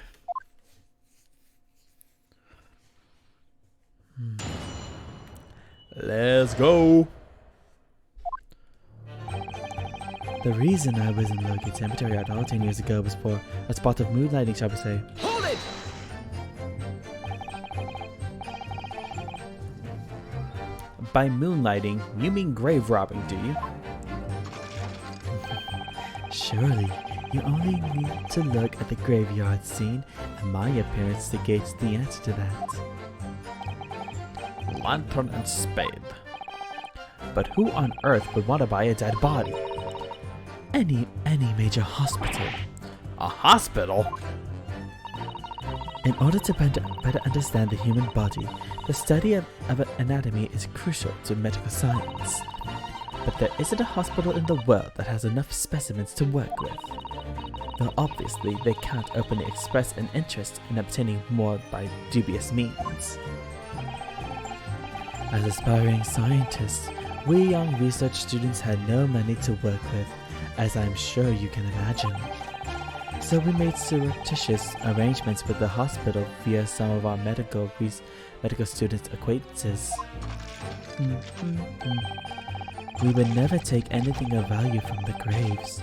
Speaker 6: Let's go.
Speaker 4: The reason I was in Loki Cemetery all 10 years ago was for a spot of moonlighting, shall we say.
Speaker 3: Hold it!
Speaker 1: By moonlighting, you mean grave robbing, do you?
Speaker 4: Surely, you only need to look at the graveyard scene and my appearance to gauge the answer to that.
Speaker 6: Lantern and spade.
Speaker 1: But who on earth would want to buy a dead body?
Speaker 4: Any major hospital.
Speaker 6: A hospital?
Speaker 4: In order to better understand the human body, the study of anatomy is crucial to medical science. But there isn't a hospital in the world that has enough specimens to work with. Though obviously they can't openly express an interest in obtaining more by dubious means. As aspiring scientists, we young research students had no money to work with, as I'm sure you can imagine. So we made surreptitious arrangements with the hospital via some of our medical students' acquaintances. We would never take anything of value from the graves.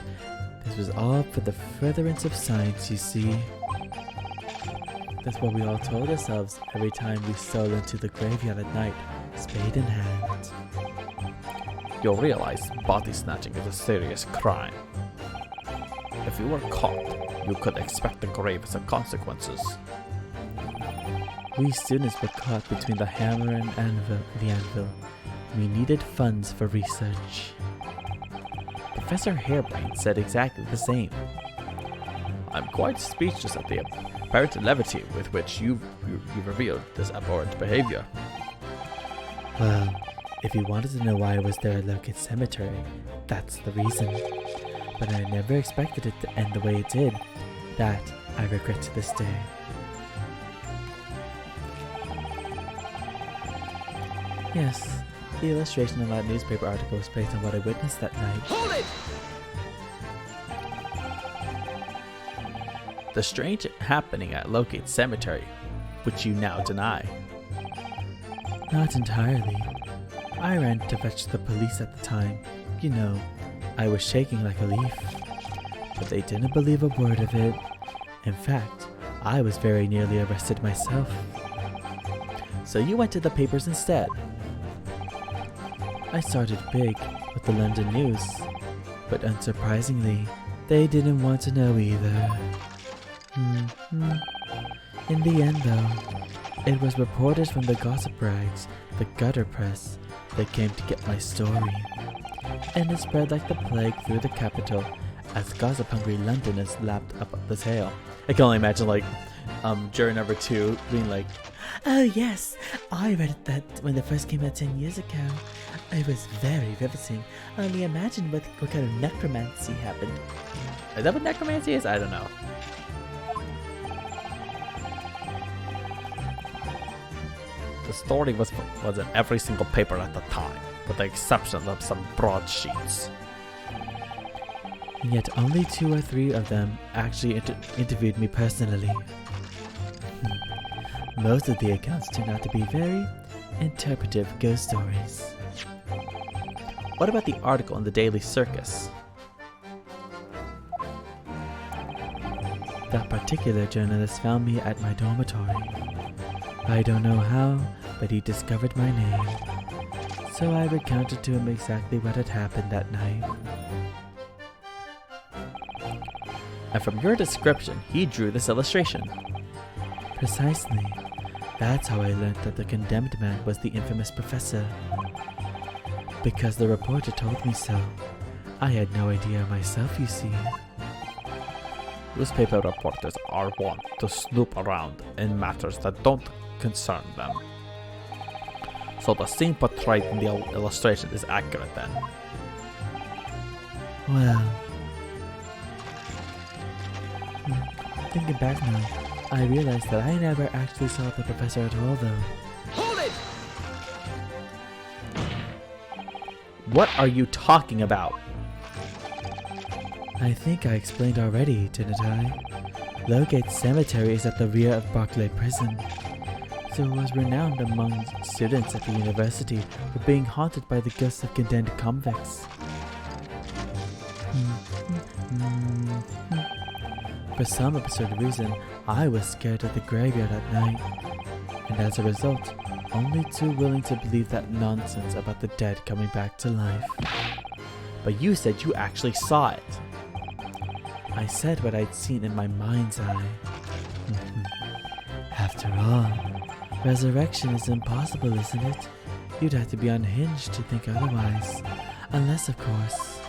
Speaker 4: This was all for the furtherance of science, you see. That's what we all told ourselves every time we stole into the graveyard at night, spade in hand.
Speaker 2: You'll realize body snatching is a serious crime. If you were caught, you could expect the gravest of consequences.
Speaker 4: We students were caught between the hammer and the anvil. We needed funds for research.
Speaker 1: Professor Hairbrain said exactly the same.
Speaker 2: I'm quite speechless at the apparent levity with which you revealed this abhorrent behavior.
Speaker 4: Well, if you wanted to know why I was there at Locate Cemetery, that's the reason. But I never expected it to end the way it did. That I regret to this day. Yes, the illustration of that newspaper article was based on what I witnessed that night.
Speaker 3: Hold it!
Speaker 1: The strange happening at Locate Cemetery, which you now deny.
Speaker 4: Not entirely. I ran to fetch the police at the time. You know, I was shaking like a leaf. But they didn't believe a word of it. In fact, I was very nearly arrested myself.
Speaker 1: So you went to the papers instead.
Speaker 4: I started big with the London News, but unsurprisingly, they didn't want to know either. In the end though, it was reporters from the gossip rags, the gutter press, that came to get my story. And it spread like the plague through the capital as gossip-hungry Londoners lapped up the tale.
Speaker 1: I can only imagine juror number 2 being like,
Speaker 4: Oh yes, I read that when it first came out 10 years ago. It was very riveting. Only imagine what kind of necromancy happened.
Speaker 1: is that what necromancy is? I don't know.
Speaker 2: The story was in every single paper at the time, with the exception of some broadsheets.
Speaker 4: And yet only 2 or 3 of them actually interviewed me personally. Most of the accounts turned out to be very interpretive ghost stories.
Speaker 1: What about the article in the Daily Circus?
Speaker 4: That particular journalist found me at my dormitory. I don't know how, but he discovered my name. So I recounted to him exactly what had happened that night.
Speaker 1: And from your description, he drew this illustration.
Speaker 4: Precisely. That's how I learned that the condemned man was the infamous professor. Because the reporter told me so. I had no idea myself, you see.
Speaker 2: Newspaper reporters are wont to snoop around in matters that don't concern them. So the scene portrayed in the illustration is accurate then.
Speaker 4: Well, thinking back now, I realized that I never actually saw the professor at all though.
Speaker 3: Hold it!
Speaker 1: What are you talking about?
Speaker 4: I think I explained already, didn't I? Lowgate Cemetery is at the rear of Barclay Prison, so it was renowned among students at the university for being haunted by the ghosts of condemned convicts. For some absurd reason, I was scared of the graveyard at night, and as a result, only too willing to believe that nonsense about the dead coming back to life.
Speaker 1: But you said you actually saw it.
Speaker 4: I said what I'd seen in my mind's eye. After all, resurrection is impossible, isn't it? You'd have to be unhinged to think otherwise. Unless, of course,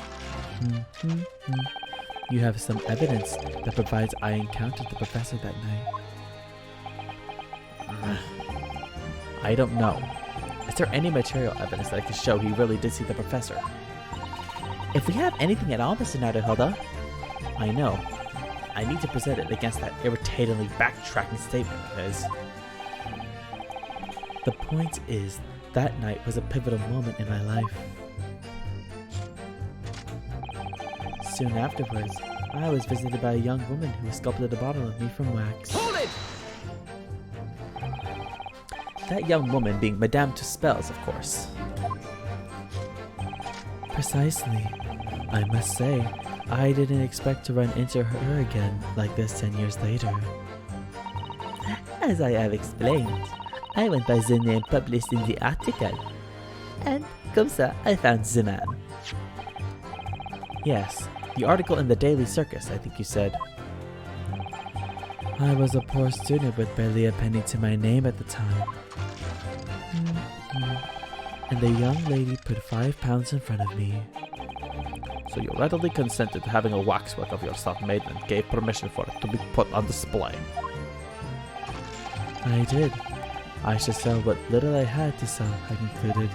Speaker 4: you have some evidence that provides I encountered the professor that night.
Speaker 1: I don't know. Is there any material evidence that could show he really did see the professor? If we have anything at all, Mr. Naruhodo, I know. I need to present it against that irritatingly backtracking statement of his.
Speaker 4: The point is, that night was a pivotal moment in my life. Soon afterwards, I was visited by a young woman who sculpted a bottle of me from wax.
Speaker 3: Hold it!
Speaker 1: That young woman being Madame Tuspels, of course.
Speaker 4: Precisely. I must say, I didn't expect to run into her again like this 10 years later.
Speaker 5: As I have explained, I went by the name published in the article. And, comme ça, I found the man.
Speaker 1: Yes, the article in the Daily Circus, I think you said.
Speaker 4: I was a poor student with barely a penny to my name at the time. And the young lady put £5 in front of me.
Speaker 2: So you readily consented to having a waxwork of yourself made and gave permission for it to be put on display.
Speaker 4: I did. I should sell what little I had to sell, I concluded.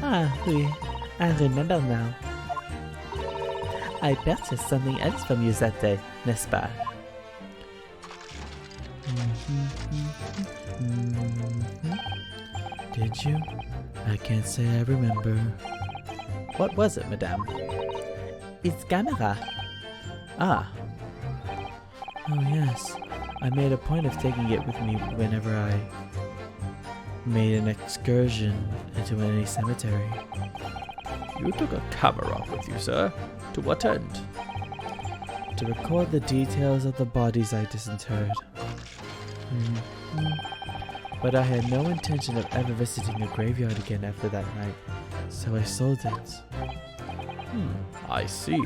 Speaker 5: Ah, oui, I remember now. I purchased something else from you that day, n'est-ce pas?
Speaker 4: Did you? I can't say I remember.
Speaker 1: What was it, madame?
Speaker 5: It's camera.
Speaker 1: Ah,
Speaker 4: Oh yes, I made a point of taking it with me whenever I made an excursion into any cemetery.
Speaker 2: You took a camera with you, sir. To what end?
Speaker 4: To record the details of the bodies I disinterred. But I had no intention of ever visiting a graveyard again after that night, so I sold it.
Speaker 2: I see.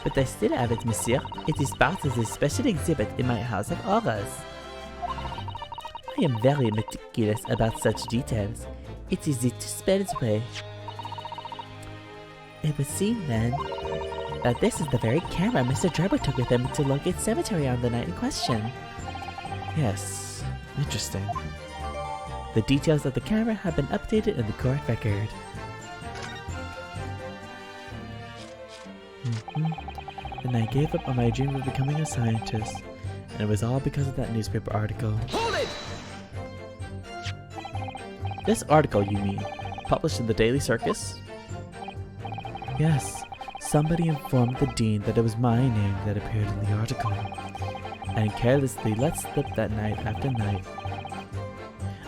Speaker 5: But I still have it, monsieur. It is part of the special exhibit in my house of horrors. I am very meticulous about such details. It is the two-spelled way. It would seem, then, that this is the very camera Mr. Drebber took with him to Locate Cemetery on the night in question.
Speaker 1: yes. Interesting.
Speaker 5: The details of the camera have been updated in the court record.
Speaker 4: Then I gave up on my dream of becoming a scientist, and it was all because of that newspaper article.
Speaker 3: Hold it!
Speaker 1: This article, you mean, published in the Daily Circus?
Speaker 4: Yes, somebody informed the dean that it was my name that appeared in the article, and carelessly let slip that night after night.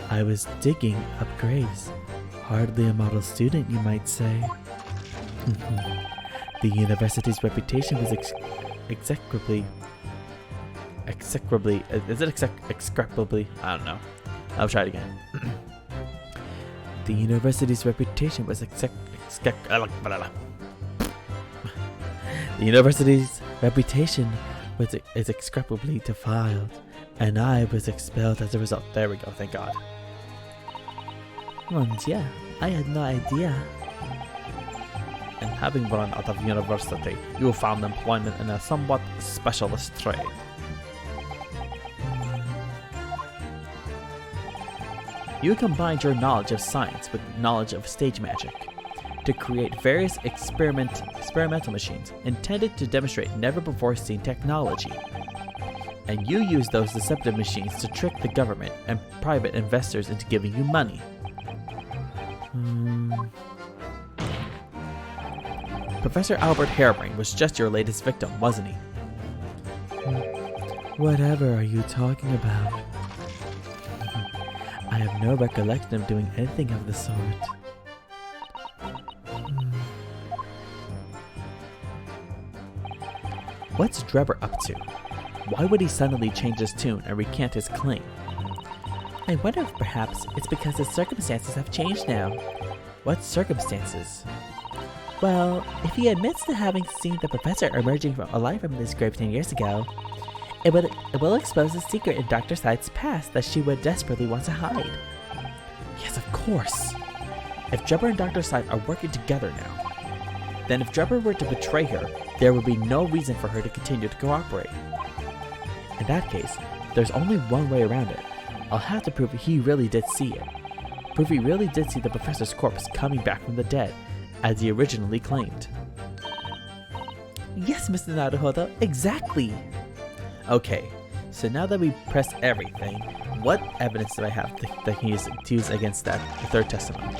Speaker 4: I was digging up graves. Hardly a model student, you might say. The university's reputation was execrably.
Speaker 1: Is it execrably? I don't know. I'll try it again.
Speaker 4: The university's reputation was
Speaker 1: The university's
Speaker 4: reputation was execrably defiled, and I was expelled as a result.
Speaker 1: There we go, thank God.
Speaker 5: Mon Dieu, I had no idea.
Speaker 1: And having run out of university, you found employment in a somewhat specialist trade. You combined your knowledge of science with knowledge of stage magic to create various experimental machines intended to demonstrate never-before-seen technology. And you used those deceptive machines to trick the government and private investors into giving you money. Professor Albert Harebrain was just your latest victim, wasn't he?
Speaker 4: Whatever are you talking about? I have no recollection of doing anything of the sort.
Speaker 1: What's Drebber up to? Why would he suddenly change his tune and recant his claim?
Speaker 5: I wonder if perhaps it's because the circumstances have changed now.
Speaker 1: What circumstances?
Speaker 5: Well, if he admits to having seen the professor emerging alive from this grave 10 years ago, it will expose a secret in Dr. Side's past that she would desperately want to hide.
Speaker 1: Yes, of course. If Drebber and Dr. Side are working together now, then if Drebber were to betray her, there would be no reason for her to continue to cooperate. In that case, there's only one way around it. I'll have to prove he really did see it. Prove he really did see the professor's corpse coming back from the dead, as he originally claimed.
Speaker 5: Yes, Mr. Naruhodo, exactly.
Speaker 1: Okay, so now that we pressed everything, what evidence do I have that can use to use against that the third testimony?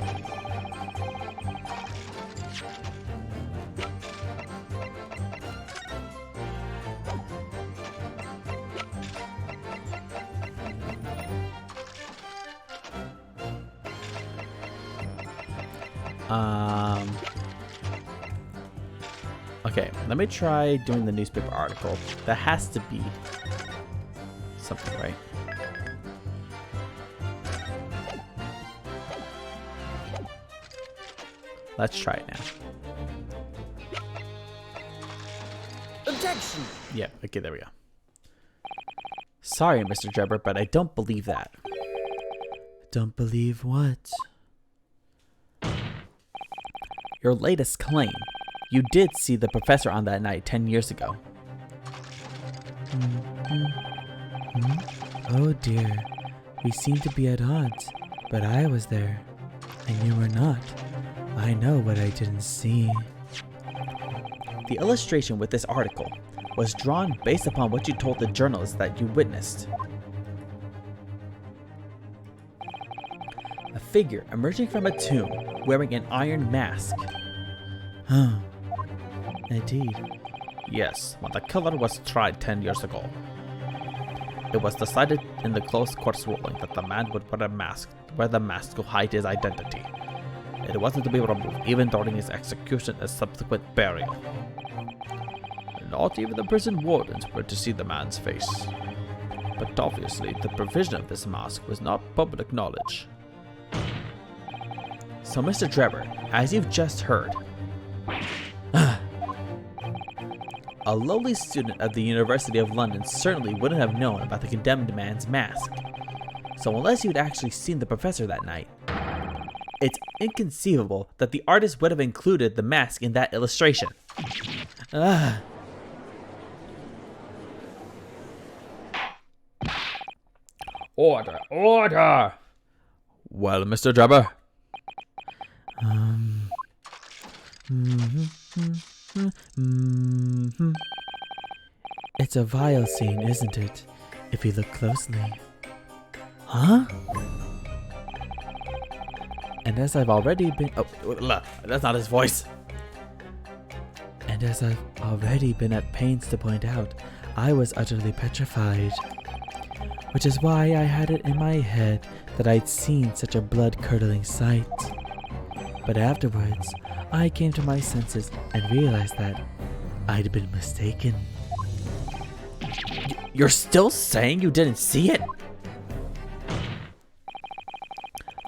Speaker 1: Okay, let me try doing the newspaper article. That has to be something, right? Let's try it now.
Speaker 3: Objection!
Speaker 1: Yeah, okay, there we go. Sorry, Mr. Drebber, but I don't believe that.
Speaker 4: Don't believe what?
Speaker 1: Your latest claim. You did see the professor on that night 10 years ago.
Speaker 4: Oh dear, we seem to be at odds, but I was there, and you were not. I know what I didn't see.
Speaker 1: The illustration with this article was drawn based upon what you told the journalists that you witnessed. A figure emerging from a tomb wearing an iron mask.
Speaker 4: Huh. Indeed.
Speaker 1: Yes, when the killer was tried 10 years ago. It was decided in the closed court's ruling that the man would wear the mask to hide his identity. It wasn't to be removed even during his execution and subsequent burial. Not even the prison wardens were to see the man's face. But obviously, the provision of this mask was not public knowledge. So, Mr. Drebber, as you've just heard, a lowly student of the University of London certainly wouldn't have known about the condemned man's mask. So unless you'd actually seen the professor that night, it's inconceivable that the artist would have included the mask in that illustration.
Speaker 6: Order! Order!
Speaker 1: Well, Mr. Drebber,
Speaker 4: It's a vile scene, isn't it? If you look closely. Huh?
Speaker 1: and as I've already been... Oh, look, that's not his voice.
Speaker 4: And as I've already been at pains to point out, I was utterly petrified. Which is why I had it in my head that I'd seen such a blood-curdling sight. But afterwards, I came to my senses and realized that I'd been mistaken.
Speaker 1: You're still saying you didn't see it?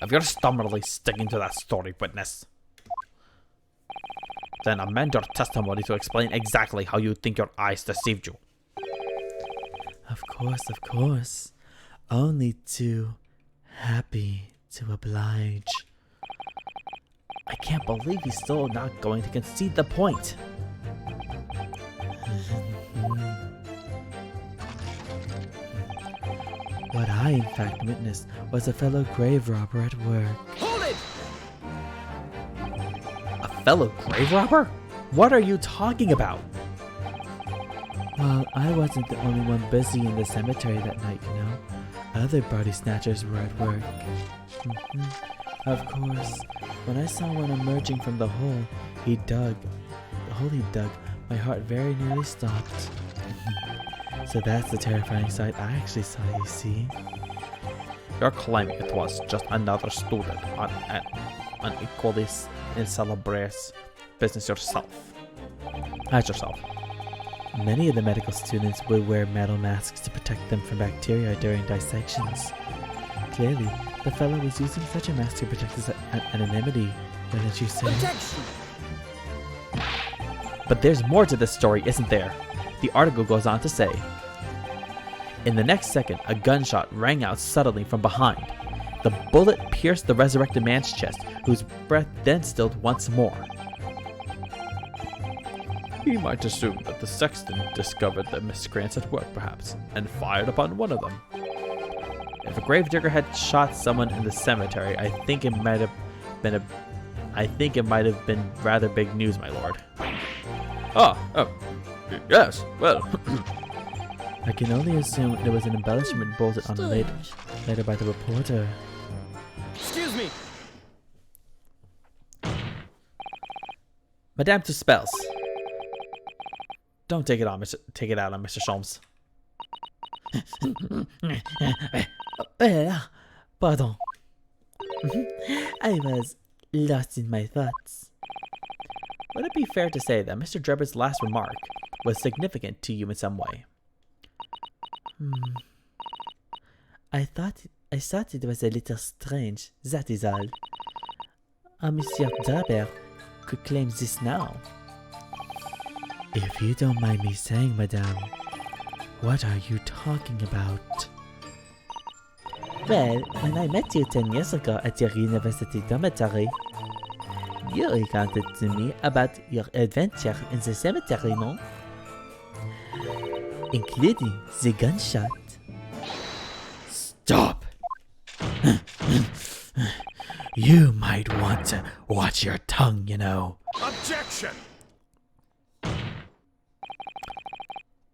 Speaker 1: If you're stubbornly sticking to that story, witness, then amend your testimony to explain exactly how you think your eyes deceived you.
Speaker 4: Of course. Only too happy to oblige.
Speaker 1: I can't believe he's still not going to concede the point.
Speaker 4: What I in fact witnessed was a fellow grave robber at work.
Speaker 3: Hold it!
Speaker 1: A fellow grave robber? What are you talking about?
Speaker 4: Well, I wasn't the only one busy in the cemetery that night, you know. Other body snatchers were at work. Of course, when I saw one emerging from the hole he dug, my heart very nearly stopped. So that's the terrifying sight I actually saw, you see.
Speaker 1: You're claiming it was just another student on an unequally celebrates business yourself. As yourself.
Speaker 4: Many of the medical students would wear metal masks to protect them from bacteria during dissections. Clearly, the fellow was using such a mask to protect his anonymity, wouldn't you say?
Speaker 3: Objection!
Speaker 1: But there's more to this story, isn't there? The article goes on to say, in the next second, a gunshot rang out suddenly from behind. The bullet pierced the resurrected man's chest, whose breath then stilled once more.
Speaker 6: He might assume that the sexton discovered the miscreants at work, perhaps, and fired upon one of them.
Speaker 1: If a gravedigger had shot someone in the cemetery, I think it might have been rather big news, my lord.
Speaker 6: Yes, well,
Speaker 4: I can only assume there was an embellishment bolted on later by the reporter.
Speaker 3: Excuse me!
Speaker 1: Madame Tuspels. Don't take it out on Mr. Sholmes.
Speaker 4: Pardon. I was lost in my thoughts.
Speaker 1: Would it be fair to say that Mr. Drebber's last remark was significant to you in some way?
Speaker 4: I thought it was a little strange, that is all. Monsieur Drebber could claim this now. If you don't mind me saying, madame, what are you talking about? Well, when I met you 10 years ago at your university dormitory, you recounted to me about your adventure in the cemetery, no? Including the gunshot.
Speaker 6: Stop! You might want to watch your tongue, you know.
Speaker 3: Objection!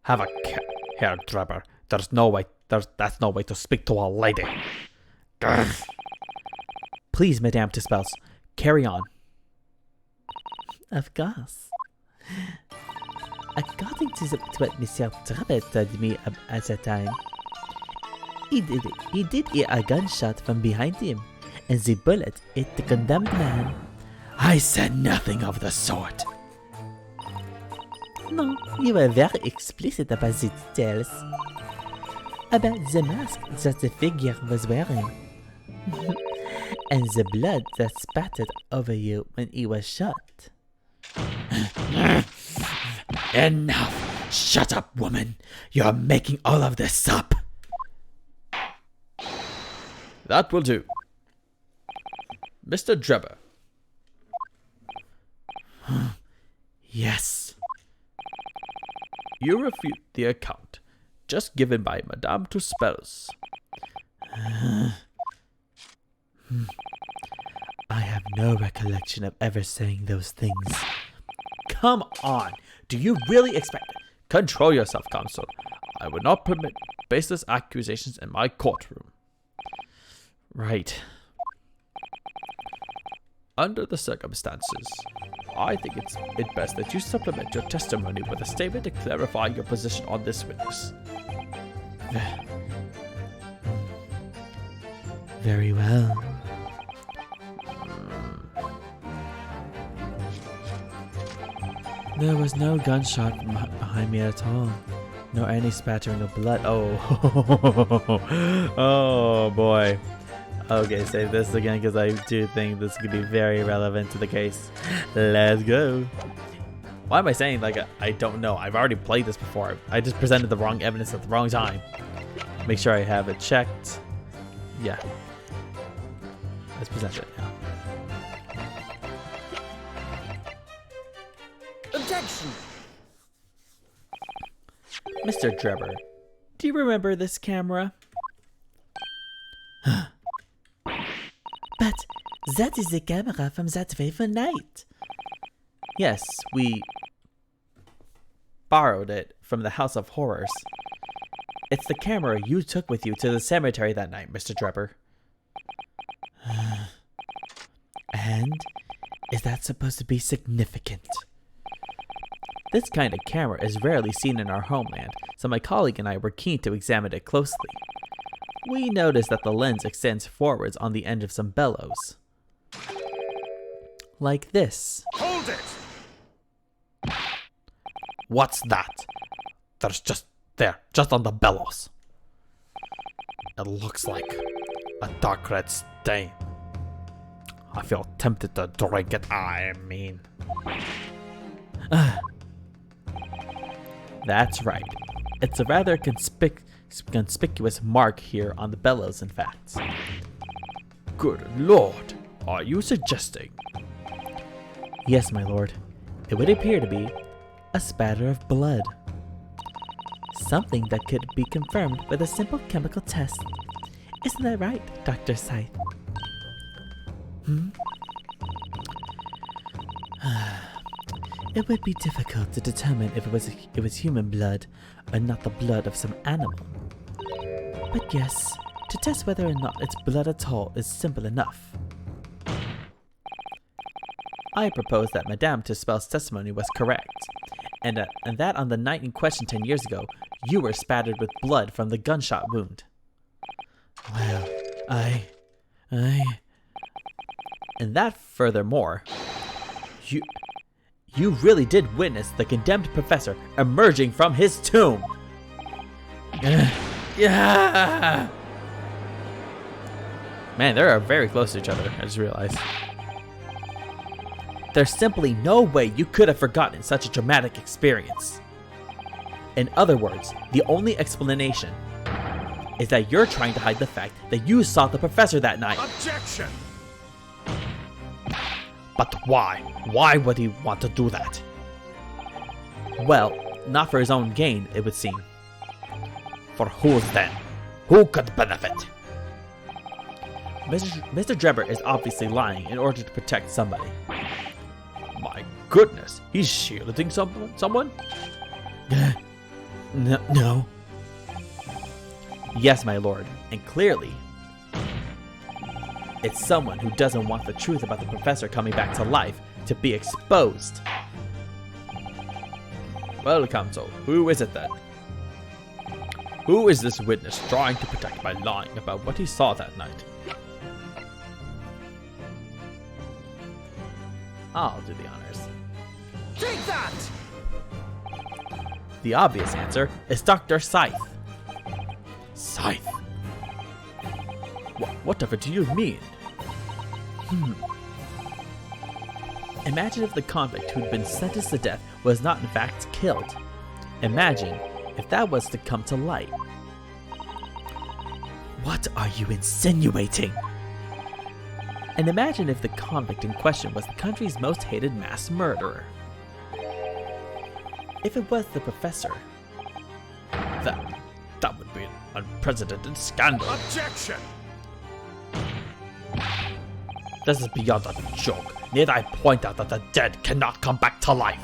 Speaker 2: Have a care, Herr Drebber. That's no way to speak to a lady. Grr.
Speaker 1: Please, Madame Tuspels, carry on.
Speaker 4: Of course. According to what Monsieur Drebber told me at the time, he did hear a gunshot from behind him, and the bullet hit the condemned man.
Speaker 6: I said nothing of the sort.
Speaker 4: No, you were very explicit about the details. About the mask that the figure was wearing. And the blood that spattered over you when he was shot.
Speaker 6: Enough! Shut up, woman! You're making all of this up!
Speaker 2: That will do. Mr. Drebber.
Speaker 6: Yes.
Speaker 2: You refute the account just given by Madame Tuspels.
Speaker 4: I have no recollection of ever saying those things.
Speaker 1: Come on! Do you really expect it?
Speaker 2: Control yourself, counsel. I would not permit baseless accusations in my courtroom.
Speaker 1: Right.
Speaker 2: Under the circumstances, I think it's best that you supplement your testimony with a statement to clarify your position on this witness.
Speaker 4: Very well. There was no gunshot behind me at all, nor any spattering of blood.
Speaker 1: Oh, oh boy. Okay, save this again because I do think this could be very relevant to the case. Let's go. Why am I saying like I don't know? I've already played this before. I just presented the wrong evidence at the wrong time. Make sure I have it checked. Yeah. Let's present it now.
Speaker 3: Objection!
Speaker 1: Mr. Drebber, do you remember this camera?
Speaker 4: But that is the camera from that fateful night.
Speaker 1: Yes, we borrowed it from the House of Horrors. It's the camera you took with you to the cemetery that night, Mr. Drebber.
Speaker 4: And is that supposed to be significant?
Speaker 1: This kind of camera is rarely seen in our homeland, so my colleague and I were keen to examine it closely. We noticed that the lens extends forwards on the end of some bellows. Like this.
Speaker 3: Hold it!
Speaker 2: What's that? There's just on the bellows. It looks like a dark red stain. I feel tempted to drink it. I mean,
Speaker 1: That's right. It's a rather conspicuous mark here on the bellows, in fact.
Speaker 2: good lord, are you suggesting?
Speaker 1: Yes, my lord. It would appear to be a spatter of blood.
Speaker 4: Something that could be confirmed with a simple chemical test. Isn't that right, Dr. Scythe? It would be difficult to determine if it was human blood or not the blood of some animal. But yes, to test whether or not it's blood at all is simple enough.
Speaker 1: I propose that Madame Tuspel's testimony was correct, and that on the night in question 10 years ago, you were spattered with blood from the gunshot wound.
Speaker 4: Well, I...
Speaker 1: And that furthermore, You really did witness the condemned professor emerging from his tomb. Yeah. Man, they are very close to each other, I just realized. There's simply no way you could have forgotten such a traumatic experience. In other words, the only explanation is that you're trying to hide the fact that you saw the professor that night.
Speaker 3: Objection!
Speaker 1: But why? Why would he want to do that? Well, not for his own gain, it would seem. For whose then? Who could benefit? Mr. Drebber is obviously lying in order to protect somebody.
Speaker 2: My goodness, he's shielding someone?
Speaker 1: No. Yes, my lord, and clearly, it's someone who doesn't want the truth about the professor coming back to life to be exposed.
Speaker 2: Well, counsel, who is it then? Who is this witness trying to protect by lying about what he saw that night?
Speaker 1: I'll do the honors.
Speaker 3: Take that!
Speaker 1: The obvious answer is Dr. Scythe.
Speaker 2: Scythe? Whatever do you mean?
Speaker 1: Imagine if the convict who'd been sentenced to death was not in fact killed. Imagine if that was to come to light. What are you insinuating? And imagine if the convict in question was the country's most hated mass murderer. If it was the professor,
Speaker 2: That would be an unprecedented scandal.
Speaker 3: Objection!
Speaker 2: This is beyond a joke. Need I point out that the dead cannot come back to life?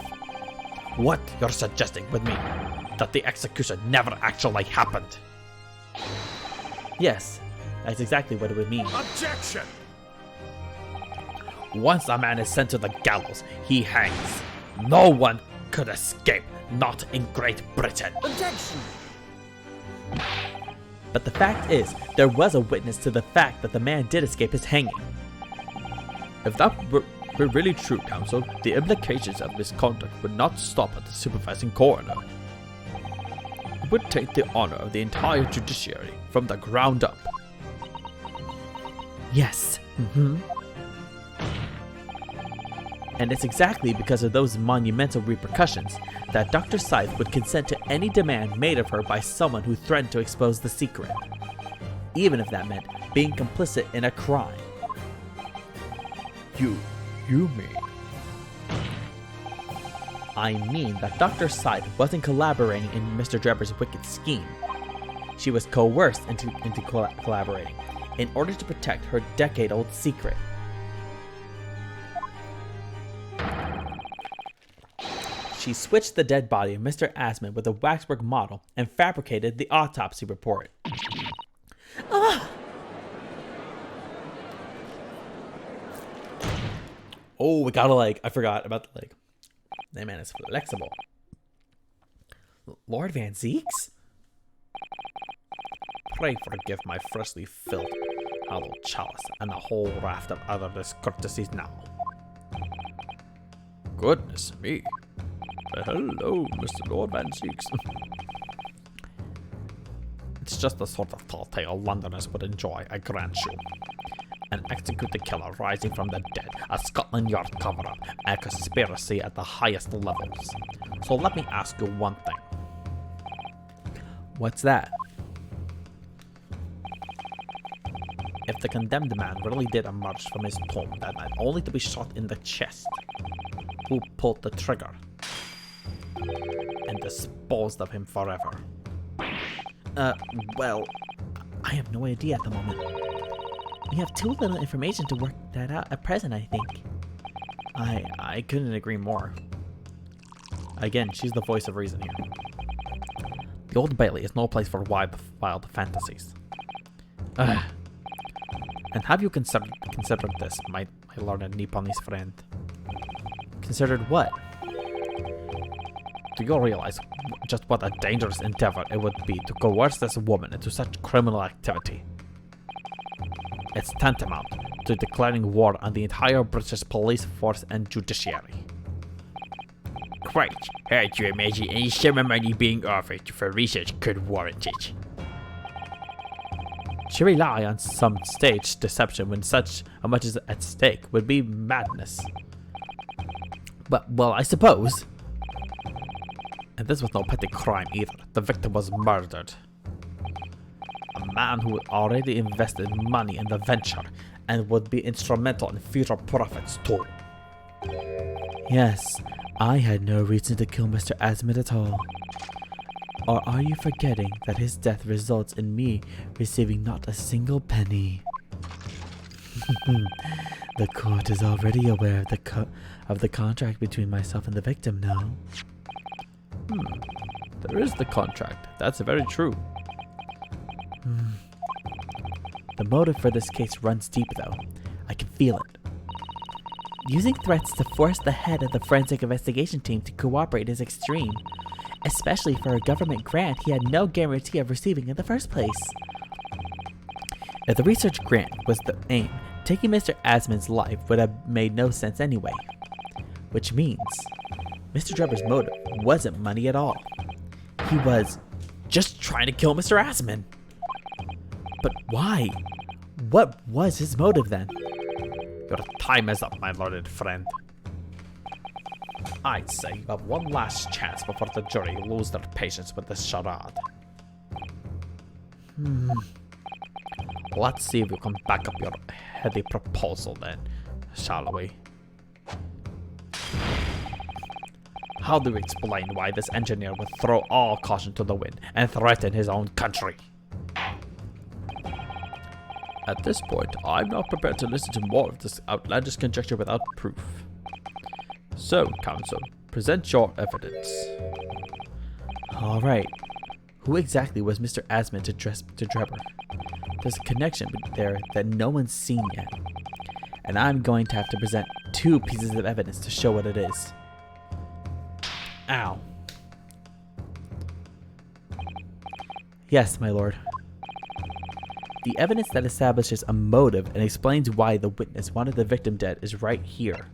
Speaker 2: What you're suggesting with me? That the execution never actually happened?
Speaker 1: yes, that's exactly what it would mean.
Speaker 3: Objection!
Speaker 2: Once a man is sent to the gallows, he hangs. No one could escape, not in Great Britain.
Speaker 3: Objection!
Speaker 1: But the fact is, there was a witness to the fact that the man did escape his hanging.
Speaker 2: If that were really true, counsel, the implications of misconduct would not stop at the supervising coroner. It would take the honor of the entire judiciary from the ground up.
Speaker 1: Yes. And it's exactly because of those monumental repercussions that Dr. Scythe would consent to any demand made of her by someone who threatened to expose the secret, even if that meant being complicit in a crime.
Speaker 2: You mean?
Speaker 1: I mean that Dr. Scythe wasn't collaborating in Mr. Drebber's wicked scheme. She was coerced into collaborating in order to protect her decade-old secret. She switched the dead body of Mr. Asman with a waxwork model and fabricated the autopsy report. Oh, we got a leg. I forgot about the leg. That man is flexible. Lord Van Zeeks?
Speaker 2: Pray forgive my freshly filled hallowed chalice and a whole raft of other discourtesies now. Goodness me. Hello, Mr. Lord Van Zeeks. It's just the sort of tall tale Londoners would enjoy, I grant you. An executed killer rising from the dead, a Scotland Yard cover-up, a conspiracy at the highest levels. So let me ask you one thing.
Speaker 1: What's that?
Speaker 2: If the condemned man really did emerge from his tomb that night only to be shot in the chest, who pulled the trigger and disposed of him forever?
Speaker 1: Well, I have no idea at the moment. We have too little information to work that out at present, I think.
Speaker 2: I couldn't agree more. Again, she's the voice of reason here. The Old Bailey is no place for wild fantasies. And have you considered this, my learned Nipponese friend?
Speaker 1: Considered what?
Speaker 2: Do you realize just what a dangerous endeavor it would be to coerce this woman into such criminal activity? It's tantamount to declaring war on the entire British police force and judiciary.
Speaker 6: Great. Heard you, imagine any sum of money being offered for research could warrant it.
Speaker 2: To rely on some staged deception when such a much is at stake would be madness. But, well, I suppose. And this was no petty crime either. The victim was murdered. A man who had already invested money in the venture and would be instrumental in future profits too.
Speaker 4: Yes, I had no reason to kill Mr. Asmund at all. Or are you forgetting that his death results in me receiving not a single penny? The court is already aware of the contract between myself and the victim, no?
Speaker 2: There is the contract. That's very true.
Speaker 4: The motive for this case runs deep, though. I can feel it. Using threats to force the head of the forensic investigation team to cooperate is extreme, especially for a government grant he had no guarantee of receiving in the first place. If the research grant was the aim, taking Mr. Asmund's life would have made no sense anyway. Which means Mr. Drebber's motive wasn't money at all. He was just trying to kill Mr. Asmund. But why? What was his motive then?
Speaker 2: Your time is up, my learned friend. I'd say you have one last chance before the jury lose their patience with this charade. Let's see if you can back up your heady proposal then, shall we? How do you explain why this engineer would throw all caution to the wind and threaten his own country? At this point, I'm not prepared to listen to more of this outlandish conjecture without proof. So, counsel, present your evidence.
Speaker 4: Alright. Who exactly was Mr. Asmund to Drebber? There's a connection there that no one's seen yet. And I'm going to have to present 2 pieces of evidence to show what it is. Ow. Yes, my lord. The evidence that establishes a motive and explains why the witness wanted the victim dead is right here.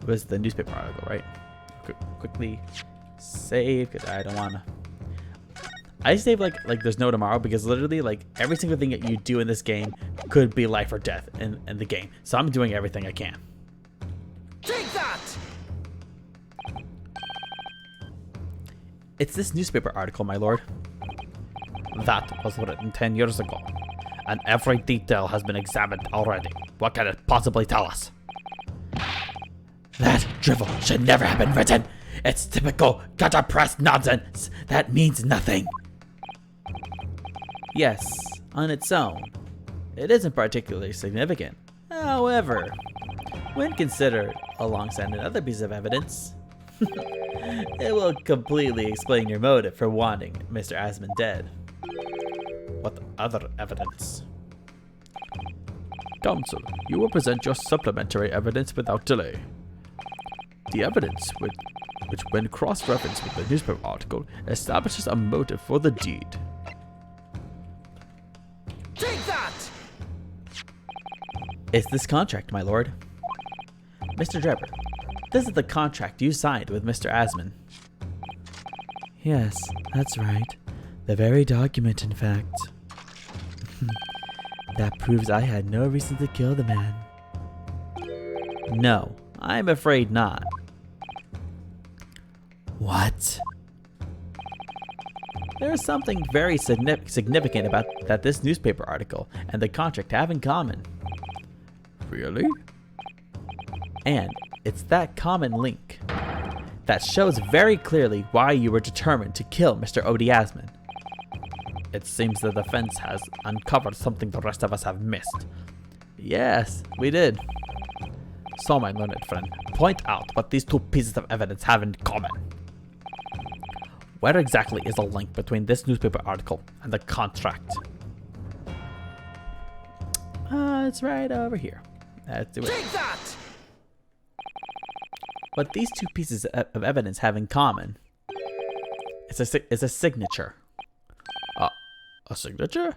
Speaker 4: It was the newspaper article, right? Quickly save, because I don't want to. I save like there's no tomorrow, because literally like every single thing that you do in this game could be life or death in the game. So I'm doing everything I can.
Speaker 3: Take that!
Speaker 4: It's this newspaper article, my lord.
Speaker 2: That was written 10 years ago, and every detail has been examined already. What can it possibly tell us?
Speaker 6: That drivel should never have been written. It's typical gutter press nonsense. That means nothing.
Speaker 4: Yes, on its own, it isn't particularly significant. However, when considered alongside another piece of evidence, it will completely explain your motive for wanting Mr. Asmund dead.
Speaker 2: What other evidence? Counsel, you will present your supplementary evidence without delay. The evidence, which when cross-referenced with the newspaper article, establishes a motive for the deed.
Speaker 3: Take that!
Speaker 4: It's this contract, my lord. Mr. Drebber, this is the contract you signed with Mr. Asmund. Yes, that's right. The very document, in fact. That proves I had no reason to kill the man. No, I'm afraid not. What? There is something very significant about that this newspaper article and the contract have in common.
Speaker 2: Really?
Speaker 4: And it's that common link that shows very clearly why you were determined to kill Mr. Odie Asmund.
Speaker 2: It seems the defense has uncovered something the rest of us have missed.
Speaker 4: Yes, we did.
Speaker 2: So, my learned friend, point out what these 2 pieces of evidence have in common. Where exactly is the link between this newspaper article and the contract?
Speaker 4: It's right over here. Let's do it.
Speaker 3: Take that!
Speaker 4: What these 2 pieces of evidence have in common is a signature.
Speaker 2: A signature?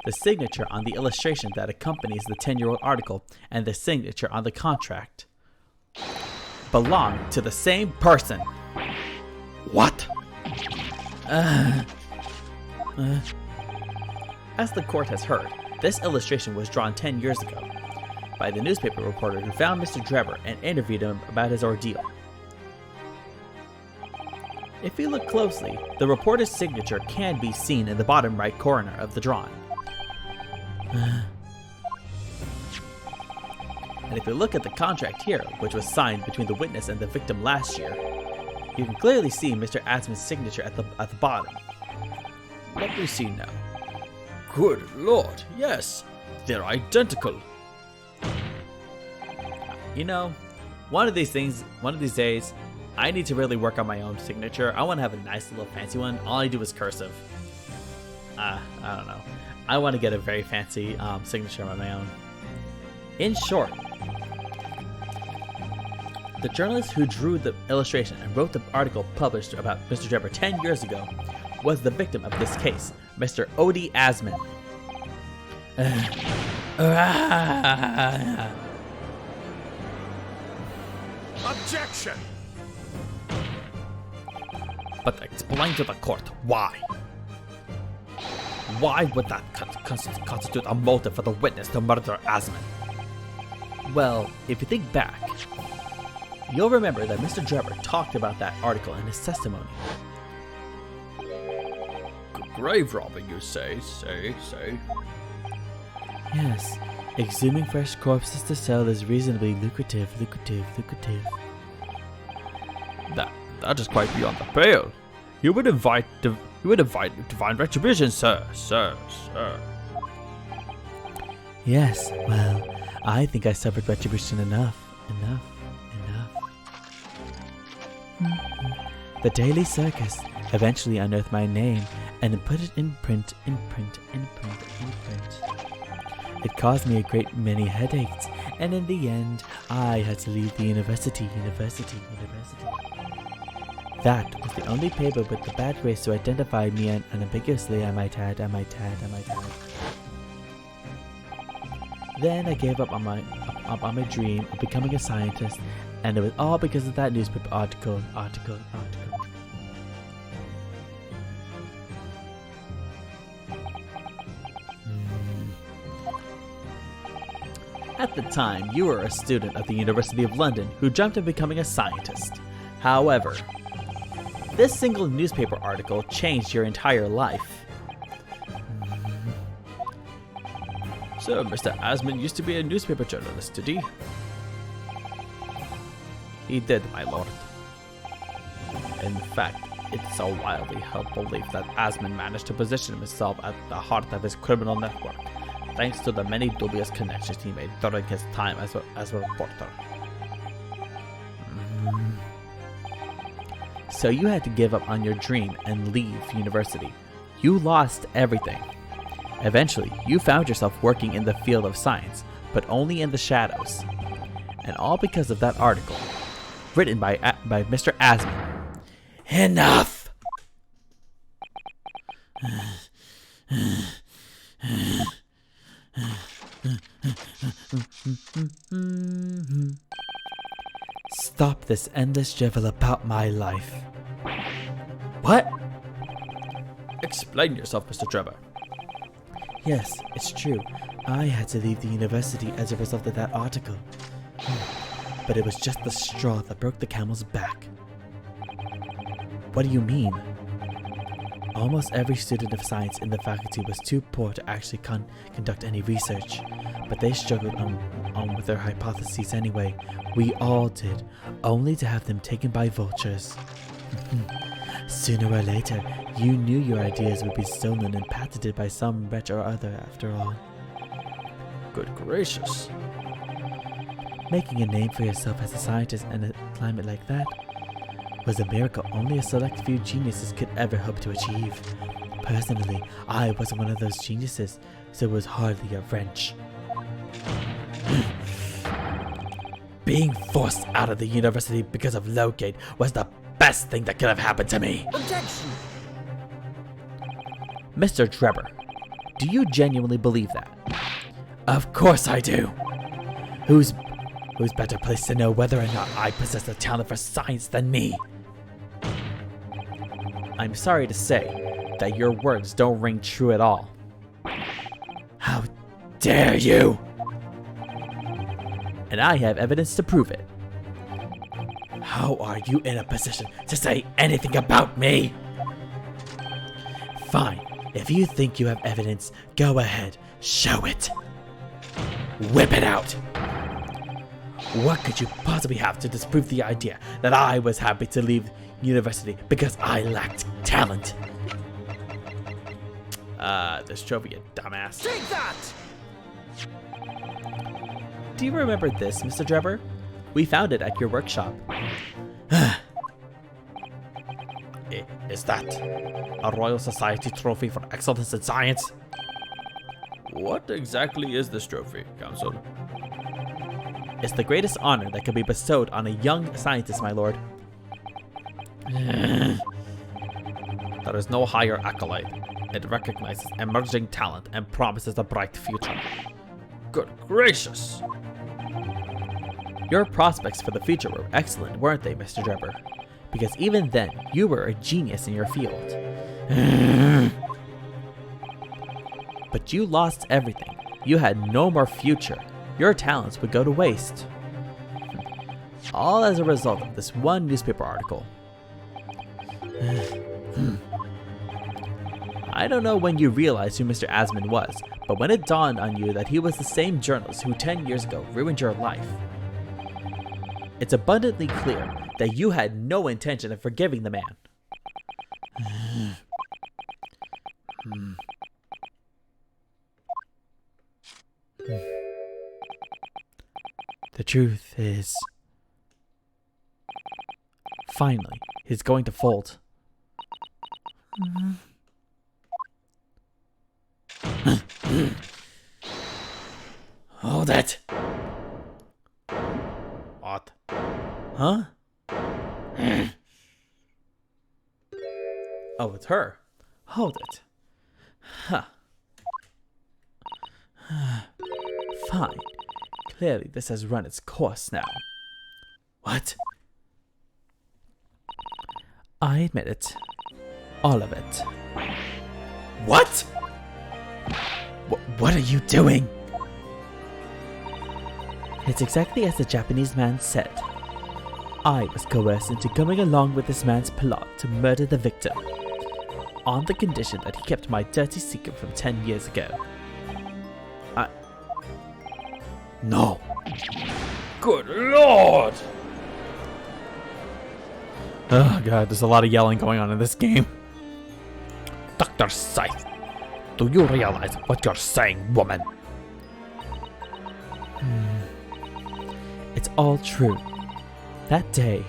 Speaker 1: The signature on the illustration that accompanies the 10-year-old article and the signature on the contract belong to the same person.
Speaker 6: What?
Speaker 1: As the court has heard, this illustration was drawn 10 years ago by the newspaper reporter who found Mr. Drebber and interviewed him about his ordeal. If you look closely, the reporter's signature can be seen in the bottom right corner of the drawing. And if you look at the contract here, which was signed between the witness and the victim last year, you can clearly see Mr. Asman's signature at the bottom.
Speaker 6: Let me see now. Good Lord, yes, they're identical.
Speaker 1: You know, one of these days, I need to really work on my own signature. I want to have a nice little fancy one. All I do is cursive. I don't know. I want to get a very fancy signature on my own. In short, the journalist who drew the illustration and wrote the article published about Mr. Drebber 10 years ago was the victim of this case, Mr. Odie Asman.
Speaker 3: Objection!
Speaker 6: But explain to the court why. Why would that constitute a motive for the witness to murder Asman?
Speaker 1: Well, if you think back, you'll remember that Mr. Drebber talked about that article in his testimony.
Speaker 6: Grave robbing, you say.
Speaker 4: Yes, exhuming fresh corpses to sell is reasonably lucrative.
Speaker 6: That is quite beyond the pale. You would invite divine retribution, sir.
Speaker 4: Yes, well, I think I suffered retribution enough. The Daily Circus eventually unearthed my name and then put it in print. It caused me a great many headaches, and in the end, I had to leave the university. That was the only paper with the bad grace to identify me unambiguously, I might add. Then I gave up on my dream of becoming a scientist, and it was all because of that newspaper article.
Speaker 1: At the time, you were a student at the University of London who dreamt of becoming a scientist. However, this single newspaper article changed your entire life.
Speaker 6: So, Mr. Asman used to be a newspaper journalist, did he?
Speaker 1: He did, my lord. In fact, it's a wildly held belief that Asman managed to position himself at the heart of his criminal network, thanks to the many dubious connections he made during his time as a reporter. So you had to give up on your dream and leave university. You lost everything. Eventually, you found yourself working in the field of science, but only in the shadows. And all because of that article, written by Mr. Asman. Enough! Stop this endless drivel about my life. What?
Speaker 6: Explain yourself, Mr. Drebber.
Speaker 4: Yes, it's true. I had to leave the university as a result of that article. But it was just the straw that broke the camel's back. What do you mean? Almost every student of science in the faculty was too poor to actually conduct any research, but they struggled on with their hypotheses anyway. We all did, only to have them taken by vultures. Sooner or later, you knew your ideas would be stolen and patented by some wretch or other after all.
Speaker 6: Good gracious.
Speaker 4: Making a name for yourself as a scientist in a climate like that was a miracle only a select few geniuses could ever hope to achieve. Personally, I wasn't one of those geniuses, so it was hardly a wrench.
Speaker 6: Being forced out of the university because of Lowgate was the best thing that could have happened to me.
Speaker 3: Objection!
Speaker 1: Mr. Drebber, Do you genuinely believe that? Of course I do. Who's better placed to know whether or not I possess a talent for science than me? I'm sorry to say that your words don't ring true at all. How dare you! And I have evidence to prove it. How are you in a position to say anything about me? Fine. If you think you have evidence, go ahead. Show it. Whip it out. What could you possibly have to disprove the idea that I was happy to leave university because I lacked talent? This trophy, you dumbass.
Speaker 3: Take that!
Speaker 1: Do you remember this, Mr. Drebber? We found it at your workshop.
Speaker 6: Is that a Royal Society trophy for excellence in science?
Speaker 2: What exactly is this trophy, Council?
Speaker 1: It's the greatest honor that can be bestowed on a young scientist, my lord.
Speaker 6: There is no higher accolade. It recognizes emerging talent and promises a bright future.
Speaker 2: Good gracious!
Speaker 1: Your prospects for the future were excellent, weren't they, Mr. Drebber? Because even then, you were a genius in your field. But you lost everything. You had no more future. Your talents would go to waste. All as a result of this one newspaper article. I don't know when you realized who Mr. Asmund was, but when it dawned on you that he was the same journalist who 10 years ago ruined your life, it's abundantly clear that you had no intention of forgiving the man. The truth is, finally, he's going to fold. Hold it.
Speaker 6: What?
Speaker 1: Huh? Oh, it's her. Hold it. Huh. Fine. Clearly, this has run its course now. What? I admit it. All of it. What? What are you doing? It's exactly as the Japanese man said. I was coerced into going along with this man's plot to murder the victim, on the condition that he kept my dirty secret from 10 years ago. No.
Speaker 2: Good lord!
Speaker 1: Oh god, there's a lot of yelling going on in this game.
Speaker 6: Dr. Scythe, do you realize what you're saying, woman?
Speaker 1: It's all true. That day,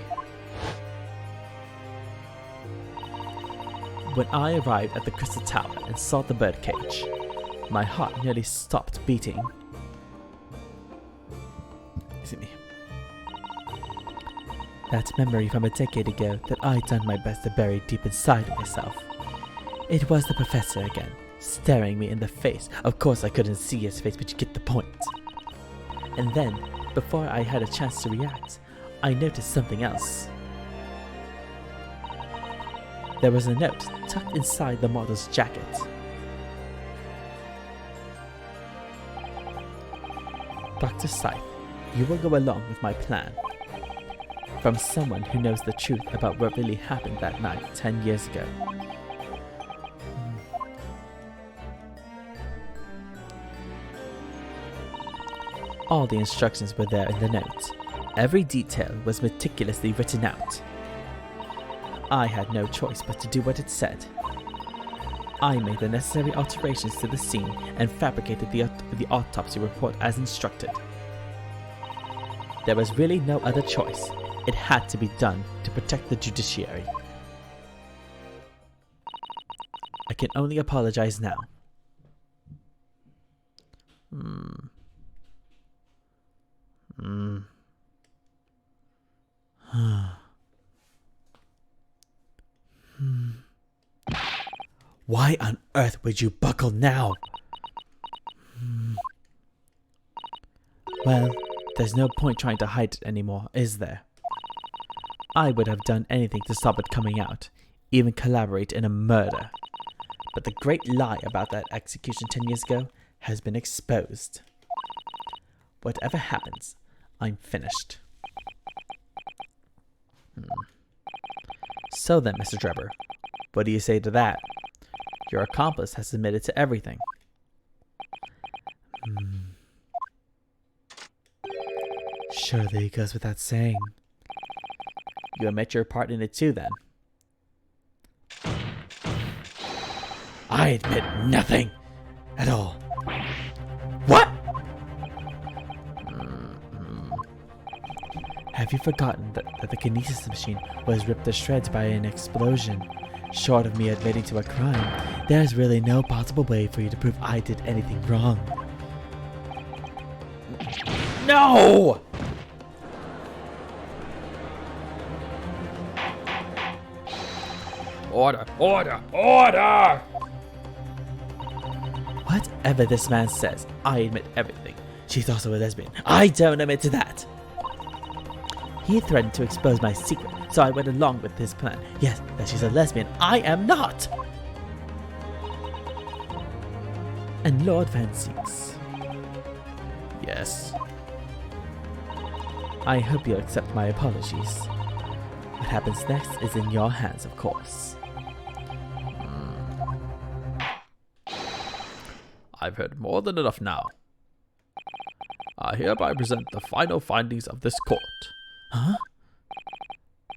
Speaker 1: when I arrived at the Crystal Tower and saw the birdcage, my heart nearly stopped beating. Excuse me. That memory from a decade ago that I'd done my best to bury deep inside of myself. It was the professor again, staring me in the face. Of course I couldn't see his face, but you get the point. And then, before I had a chance to react, I noticed something else. There was a note tucked inside the model's jacket. Dr. Scythe, you will go along with my plan. From someone who knows the truth about what really happened that night 10 years ago. All the instructions were there in the note. Every detail was meticulously written out. I had no choice but to do what it said. I made the necessary alterations to the scene and fabricated the autopsy report as instructed. There was really no other choice. It had to be done to protect the judiciary. I can only apologize now. Why on earth would you buckle now?
Speaker 4: Well, there's no point trying to hide it anymore, is there? I would have done anything to stop it coming out, even collaborate in a murder. But the great lie about that execution 10 years ago has been exposed. Whatever happens, I'm finished. So then, Mr. Drebber, what do you say to that? Your accomplice has admitted to everything. Surely it goes without saying. You admit your part in it too, then?
Speaker 6: I admit nothing at all.
Speaker 4: What? Have you forgotten that the kinesis machine was ripped to shreds by an explosion? Short of me admitting to a crime, there's really no possible way for you to prove I did anything wrong.
Speaker 6: No! Order, order, order!
Speaker 4: Whatever this man says, I admit everything. She's also a lesbian. I don't admit to that. He threatened to expose my secret, so I went along with his plan. Yes, that she's a lesbian. I am not! And Lord Van Seeks.
Speaker 6: Yes.
Speaker 4: I hope you'll accept my apologies. What happens next is in your hands, of course.
Speaker 2: I've heard more than enough now. I hereby present the final findings of this court.
Speaker 4: Huh?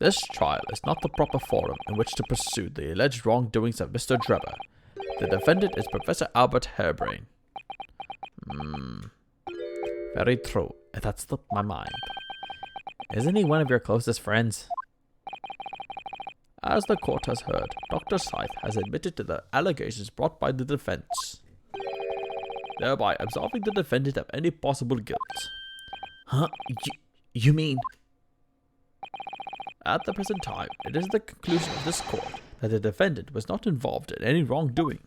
Speaker 2: This trial is not the proper forum in which to pursue the alleged wrongdoings of Mr. Drebber. The defendant is Professor Albert Harebrain. Very true. That slipped my mind. Isn't he one of your closest friends? As the court has heard, Dr. Scythe has admitted to the allegations brought by the defense, thereby absolving the defendant of any possible guilt.
Speaker 4: Huh? You mean...
Speaker 2: At the present time, it is the conclusion of this court that the defendant was not involved in any wrongdoing.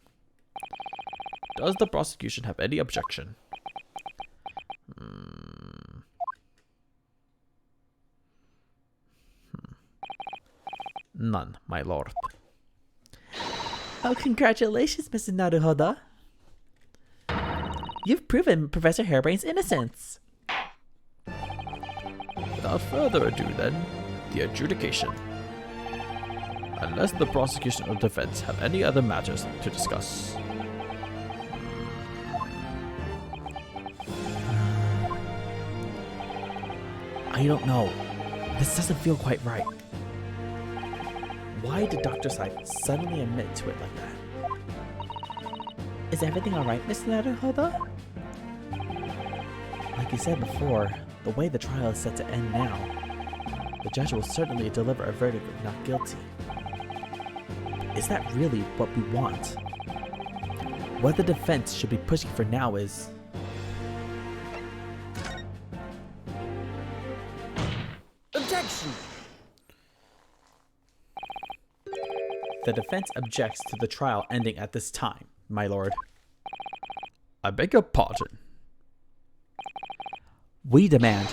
Speaker 2: Does the prosecution have any objection? None, my lord.
Speaker 4: Oh, congratulations, Mr. Naruhoda. You've proven Professor Harebrain's innocence.
Speaker 2: Without further ado, then, the adjudication. Unless the prosecution or defense have any other matters to discuss.
Speaker 4: I don't know. This doesn't feel quite right. Why did Dr. Scythe suddenly admit to it like that? Is everything alright, Mr. Naruhoda? Like you said before, the way the trial is set to end now, the judge will certainly deliver a verdict of not guilty. Is that really what we want? What the defense should be pushing for now is...
Speaker 3: Objection!
Speaker 4: The defense objects to the trial ending at this time, my lord.
Speaker 2: I beg your pardon.
Speaker 4: We demand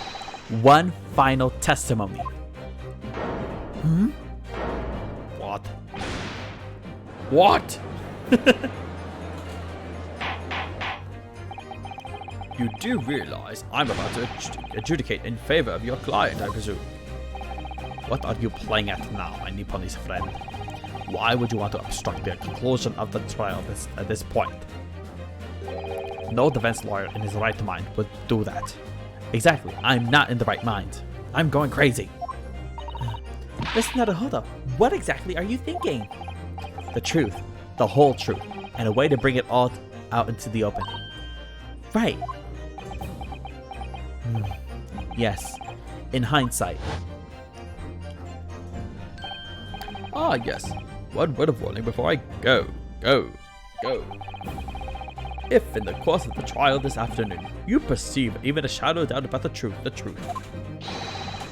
Speaker 4: one final testimony.
Speaker 2: What? What? You do realize I'm about to adjudicate in favor of your client, I presume. What are you playing at now, my Nipponese friend? Why would you want to obstruct the conclusion of the trial at this point? No defense lawyer in his right mind would do that.
Speaker 4: Exactly, I'm not in the right mind. I'm going crazy. Mr. Naruhoda, what exactly are you thinking? The truth, the whole truth, and a way to bring it all out into the open. Right. Yes, in hindsight.
Speaker 2: Ah, yes. One word of warning before I go. If in the course of the trial this afternoon you perceive even a shadow of doubt about the truth,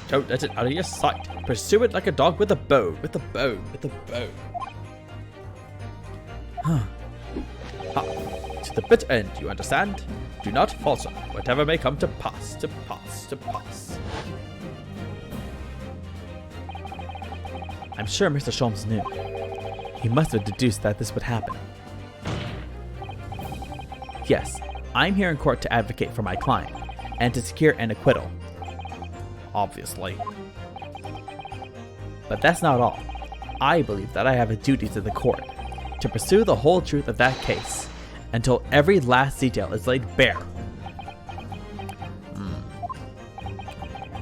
Speaker 2: don't let it out of your sight. Pursue it like a dog with a bone. Ha! To the bitter end, you understand? Do not falter, whatever may come to pass, to pass, to pass.
Speaker 1: I'm sure Mr. Sholmes knew. He must have deduced that this would happen. Yes, I'm here in court to advocate for my client and to secure an acquittal. Obviously. But that's not all. I believe that I have a duty to the court to pursue the whole truth of that case until every last detail is laid bare.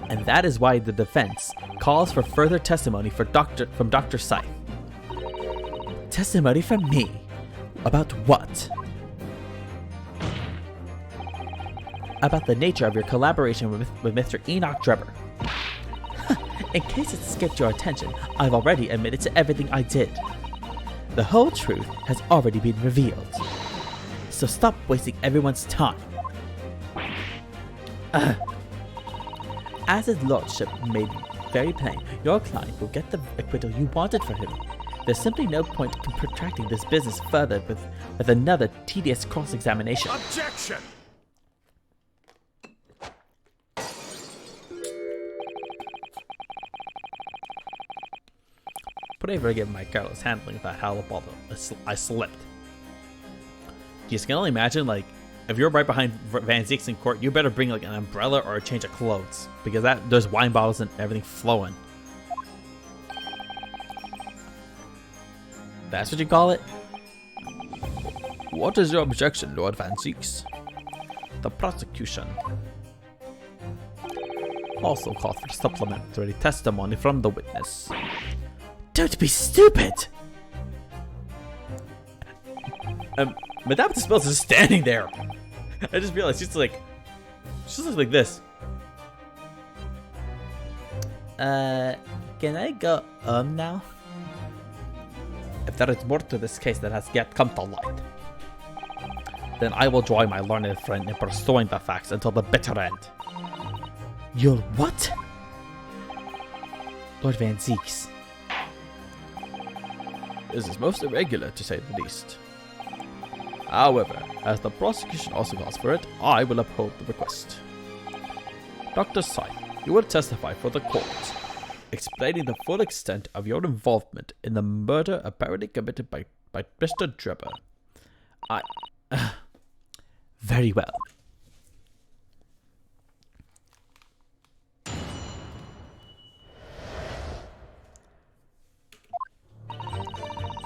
Speaker 1: And that is why the defense calls for further testimony from Dr. Scythe. Testimony from me? About what? About the nature of your collaboration with Mr. Enoch Drebber. In case it escaped your attention, I've already admitted to everything I did. The whole truth has already been revealed. So stop wasting everyone's time. As his lordship made very plain, your client will get the acquittal you wanted for him. There's simply no point in protracting this business further with another tedious cross-examination.
Speaker 6: Objection!
Speaker 1: Pray forgive my careless handling of that halibut. I slipped. You can only imagine, like, if you're right behind Van Zieks in court, you better bring like an umbrella or a change of clothes because there's wine bottles and everything flowing. That's what you call it?
Speaker 2: What is your objection, Lord Van Zieks?
Speaker 1: The prosecution also called for supplementary testimony from the witness. Don't be stupid! Madame Dispels is standing there. I just realized she's like this. Can I go now? If there is more to this case that has yet come to light, then I will join my learned friend in pursuing the facts until the bitter end. You'll what? Lord Van Zieks.
Speaker 2: This is most irregular, to say the least. However, as the prosecution also calls for it, I will uphold the request. Dr. Scythe, you will testify for the court, explaining the full extent of your involvement in the murder apparently committed by Mr. Drebber.
Speaker 1: Very well.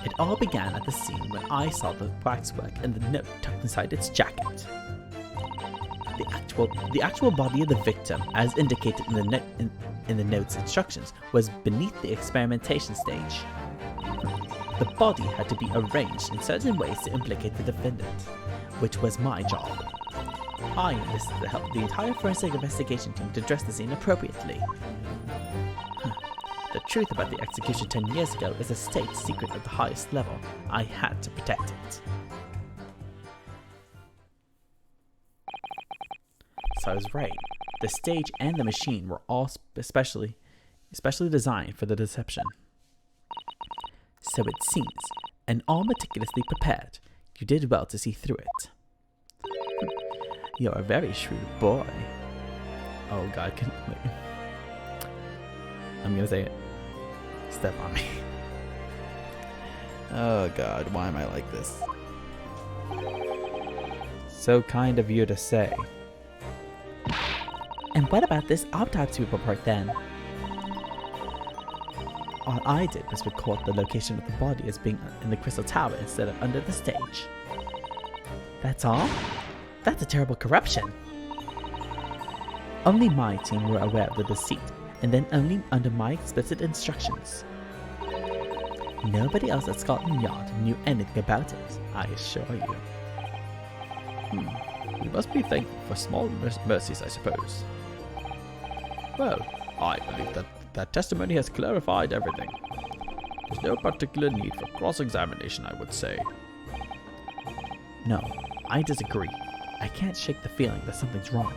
Speaker 1: It all began at the scene when I saw the waxwork and the note tucked inside its jacket. The actual body of the victim, as indicated in the note's instructions, was beneath the experimentation stage. The body had to be arranged in certain ways to implicate the defendant, which was my job. I enlisted the help of the entire forensic investigation team to dress the scene appropriately. The truth about the execution 10 years ago is a state secret at the highest level. I had to protect it. So I was right. The stage and the machine were all especially designed for the deception. So it seems, and all meticulously prepared, you did well to see through it. You're a very shrewd boy. Oh God, I'm gonna say it. Step on me. Oh God, why am I like this? So kind of you to say. And what about this autopsy report then? All I did was record the location of the body as being in the Crystal Tower instead of under the stage. That's all? That's a terrible corruption. Only my team were aware of the deceit, and then only under my explicit instructions. Nobody else at Scotland Yard knew anything about it, I assure you.
Speaker 2: You must be thankful for small mercies, I suppose. Well, I believe that testimony has clarified everything. There's no particular need for cross-examination, I would say.
Speaker 1: No, I disagree. I can't shake the feeling that something's wrong.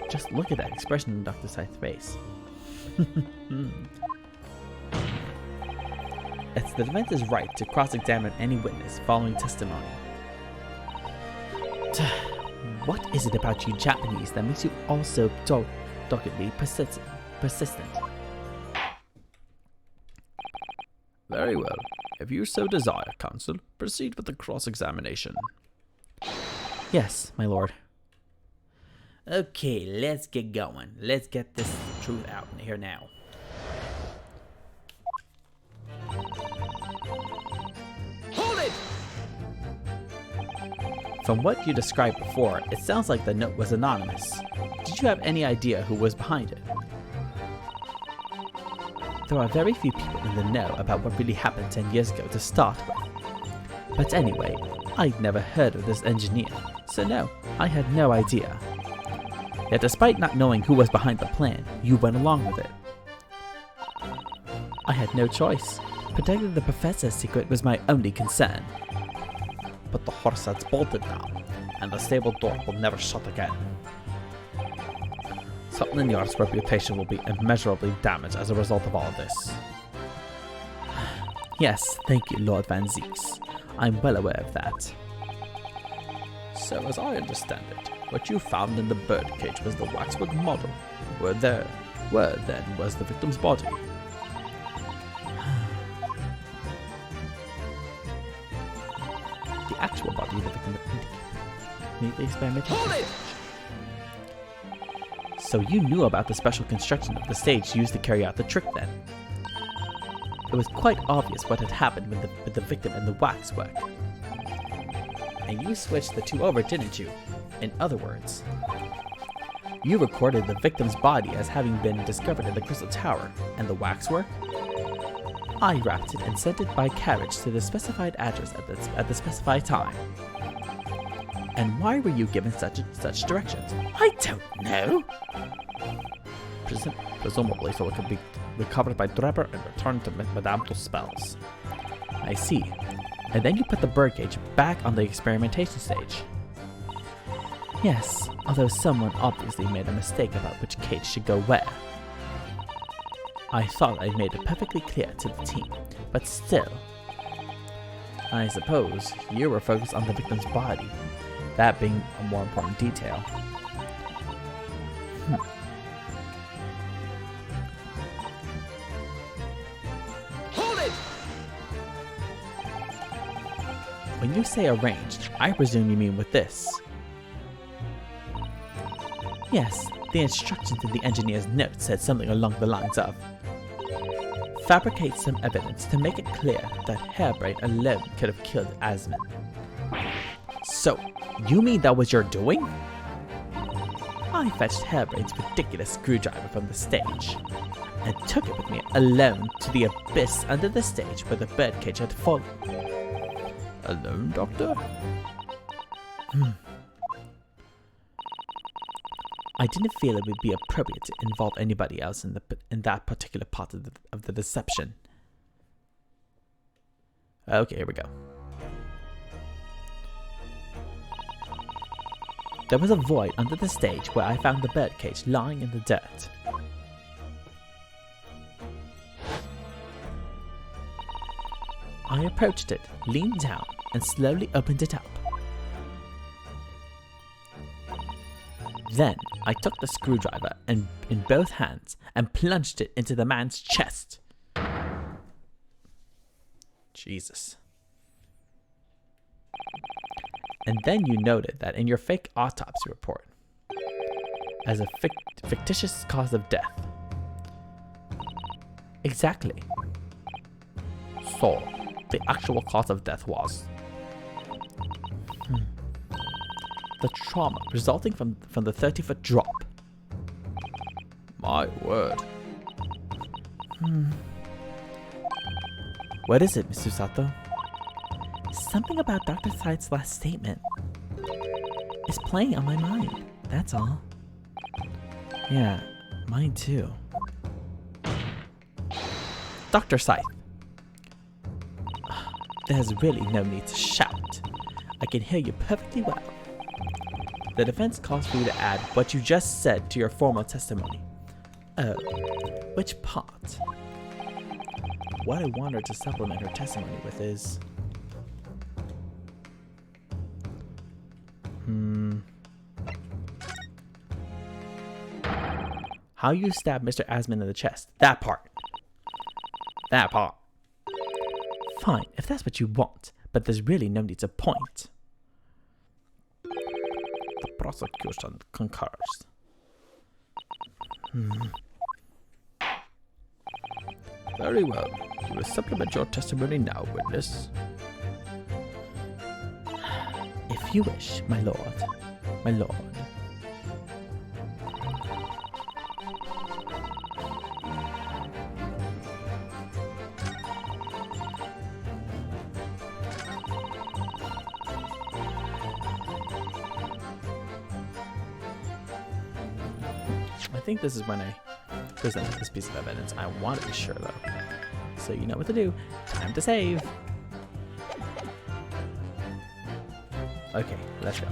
Speaker 1: Just look at that expression in Dr. Scythe's face. it's the defense's right to cross-examine any witness following testimony. What is it about you Japanese that makes you all so doggedly persistent?
Speaker 2: Very well. If you so desire, counsel, proceed with the cross-examination.
Speaker 1: Yes, my lord.
Speaker 5: Okay, let's get going. Let's get this truth out here now.
Speaker 3: Hold it!
Speaker 1: From what you described before, it sounds like the note was anonymous. Did you have any idea who was behind it? There are very few people in the know about what really happened 10 years ago to start with. But anyway, I'd never heard of this engineer, so no, I had no idea. Yet despite not knowing who was behind the plan, you went along with it. I had no choice. Protecting the professor's secret was my only concern. But the horse has bolted now, and the stable door will never shut again. Scotland Yard's reputation will be immeasurably damaged as a result of all of this. Yes, thank you, Lord Van Zieks. I'm well aware of that.
Speaker 2: So as I understand it, what you found in the birdcage was the waxwork model. Where then was the victim's body?
Speaker 1: The actual body of the victim need the experimental.
Speaker 3: Hold it!
Speaker 1: So you knew about the special construction of the stage used to carry out the trick then? It was quite obvious what had happened with the victim and the waxwork. And you switched the two over, didn't you? In other words, you recorded the victim's body as having been discovered in the Crystal Tower, and the waxwork? I wrapped it and sent it by carriage to the specified address at the specified time. And why were you given such directions?
Speaker 5: I don't know.
Speaker 1: Presumably so it could be recovered by Draper and returned to Madame Tussauds. I see. And then you put the birdcage back on the experimentation stage. Yes, although someone obviously made a mistake about which cage should go where. I thought I made it perfectly clear to the team, but still. I suppose you were focused on the victim's body, that being a more important detail.
Speaker 3: Hold it!
Speaker 1: When you say arranged, I presume you mean with this. Yes, the instructions in the engineer's note said something along the lines of fabricate some evidence to make it clear that Hairbrain alone could have killed Asman. So, you mean that was your doing? I fetched Hairbrain's ridiculous screwdriver from the stage and took it with me alone to the abyss under the stage where the birdcage had fallen.
Speaker 2: Alone, Doctor?
Speaker 1: I didn't feel it would be appropriate to involve anybody else in that particular part of the deception. Okay, here we go. There was a void under the stage where I found the birdcage lying in the dirt. I approached it, leaned down, and slowly opened it up. Then I took the screwdriver in both hands and plunged it into the man's chest. Jesus. And then you noted that in your fake autopsy report, as a fictitious cause of death. Exactly. So, the actual cause of death was the trauma resulting from the 30-foot drop.
Speaker 2: My word.
Speaker 1: What is it, Mr. Sato? Something about Dr. Side's last statement. It's playing on my mind, that's all. Yeah, mine too. Dr. Scythe. There's really no need to shout. I can hear you perfectly well. The defense calls for you to add what you just said to your formal testimony. Oh, which part? what I want her to supplement her testimony with is... How you stabbed Mr. Asman in the chest. That part. That part. Fine, if that's what you want, but there's really no need to point.
Speaker 2: The prosecution concurs. Very well. You will supplement your testimony now, witness.
Speaker 1: If you wish, my lord. My lord. I think this is when I present this piece of evidence. I want to be sure though. So you know what to do. Time to save. Okay, let's go.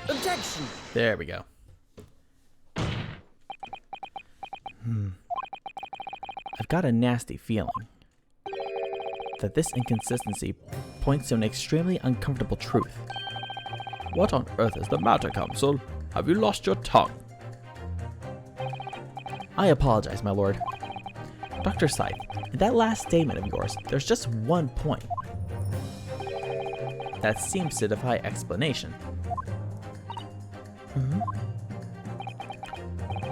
Speaker 3: Objection!
Speaker 1: There we go. I've got a nasty feeling that this inconsistency points to an extremely uncomfortable truth.
Speaker 2: What on earth is the matter, counsel? Have you lost your tongue?
Speaker 1: I apologize, my lord. Dr. Scythe, in that last statement of yours, there's just one point that seems to defy explanation.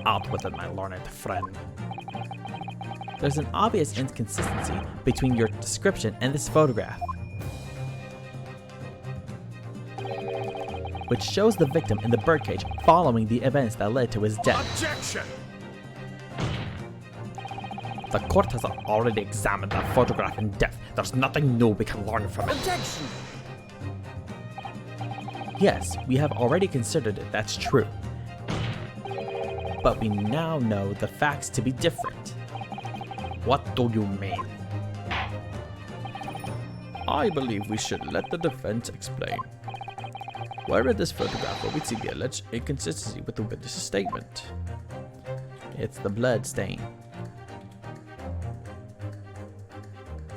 Speaker 2: Out with it, my learned friend.
Speaker 1: There's an obvious inconsistency between your description and this photograph, which shows the victim in the birdcage following the events that led to his death.
Speaker 6: Objection!
Speaker 2: The court has already examined that photograph in depth. There's nothing new we can learn from it.
Speaker 3: Objection!
Speaker 1: Yes, we have already considered it, that's true. But we now know the facts to be different.
Speaker 2: What do you mean? I believe we should let the defense explain. Where in this photograph will we see the alleged inconsistency with the witness's statement?
Speaker 1: It's the blood stain.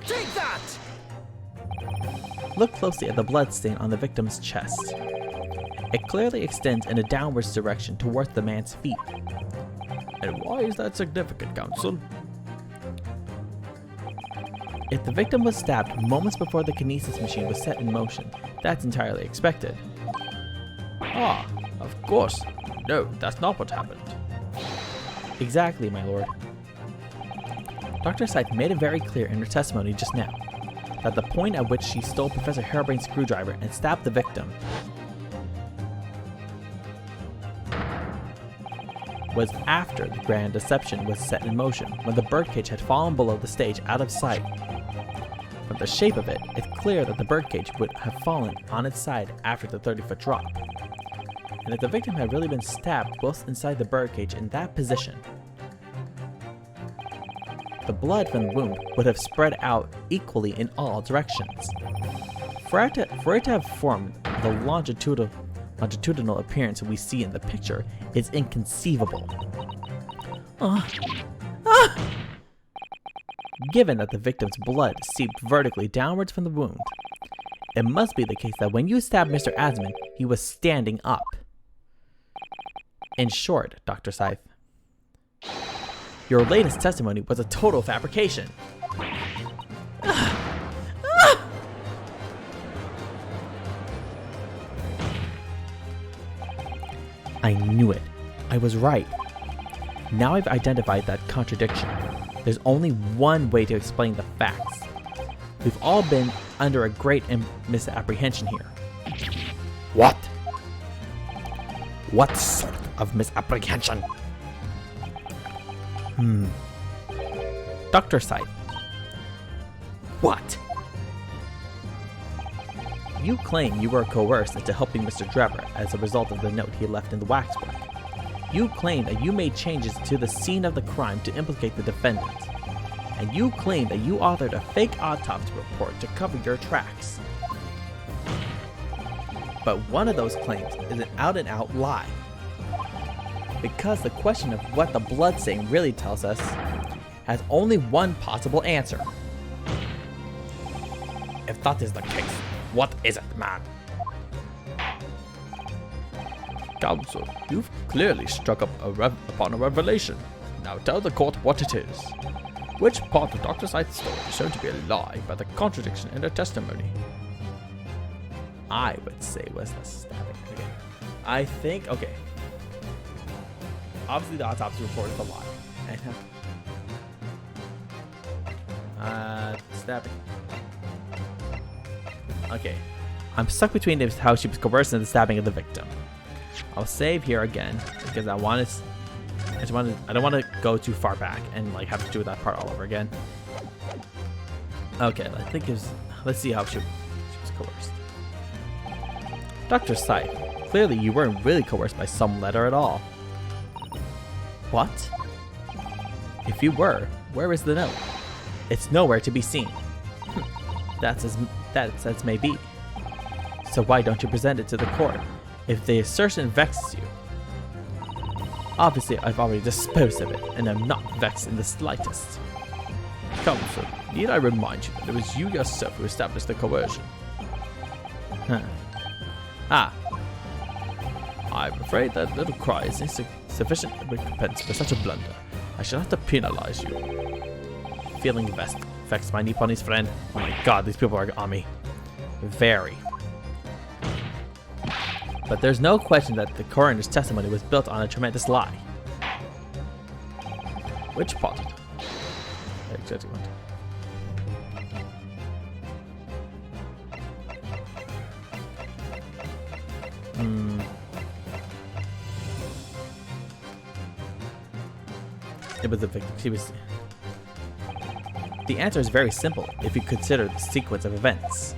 Speaker 3: Take that!
Speaker 1: Look closely at the blood stain on the victim's chest. It clearly extends in a downwards direction towards the man's feet.
Speaker 2: And why is that significant, counsel?
Speaker 1: If the victim was stabbed moments before the kinesis machine was set in motion, that's entirely expected.
Speaker 2: Ah, of course. No, that's not what happened.
Speaker 1: Exactly, my lord. Dr. Scythe made it very clear in her testimony just now that the point at which she stole Professor Harebrain's screwdriver and stabbed the victim was after the grand deception was set in motion, when the birdcage had fallen below the stage out of sight. From the shape of it, it's clear that the birdcage would have fallen on its side after the 30-foot drop. And if the victim had really been stabbed both inside the birdcage in that position, the blood from the wound would have spread out equally in all directions. For it to have formed the longitudinal appearance we see in the picture is inconceivable. Given that the victim's blood seeped vertically downwards from the wound, it must be the case that when you stabbed Mr. Asman, he was standing up. In short, Dr. Scythe, your latest testimony was a total fabrication. I knew it. I was right. Now I've identified that contradiction. There's only one way to explain the facts. We've all been under a great misapprehension here.
Speaker 6: What? What sort of misapprehension?
Speaker 1: Dr. Scythe.
Speaker 6: What?
Speaker 1: You claim you were coerced into helping Mr. Drebber as a result of the note he left in the waxwork. You claim that you made changes to the scene of the crime to implicate the defendant. And you claim that you authored a fake autopsy report to cover your tracks. But one of those claims is an out-and-out lie. Because the question of what the blood stain really tells us has only one possible answer.
Speaker 6: If that is the case, what is it, man?
Speaker 2: Counsel, you've clearly struck up upon a revelation. Now tell the court what it is. Which part of Dr. Scythe's story is shown to be a lie by the contradiction in her testimony?
Speaker 1: I would say was the stabbing. Okay. I think, okay. Obviously the autopsy report is a lie. Stabbing. Okay. I'm stuck between how she was coerced and the stabbing of the victim. I'll save here again because I don't want to go too far back and like have to do that part all over again. Okay, I think let's see how she was coerced. Dr. Scythe, clearly you weren't really coerced by some letter at all. What? If you were, where is the note? It's nowhere to be seen. That's as may be. So why don't you present it to the court if the assertion vexes you? Obviously, I've already disposed of it, and I'm not vexed in the slightest.
Speaker 2: Counsel, need I remind you that it was you yourself who established the coercion?
Speaker 1: Huh. Ah.
Speaker 2: I'm afraid that little cry is insufficient recompense for such a blunder. I shall have to penalize you.
Speaker 1: Feeling vexed my Nipponi's friend. Oh my god, these people are on me. Very. But there's no question that the coroner's testimony was built on a tremendous lie.
Speaker 2: Which part of it? Exactly.
Speaker 1: It was the victim. The answer is very simple if you consider the sequence of events.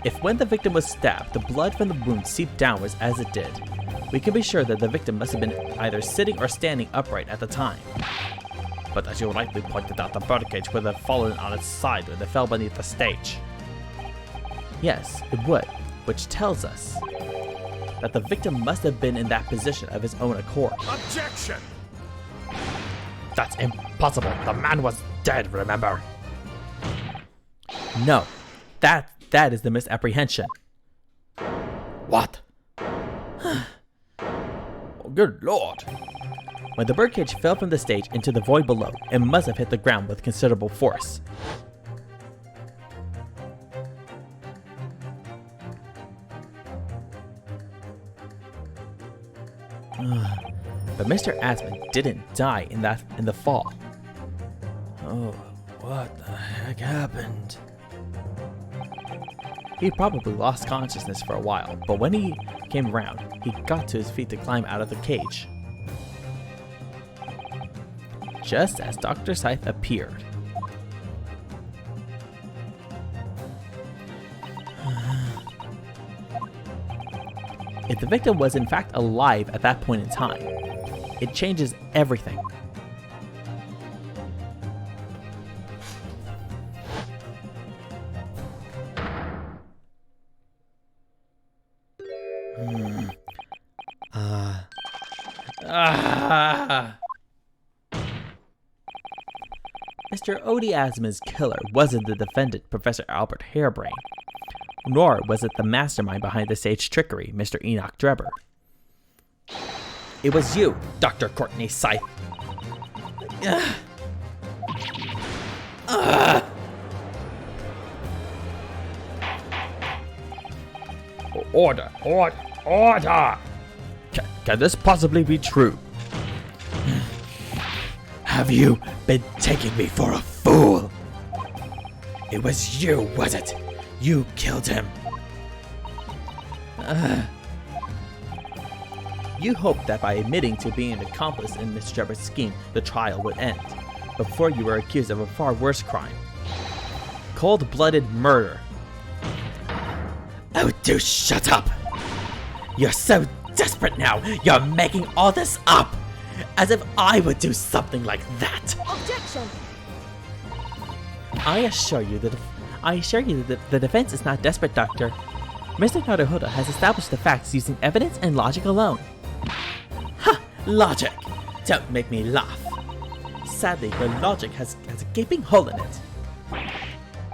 Speaker 1: If when the victim was stabbed, the blood from the wound seeped downwards as it did, we can be sure that the victim must have been either sitting or standing upright at the time.
Speaker 6: But as you rightly pointed out, the birdcage would have fallen on its side when it fell beneath the stage.
Speaker 1: Yes, it would, which tells us that the victim must have been in that position of his own accord.
Speaker 3: Objection!
Speaker 6: That's impossible. The man was dead, remember?
Speaker 1: No, that is the misapprehension.
Speaker 6: What?
Speaker 2: Oh, good lord.
Speaker 1: When the birdcage fell from the stage into the void below, it must have hit the ground with considerable force. But Mr. Asman didn't die in the fall.
Speaker 4: Oh, what the heck happened?
Speaker 1: He probably lost consciousness for a while, but when he came around, he got to his feet to climb out of the cage. Just as Dr. Scythe appeared. If the victim was in fact alive at that point in time, it changes everything. Mr. Odie Asma's killer wasn't the defendant, Professor Albert Harebrain, nor was it the mastermind behind the stage trickery, Mr. Enoch Drebber. It was you, Dr. Courtney Scythe.
Speaker 6: Order! Order!
Speaker 2: Can this possibly be true?
Speaker 6: Have you been taking me for a fool? It was you, was it? You killed him.
Speaker 1: You hoped that by admitting to being an accomplice in Mr. Drebber's scheme, the trial would end, before you were accused of a far worse crime. Cold-blooded murder.
Speaker 6: Oh, do shut up! You're so
Speaker 5: desperate now. You're making all this up. As if I would do something like that.
Speaker 3: Objection!
Speaker 5: I assure you that the defense is not desperate, Doctor. Mr. Naruhodo has established the facts using evidence and logic alone. Ha! Logic! Don't make me laugh. Sadly, the logic has a gaping hole in it.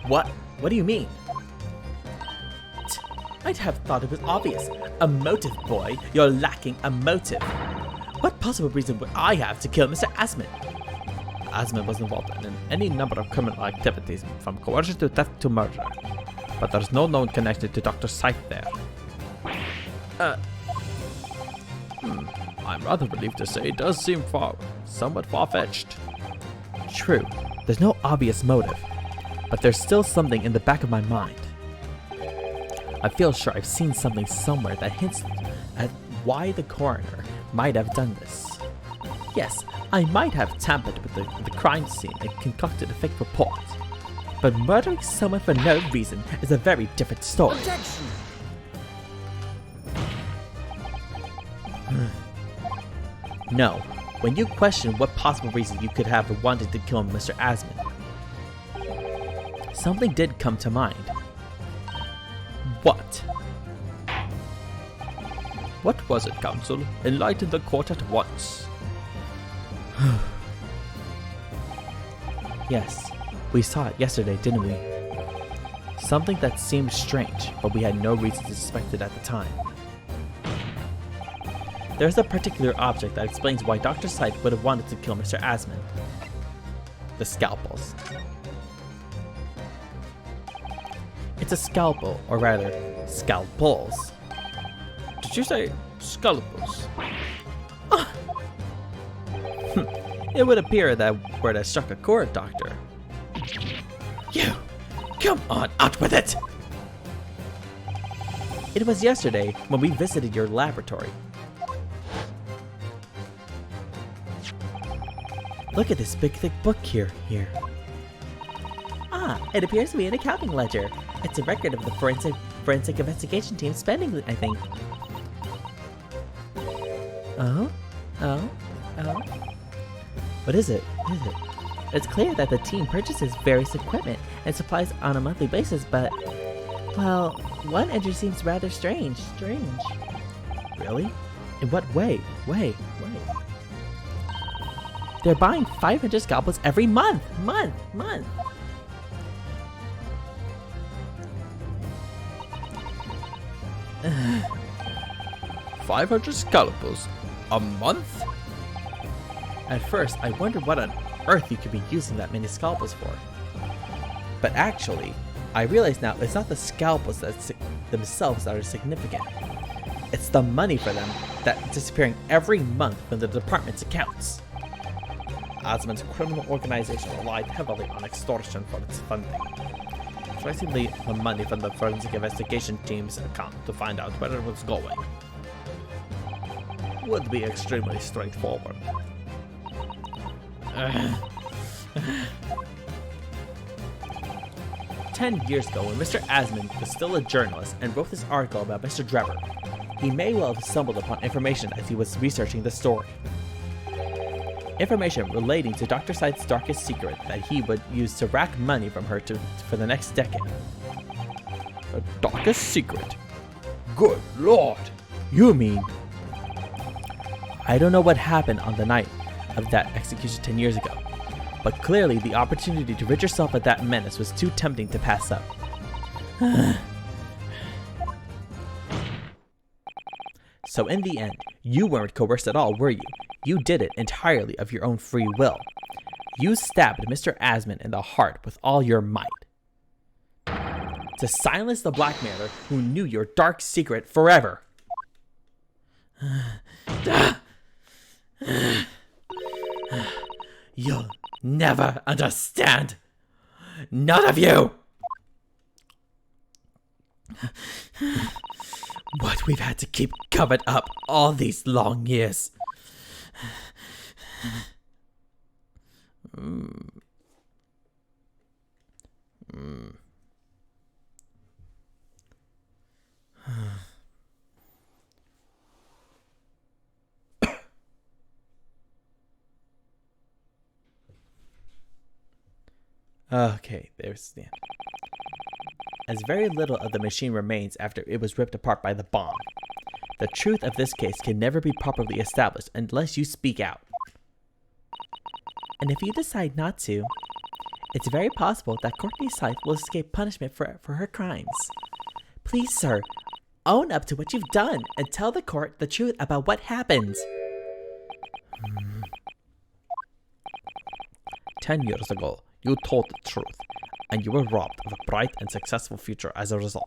Speaker 5: What? What do you mean? I'd have thought it was obvious. A motive, boy. You're lacking a motive. What possible reason would I have to kill Mr. Asman?
Speaker 2: Asman was involved in any number of criminal activities, from coercion to theft to murder. But there's no known connection to Dr. Scythe there. I'm rather relieved to say it does seem somewhat far-fetched.
Speaker 5: True, there's no obvious motive, but there's still something in the back of my mind. I feel sure I've seen something somewhere that hints at why the coroner might have done this. Yes, I might have tampered with the crime scene and concocted a fake report. But murdering someone for no reason is a very different story.
Speaker 3: Objection!
Speaker 5: No, when you question what possible reason you could have wanted to kill Mr. Asman, something did come to mind. What?
Speaker 2: What was it, Counsel? Enlighten the court at once.
Speaker 5: Yes, we saw it yesterday, didn't we? Something that seemed strange, but we had no reason to suspect it at the time. There's a particular object that explains why Dr. Scythe would have wanted to kill Mr. Asman. The scalpels. It's a scalpel, or rather, scalpels.
Speaker 2: Did you say scalpels?
Speaker 5: It would appear that word has struck a chord, Doctor.
Speaker 3: You! Come on, out with it!
Speaker 5: It was yesterday when we visited your laboratory. Look at this big thick book here. Ah, it appears to be an accounting ledger. It's a record of the forensic investigation team's spending, I think. Oh? What is it? It's clear that the team purchases various equipment and supplies on a monthly basis, but, well, one entry seems rather strange. Really? In what way? Wait. They're buying 500 scalpels every month.
Speaker 2: 500 scalpels a month?
Speaker 5: At first, I wondered what on earth you could be using that many scalpels for. But actually, I realize now it's not the scalpels themselves that are significant. It's the money for them that's disappearing every month from the department's accounts. Asman's criminal organization relied heavily on extortion for its funding, tracing the money from the forensic investigation team's account to find out where it was going would be extremely straightforward. 10 years ago, when Mr. Asman was still a journalist and wrote this article about Mr. Drebber, he may well have stumbled upon information as he was researching the story. Information relating to Dr. Scythe's darkest secret that he would use to rack money from her for the next decade.
Speaker 2: A darkest secret? Good Lord!
Speaker 5: You mean? I don't know what happened on the night of that execution 10 years ago, but clearly the opportunity to rid yourself of that menace was too tempting to pass up. So in the end, you weren't coerced at all, were you? You did it entirely of your own free will. You stabbed Mr. Asman in the heart with all your might. To silence the blackmailer who knew your dark secret forever. You'll never understand. None of you! What we've had to keep covered up all these long years.
Speaker 1: Okay, there's the end. As very little of the machine remains after it was ripped apart by the bomb, the truth of this case can never be properly established unless you speak out. And if you decide not to, it's very possible that Courtney Scythe will escape punishment for her crimes. Please, sir, own up to what you've done and tell the court the truth about what happened.
Speaker 2: 10 years ago, you told the truth, and you were robbed of a bright and successful future as a result.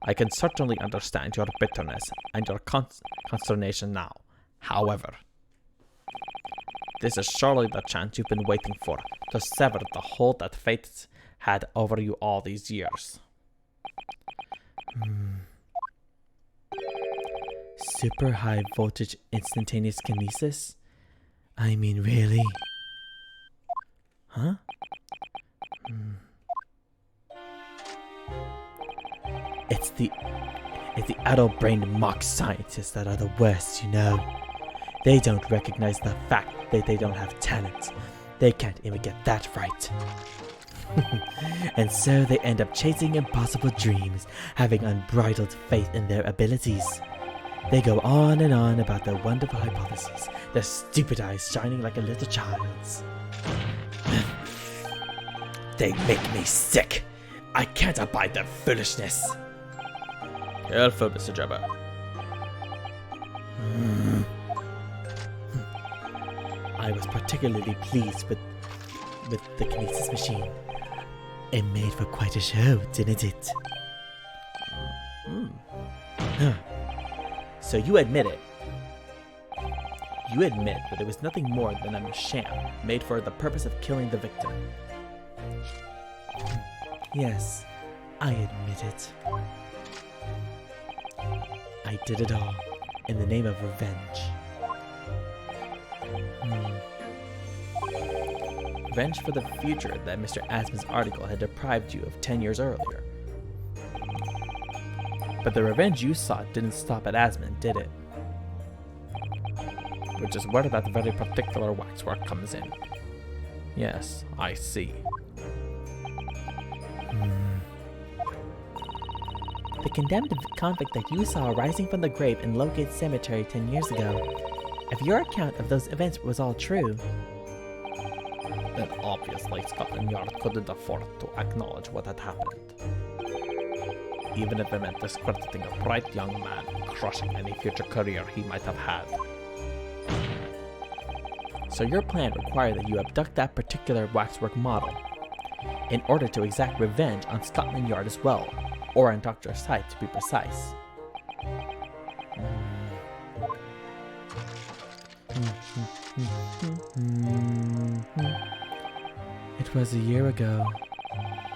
Speaker 2: I can certainly understand your bitterness and your consternation now. However, this is surely the chance you've been waiting for to sever the hold that fate had over you all these years.
Speaker 4: Super high voltage instantaneous kinesis? I mean, really? Huh? It's the addle-brained mock scientists that are the worst, you know. They don't recognize the fact that they don't have talent. They can't even get that right. And so they end up chasing impossible dreams, having unbridled faith in their abilities. They go on and on about their wonderful hypotheses, their stupid eyes shining like a little child's. They make me sick. I can't abide their foolishness.
Speaker 2: Careful, Mr. Jabba.
Speaker 4: I was particularly pleased with the kinesis machine. It made for quite a show, didn't it?
Speaker 1: So you admit it. You admit that it was nothing more than a sham made for the purpose of killing the victim.
Speaker 4: Yes, I admit it. I did it all in the name of revenge.
Speaker 1: Revenge for the future that Mr. Asman's article had deprived you of 10 years earlier. But the revenge you sought didn't stop at Asman, did it?
Speaker 2: Which is where that very particular waxwork comes in. Yes, I see.
Speaker 1: The condemned convict that you saw rising from the grave in Lowgate Cemetery 10 years ago. If your account of those events was all true,
Speaker 2: Then obviously Scotland Yard couldn't afford to acknowledge what had happened. Even if it meant discrediting a bright young man and crushing any future career he might have had.
Speaker 1: so your plan required that you abduct that particular waxwork model in order to exact revenge on Scotland Yard as well, or on Dr. Scythe to be precise.
Speaker 4: It was a year ago.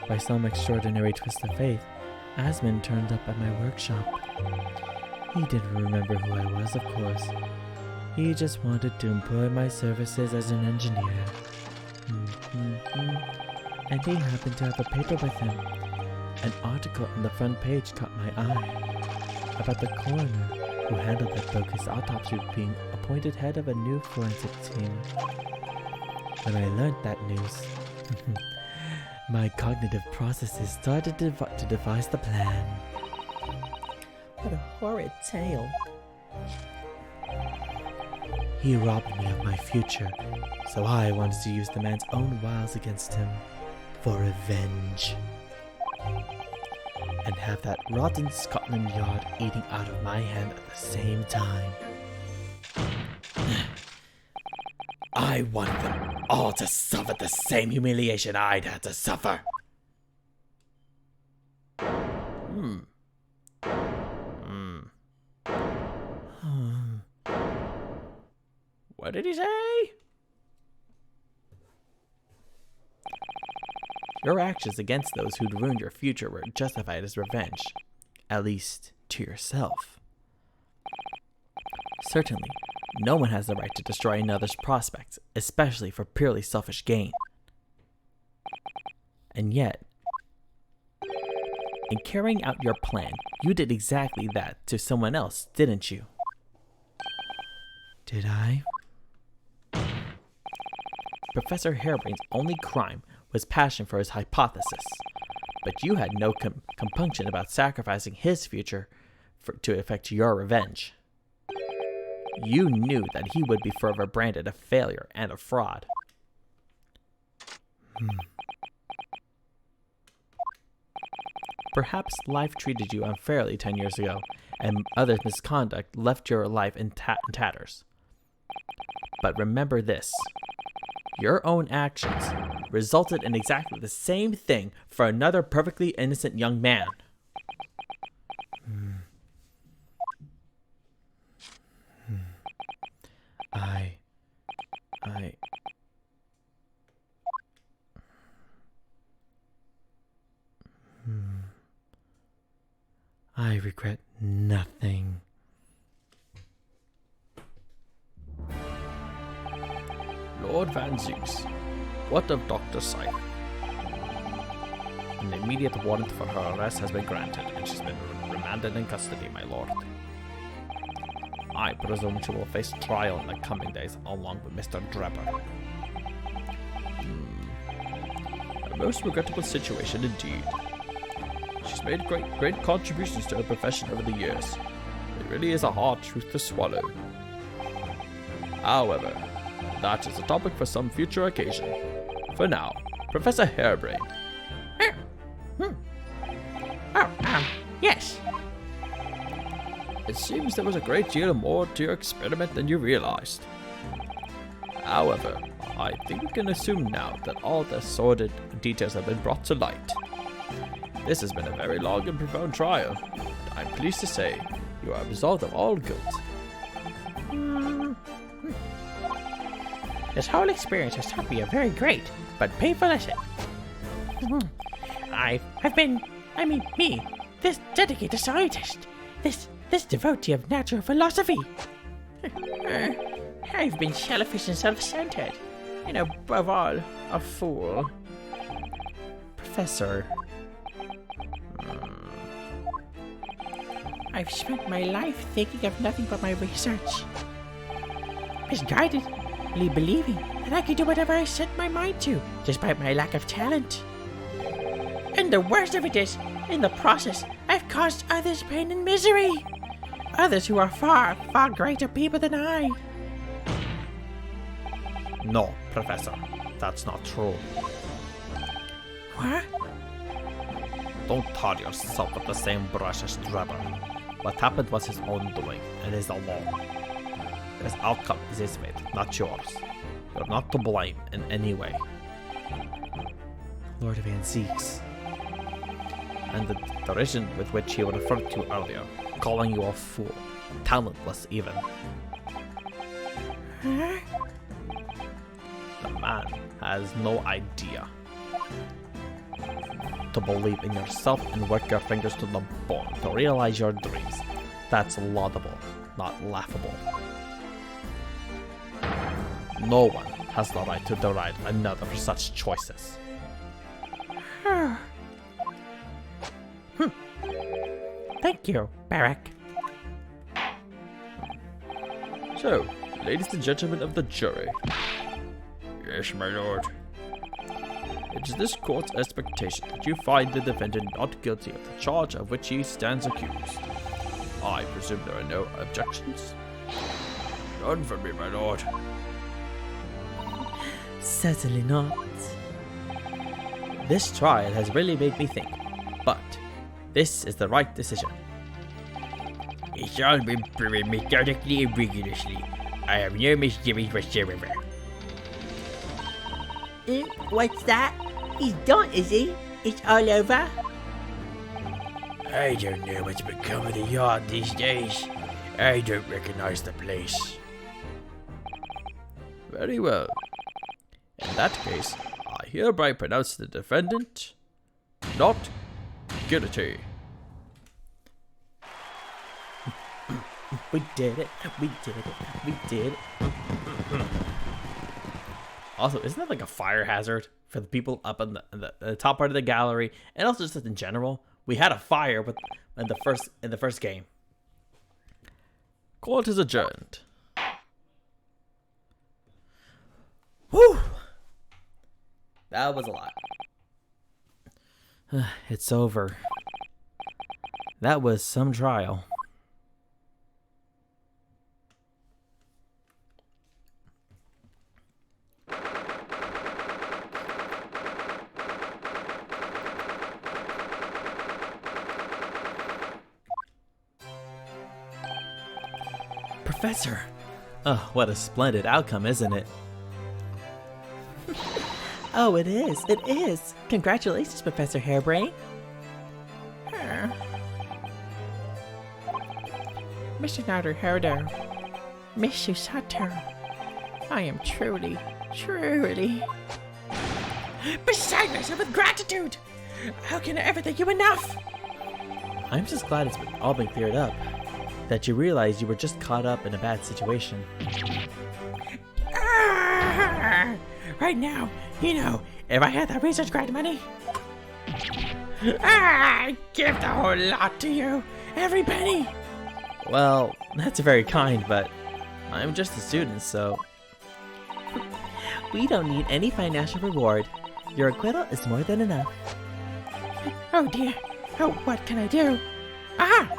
Speaker 4: By some extraordinary twist of fate, Asman turned up at my workshop. He didn't remember who I was, of course. He just wanted to employ my services as an engineer. And he happened to have a paper with him. An article on the front page caught my eye about the coroner who handled that bogus autopsy being appointed head of a new forensic team. When I learned that news, my cognitive processes started to devise the plan.
Speaker 5: What a horrid tale.
Speaker 4: He robbed me of my future, so I wanted to use the man's own wiles against him for revenge. And have that rotten Scotland Yard eating out of my hand at the same time. I want them all to suffer the same humiliation I'd had to suffer.
Speaker 2: What did he say?
Speaker 1: Your actions against those who'd ruined your future were justified as revenge, at least to yourself. Certainly, no one has the right to destroy another's prospects, especially for purely selfish gain. And yet, in carrying out your plan, you did exactly that to someone else, didn't you?
Speaker 4: Did I?
Speaker 1: Professor Harebrain's only crime was passion for his hypothesis, but you had no compunction about sacrificing his future to effect your revenge. You knew that he would be forever branded a failure and a fraud. Perhaps life treated you unfairly 10 years ago, and others' misconduct left your life in tatters. But remember this. Your own actions resulted in exactly the same thing for another perfectly innocent young man.
Speaker 4: I regret nothing.
Speaker 2: Lord Van Zeus, what of Dr. Scythe? An immediate warrant for her arrest has been granted, and she's been remanded in custody, my lord. I presume she will face trial in the coming days, along with Mr. Drebber. A most regrettable situation indeed. She's made great contributions to her profession over the years. It really is a hard truth to swallow. However, that is a topic for some future occasion. For now, Professor Harebrain.
Speaker 5: Yes.
Speaker 2: It seems there was a great deal more to your experiment than you realized. However, I think we can assume now that all the sordid details have been brought to light. This has been a very long and profound trial, and I'm pleased to say you are absolved of all guilt.
Speaker 5: This whole experience has taught me a very great but painful lesson. This dedicated scientist, this devotee of natural philosophy. I've been selfish and self-centered, and above all, a fool.
Speaker 1: Professor,
Speaker 5: I've spent my life thinking of nothing but my research. Misguidedly believing that I could do whatever I set my mind to, despite my lack of talent. And the worst of it is, in the process, I've caused others pain and misery. Others who are far, far greater people than I.
Speaker 1: no, Professor, that's not true.
Speaker 5: What?
Speaker 1: Don't tar yourself with the same brush as Drebber. What happened was his own doing, and is the law. His outcome is his fate, not yours. You're not to blame in any way.
Speaker 4: Lord of Anziques.
Speaker 1: And the derision with which he referred to earlier, calling you a fool, talentless even.
Speaker 5: Huh?
Speaker 1: The man has no idea. To believe in yourself and work your fingers to the bone to realize your dreams. That's laudable, not laughable. No one has the right to deride another for such choices.
Speaker 5: Thank you, Barak.
Speaker 2: So, ladies and gentlemen of the jury.
Speaker 6: Yes, my lord.
Speaker 2: It is this court's expectation that you find the defendant not guilty of the charge of which he stands accused. I presume there are no objections?
Speaker 6: None for me, my lord.
Speaker 4: Certainly not.
Speaker 1: This trial has really made me think, but this is the right decision.
Speaker 6: It's all been proven methodically and rigorously. I have no misgivings whatsoever.
Speaker 5: What's that? He's done, is he? It's all over?
Speaker 6: I don't know what's become of the yard these days. I don't recognize the place.
Speaker 2: Very well. In that case, I hereby pronounce the defendant not guilty.
Speaker 1: We did it. We did it. We did it. Also, isn't that like a fire hazard for the people up in the top part of the gallery, and also just in general? We had a fire in the first game.
Speaker 2: Court is adjourned.
Speaker 1: Whew! That was a lot. It's over. That was some trial. Professor! Oh, what a splendid outcome, isn't it?
Speaker 5: Oh, it is. It is. Congratulations, Professor Hairbrain. Mr. Nader Herder, Miss Susato, I am truly beside myself with gratitude. How can I ever thank you enough?
Speaker 1: I'm just glad it's all been cleared up. That you realized you were just caught up in a bad situation.
Speaker 5: Right now, if I had that research grant money, I'd give the whole lot to you. Every penny.
Speaker 1: Well, that's very kind, but I'm just a student, so...
Speaker 5: We don't need any financial reward. Your acquittal is more than enough. Oh dear. Oh, what can I do? Aha!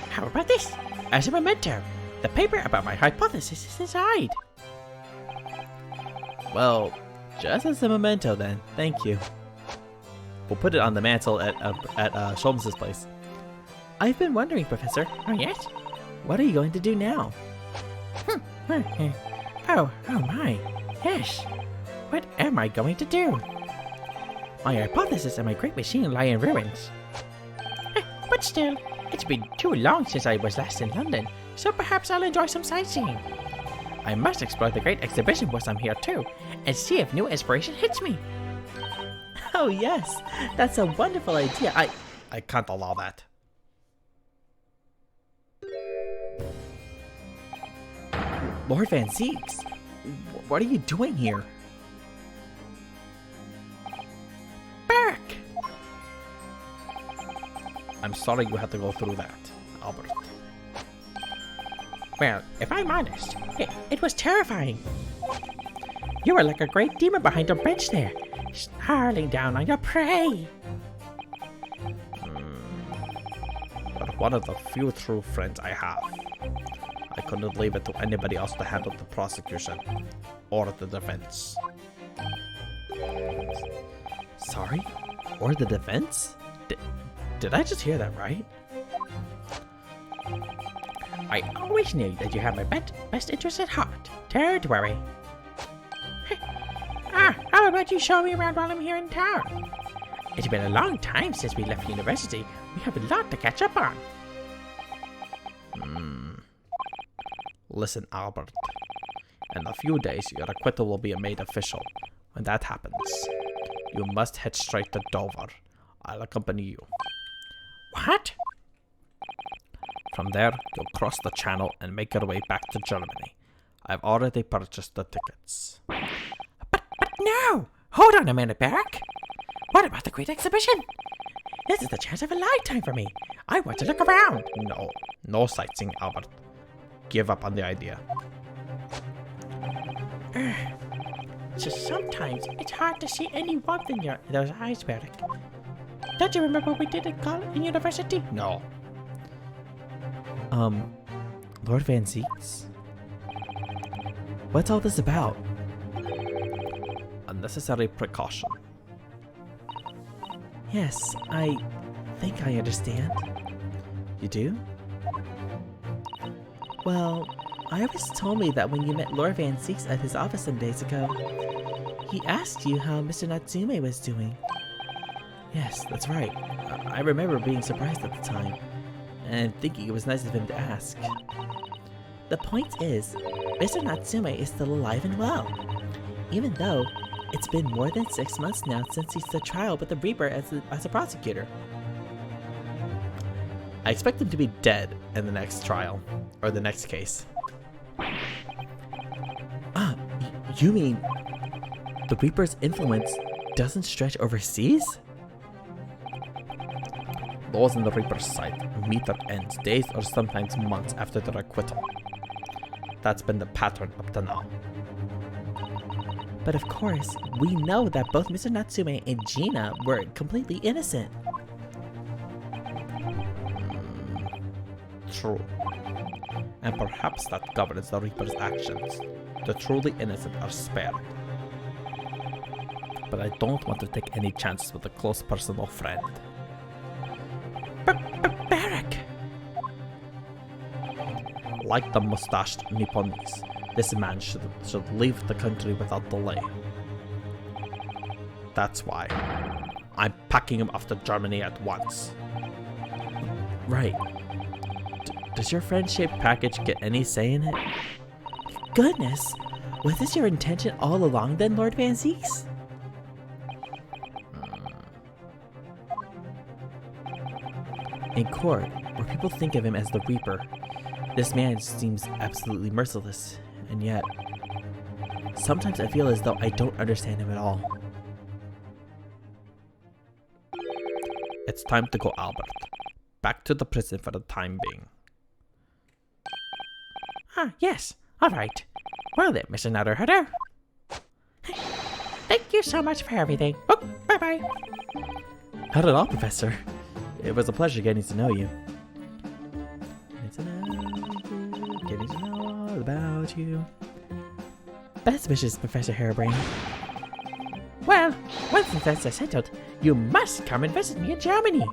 Speaker 5: How about this? As a memento, the paper about my hypothesis is inside.
Speaker 1: Well, just as a memento then. Thank you. We'll put it on the mantle at Sholmes' place.
Speaker 5: I've been wondering, Professor. Oh, yes?
Speaker 1: What are you going to do now?
Speaker 5: Oh my. Yes. What am I going to do? My hypothesis and my great machine lie in ruins. But still, it's been too long since I was last in London, so perhaps I'll enjoy some sightseeing. I must explore the great exhibition whilst I'm here too, and see if new inspiration hits me.
Speaker 1: Oh yes, that's a wonderful idea. I can't allow that. Lord Van Zeeks, what are you doing here?
Speaker 5: Back!
Speaker 2: I'm sorry you had to go through that, Albert.
Speaker 5: Well, if I'm honest, it was terrifying. You were like a great demon behind your bench there, snarling down on your prey.
Speaker 2: But one of the few true friends I have. I couldn't leave it to anybody else to handle the prosecution or the defense.
Speaker 1: Sorry? Or the defense? Did I just hear that right?
Speaker 5: I always knew that you had my best interest at heart. Don't worry. How about you show me around while I'm here in town? It's been a long time since we left university. We have a lot to catch up on.
Speaker 2: Listen, Albert. In a few days, your acquittal will be made official. When that happens, you must head straight to Dover. I'll accompany you.
Speaker 5: What?
Speaker 2: From there, you'll cross the channel and make your way back to Germany. I've already purchased the tickets.
Speaker 5: But no! Hold on a minute, Barrack. What about the great exhibition? This is the chance of a lifetime for me. I want to look around.
Speaker 2: No sightseeing, Albert. Give up on the idea.
Speaker 5: So sometimes it's hard to see any warmth in those eyes, Barrack. Don't you remember what we did in university?
Speaker 2: No.
Speaker 1: Lord Van Zeeks? What's all this about?
Speaker 2: Unnecessary precaution.
Speaker 1: Yes, I think I understand. You do? Well, Iris told me that when you met Lord Van Zeeks at his office some days ago, he asked you how Mr. Natsume was doing. Yes, that's right. I remember being surprised at the time, and thinking it was nice of him to ask. The point is, Mr. Natsume is still alive and well, even though it's been more than 6 months now since he stood trial with the Reaper as a prosecutor. I expect him to be dead in the next trial, or the next case. You mean the Reaper's influence doesn't stretch overseas?
Speaker 2: Those in the Reaper's side meet their ends days or sometimes months after their acquittal. That's been the pattern up to now.
Speaker 4: But of course, we know that both Mr. Natsume and Gina were completely innocent.
Speaker 2: True. And perhaps that governs the Reaper's actions. The truly innocent are spared. But I don't want to take any chances with a close personal friend.
Speaker 5: Barrack!
Speaker 2: Like the mustached Nipponese, this man should leave the country without delay. That's why I'm packing him off to Germany at once.
Speaker 4: Right. Does your friendship package get any say in it? Goodness! Was this your intention all along then, Lord Van Zieks? In court, where people think of him as the Reaper, this man seems absolutely merciless, and yet, sometimes I feel as though I don't understand him at all.
Speaker 2: It's time to go, Albert. Back to the prison for the time being.
Speaker 5: Ah, yes. All right. Well then, Mr. Nutterhutter. Thank you so much for everything. Oh, bye-bye.
Speaker 4: Not at all, Professor. It was a pleasure getting to know you. Getting to know all about you. Best wishes, Professor Harebrain.
Speaker 5: Well, once the dust is settled, you must come and visit me in Germany.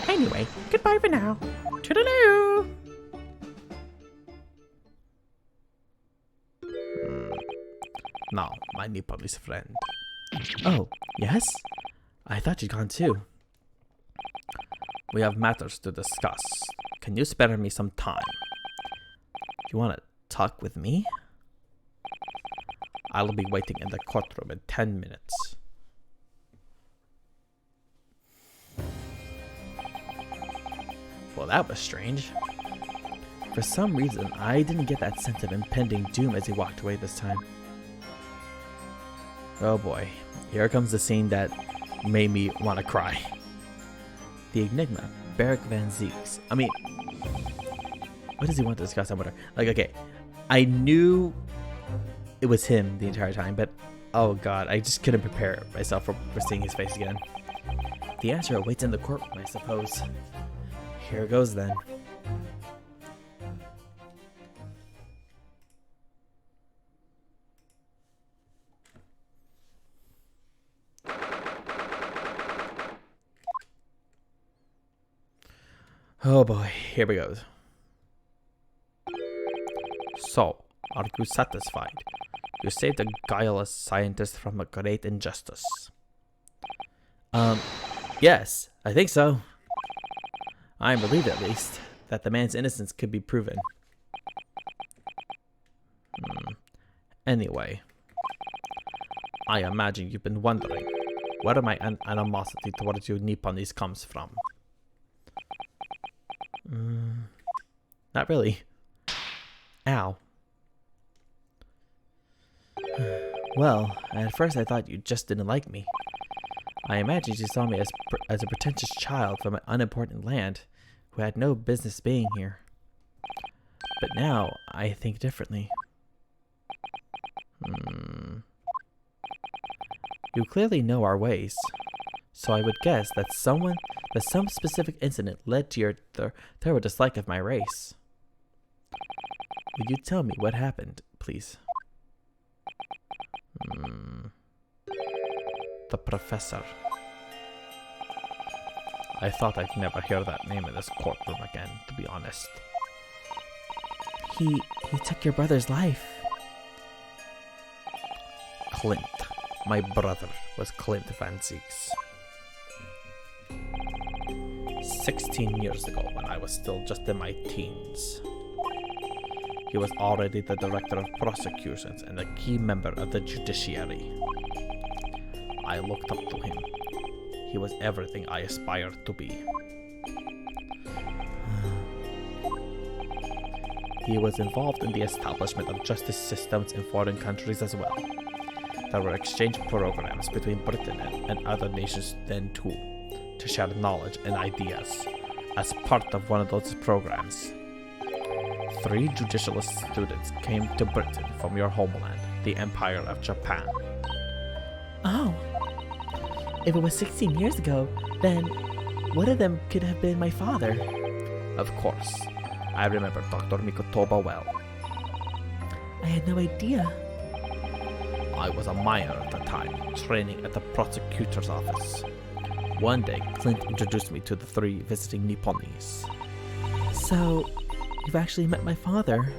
Speaker 5: Anyway, goodbye for now. Toodaloo!
Speaker 2: Now, my Nipponese friend.
Speaker 4: Oh, yes? I thought you'd gone too.
Speaker 2: We have matters to discuss. Can you spare me some time?
Speaker 4: You want to talk with me?
Speaker 2: I'll be waiting in the courtroom in 10 minutes.
Speaker 4: Well, that was strange. For some reason, I didn't get that sense of impending doom as he walked away this time. Oh boy, here comes the scene that made me want to cry. The Enigma, Barrack Van Zieks. I mean, what does he want to discuss? I wonder. Like, okay, I knew it was him the entire time, but oh god, I just couldn't prepare myself for seeing his face again. The answer awaits in the courtroom, I suppose. Here goes then. Oh boy, here we go.
Speaker 2: So, are you satisfied? You saved a guileless scientist from a great injustice.
Speaker 4: Yes, I think so. I'm relieved at least that the man's innocence could be proven.
Speaker 2: Anyway, I imagine you've been wondering where my animosity towards you Nipponese comes from.
Speaker 4: Not really. Ow. Well, at first I thought you just didn't like me. I imagined you saw me as a pretentious child from an unimportant land who had no business being here. But now I think differently. You clearly know our ways, so I would guess that some specific incident led to your thorough dislike of my race. Would you tell me what happened, please?
Speaker 2: The professor. I thought I'd never hear that name in this courtroom again, to be honest.
Speaker 4: He took your brother's life.
Speaker 2: Clint. My brother was Clint Van Zieks. 16 years ago, when I was still just in my teens. He was already the director of prosecutions and a key member of the judiciary. I looked up to him. He was everything I aspired to be. He was involved in the establishment of justice systems in foreign countries as well. There were exchange programs between Britain and other nations then too, to share knowledge and ideas. As part of one of those programs, 3 judicialist students came to Britain from your homeland, the Empire of Japan.
Speaker 4: Oh. If it was 16 years ago, then one of them could have been my father.
Speaker 2: Of course, I remember Dr. Mikotoba well.
Speaker 4: I had no idea.
Speaker 2: I was a minor at the time, training at the prosecutor's office. One day, Clint introduced me to the 3 visiting Nipponese.
Speaker 4: So, you've actually met my father?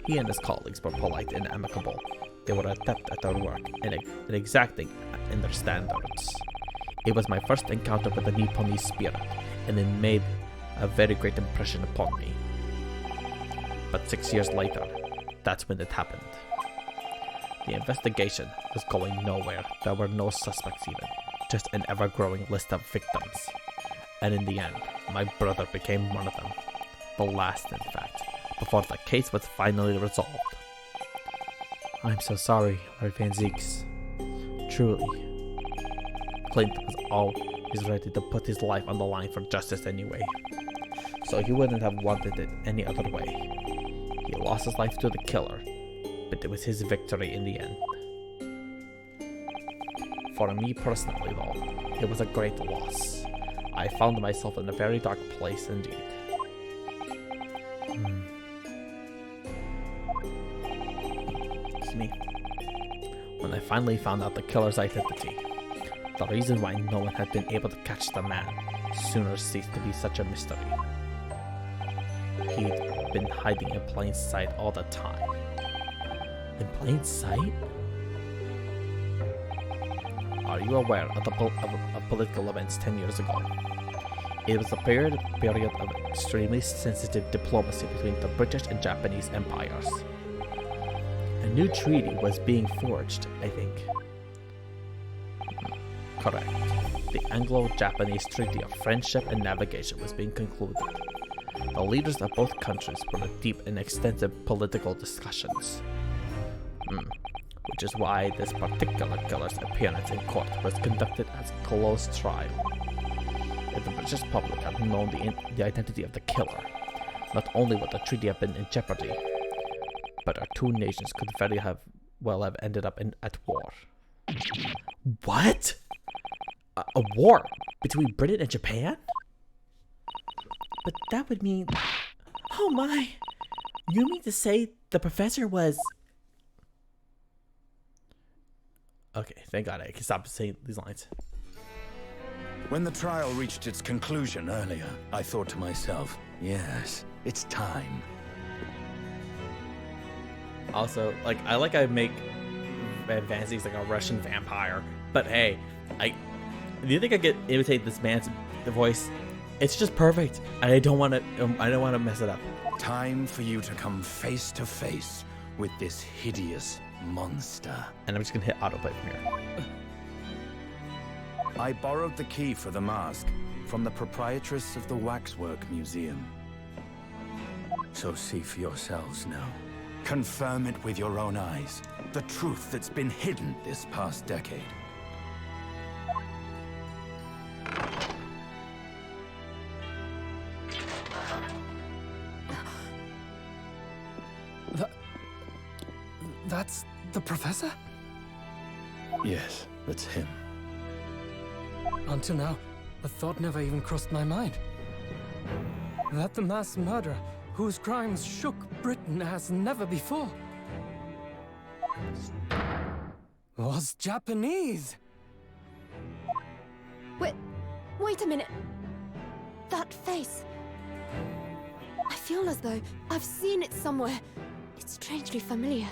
Speaker 2: He and his colleagues were polite and amicable. They were adept at their work and exacting in their standards. It was my first encounter with the Nipponese spirit, and it made a very great impression upon me. But 6 years later, that's when it happened. The investigation was going nowhere. There were no suspects even, just an ever-growing list of victims. And in the end, my brother became one of them. The last, in fact, before the case was finally resolved.
Speaker 4: I'm so sorry, Lord Van Zeeks. Truly.
Speaker 2: Clint was always ready to put his life on the line for justice anyway, so he wouldn't have wanted it any other way. He lost his life to the killer, but it was his victory in the end. For me personally though, it was a great loss. I found myself in a very dark place indeed. Excuse me. When I finally found out the killer's identity, the reason why no one had been able to catch the man sooner ceased to be such a mystery. He'd been hiding in plain sight all the time.
Speaker 4: In plain sight?
Speaker 2: Are you aware of the of political events 10 years ago? It was a period of extremely sensitive diplomacy between the British and Japanese empires.
Speaker 4: A new treaty was being forged, I think.
Speaker 2: Correct. The Anglo-Japanese Treaty of Friendship and Navigation was being concluded. The leaders of both countries were in deep and extensive political discussions. Which is why this particular killer's appearance in court was conducted as a closed trial. If the British public had known the identity of the killer, not only would the treaty have been in jeopardy, but our 2 nations could very well have ended up at war.
Speaker 4: What? A war between Britain and Japan? But that would mean... Oh my! You mean to say the professor was...
Speaker 2: Okay, thank God I can stop saying these lines.
Speaker 7: When the trial reached its conclusion earlier, I thought to myself, yes, it's time.
Speaker 2: Also, I make Van Zeeks like a Russian vampire, but hey, do you think I could imitate this man's voice? It's just perfect, and I don't want to mess it up.
Speaker 7: Time for you to come face to face with this hideous monster.
Speaker 2: And I'm just gonna hit autoplay from here.
Speaker 7: I borrowed the key for the mask from the proprietress of the Waxwork Museum. So see for yourselves now. Confirm it with your own eyes. The truth that's been hidden this past decade.
Speaker 8: That's the professor?
Speaker 7: Yes, that's him.
Speaker 8: Until now, the thought never even crossed my mind. That the mass murderer, whose crimes shook Britain as never before, was Japanese.
Speaker 9: Wait a minute. That face. I feel as though I've seen it somewhere. It's strangely familiar.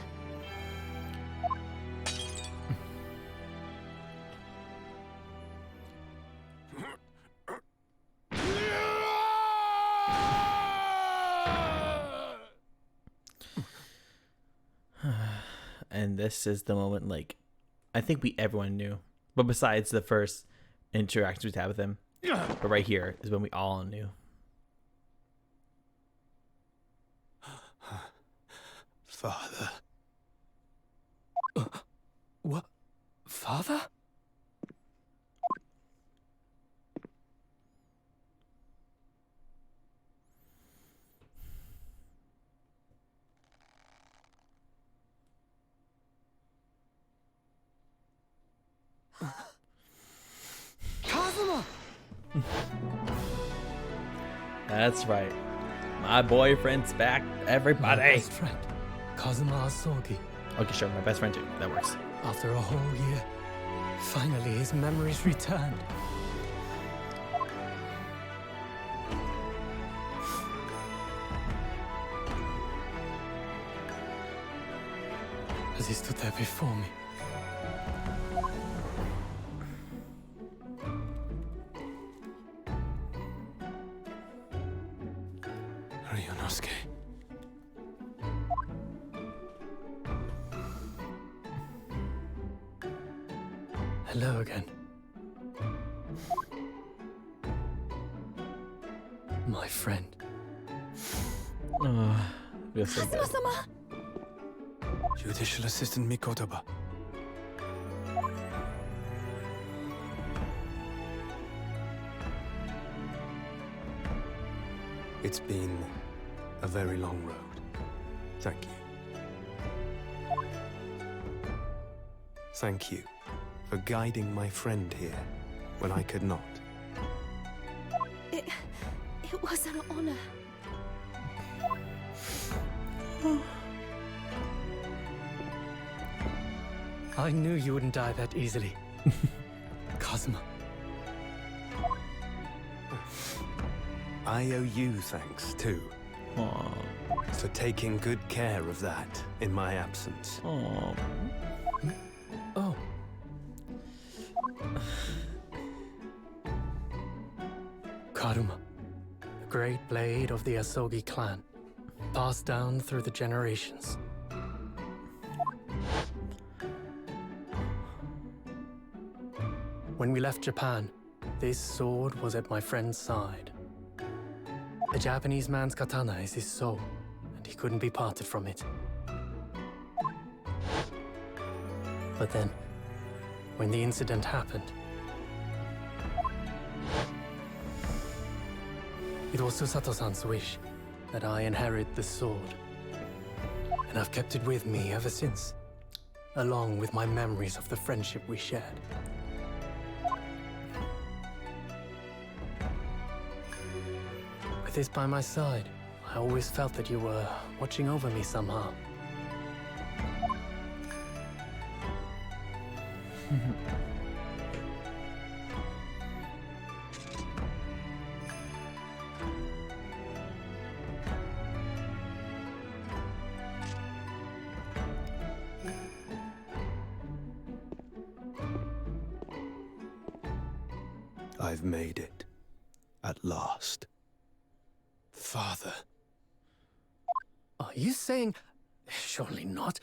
Speaker 2: And this is the moment, I think everyone knew, but besides the first interactions we had with him, but right here is when we all knew.
Speaker 7: Father.
Speaker 8: What? Father?
Speaker 1: That's right. My boyfriend's back,
Speaker 8: My
Speaker 1: everybody.
Speaker 8: best friend, Kazuma Asogi.
Speaker 1: Okay, sure. My best friend too. That works.
Speaker 8: After a whole year, finally his memories returned. As he stood there before me, Ryunosuke. Hello again. My friend.
Speaker 1: Oh, feels so good.
Speaker 9: Kazuma-sama!
Speaker 8: Judicial Assistant Mikotoba.
Speaker 10: It's been a very long road. Thank you. Thank you for guiding my friend here when I could not.
Speaker 9: It was an honor.
Speaker 8: I knew you wouldn't die that easily. Kazuma.
Speaker 10: I owe you thanks, too,
Speaker 1: Aw.
Speaker 10: for taking good care of that in my absence.
Speaker 1: Aw.
Speaker 8: Oh. Karuma, the great blade of the Asogi clan, passed down through the generations. When we left Japan, this sword was at my friend's side. A Japanese man's katana is his soul, and he couldn't be parted from it. But then, when the incident happened, it was Susato-san's wish that I inherit the sword. And I've kept it with me ever since, along with my memories of the friendship we shared. With this by my side, I always felt that you were watching over me somehow.
Speaker 10: I've made it. At last.
Speaker 8: Father. Are you saying... Surely not.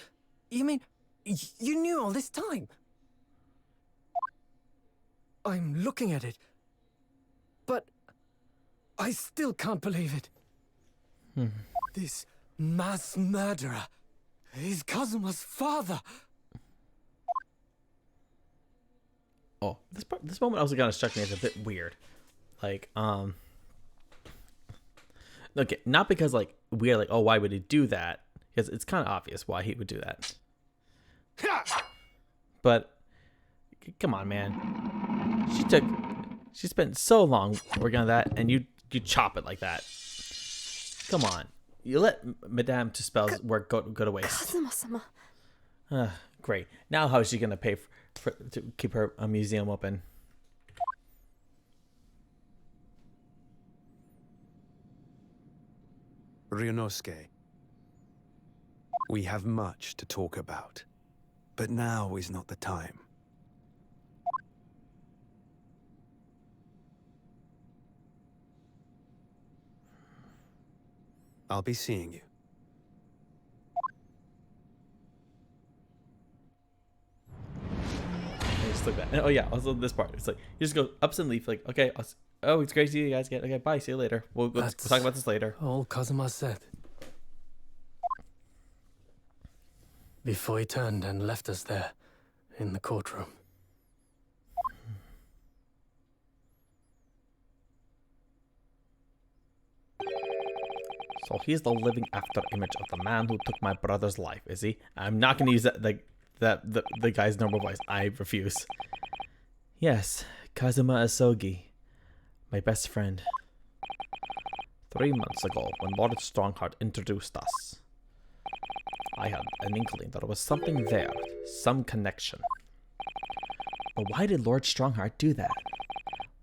Speaker 8: You mean, you knew all this time? I'm looking at it. But... I still can't believe it. This mass murderer is Kazuma's father.
Speaker 1: Oh, this moment also kind of struck me as a bit weird. Like, okay, not because like we're like, oh, why would he do that? Because it's kind of obvious why he would do that. But come on, man. She spent so long working on that, and you chop it like that. Come on, you let Madame Tuspel's work go to waste.
Speaker 9: Kazuma-sama.
Speaker 1: Great. Now how is she gonna pay to keep her museum open?
Speaker 10: Ryunosuke, we have much to talk about, but now is not the time. I'll be seeing you.
Speaker 1: Just like that. And, oh yeah, also this part. It's like you just go ups and leaf. Like, okay, oh, it's great to see you guys again. Okay, bye. See you later. We'll talk about this later.
Speaker 8: All Kazuma said. Before he turned and left us there, in the courtroom.
Speaker 1: So he's the living after image of the man who took my brother's life, is he? I'm not gonna use the guy's normal voice. I refuse.
Speaker 4: Yes, Kazuma Asogi.
Speaker 1: My best friend.
Speaker 2: 3 months ago, when Lord Strongheart introduced us, I had an inkling that there was something there, some connection.
Speaker 1: But why did Lord Strongheart do that?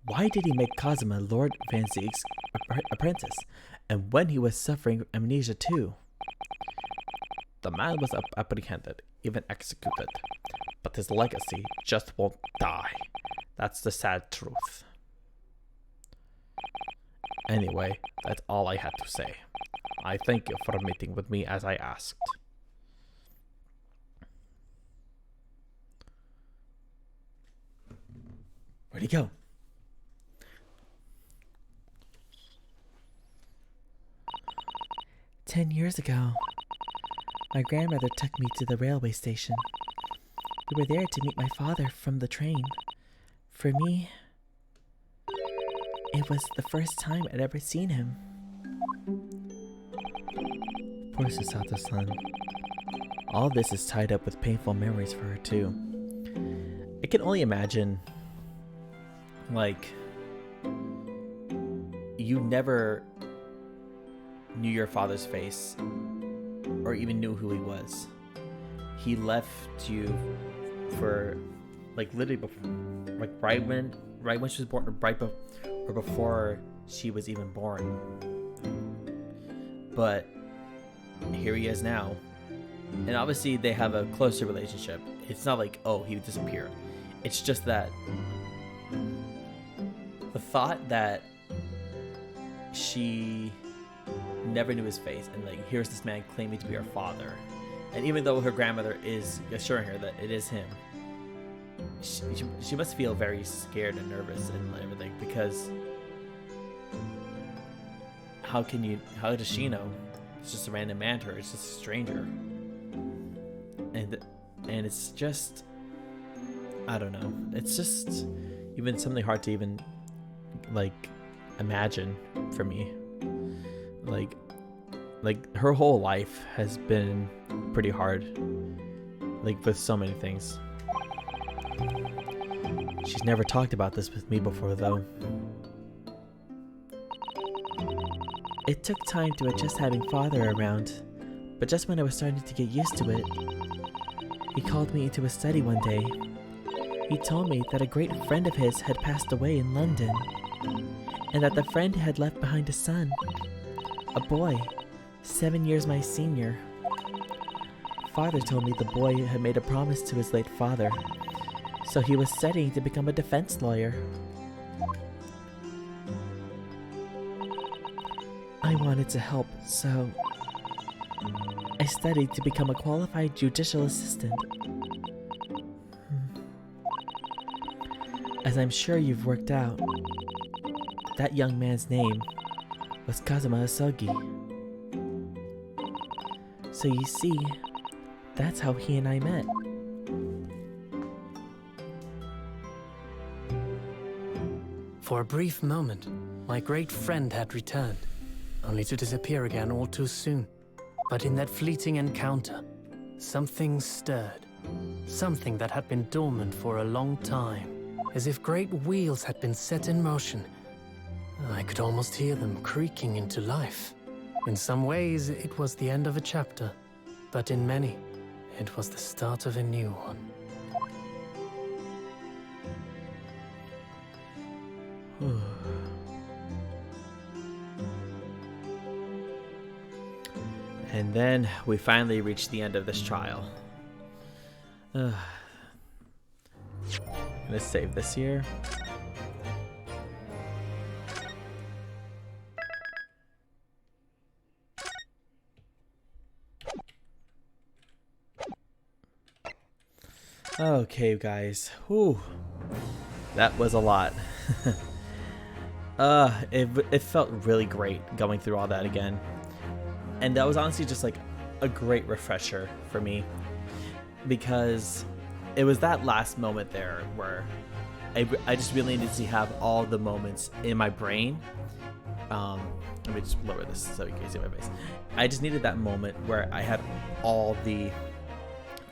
Speaker 1: Why did he make Cosima Lord Van Zieg's apprentice? And when he was suffering amnesia too?
Speaker 2: The man was apprehended, even executed, but his legacy just won't die. That's the sad truth. Anyway, that's all I had to say. I thank you for meeting with me as I asked.
Speaker 1: Where'd he go? "10 years ago, my grandmother took me to the railway station. We were there to meet my father from the train. For me, it was the first time I'd ever seen him." Poor Susato-san. All this is tied up with painful memories for her too. I can only imagine, like, you never knew your father's face or even knew who he was. He left you for, like, literally before, like, right when she was born, or before she was even born. But here he is now, and obviously they have a closer relationship. It's not like, oh, he disappeared. It's just that the thought that she never knew his face, and like, here's this man claiming to be her father, and even though her grandmother is assuring her that it is him, she must feel very scared and nervous and everything, because how does she know? It's just a random man to her. It's just a stranger, and it's just, I don't know. It's just even something hard to even, like, imagine for me. Like her whole life has been pretty hard, like, with so many things. She's never talked about this with me before, though. It took time to adjust having father around, but just when I was starting to get used to it, he called me into his study one day. He told me that a great friend of his had passed away in London, and that the friend had left behind a son, a boy, 7 years my senior. Father told me the boy had made a promise to his late father, so he was studying to become a defense lawyer. I wanted to help, so I studied to become a qualified judicial assistant. As I'm sure you've worked out, that young man's name was Kazuma Asogi. So you see, that's how he and I met.
Speaker 8: For a brief moment, my great friend had returned, only to disappear again all too soon. But in that fleeting encounter, something stirred. Something that had been dormant for a long time. As if great wheels had been set in motion. I could almost hear them creaking into life. In some ways, it was the end of a chapter. But in many, it was the start of a new one.
Speaker 1: And then we finally reached the end of this trial. I'm gonna save this here. Okay, guys. Whew. That was a lot. It felt really great going through all that again. And that was honestly just like a great refresher for me, because it was that last moment there where I just really needed to have all the moments in my brain. Let me just lower this so you can see my face. I just needed that moment where I had all the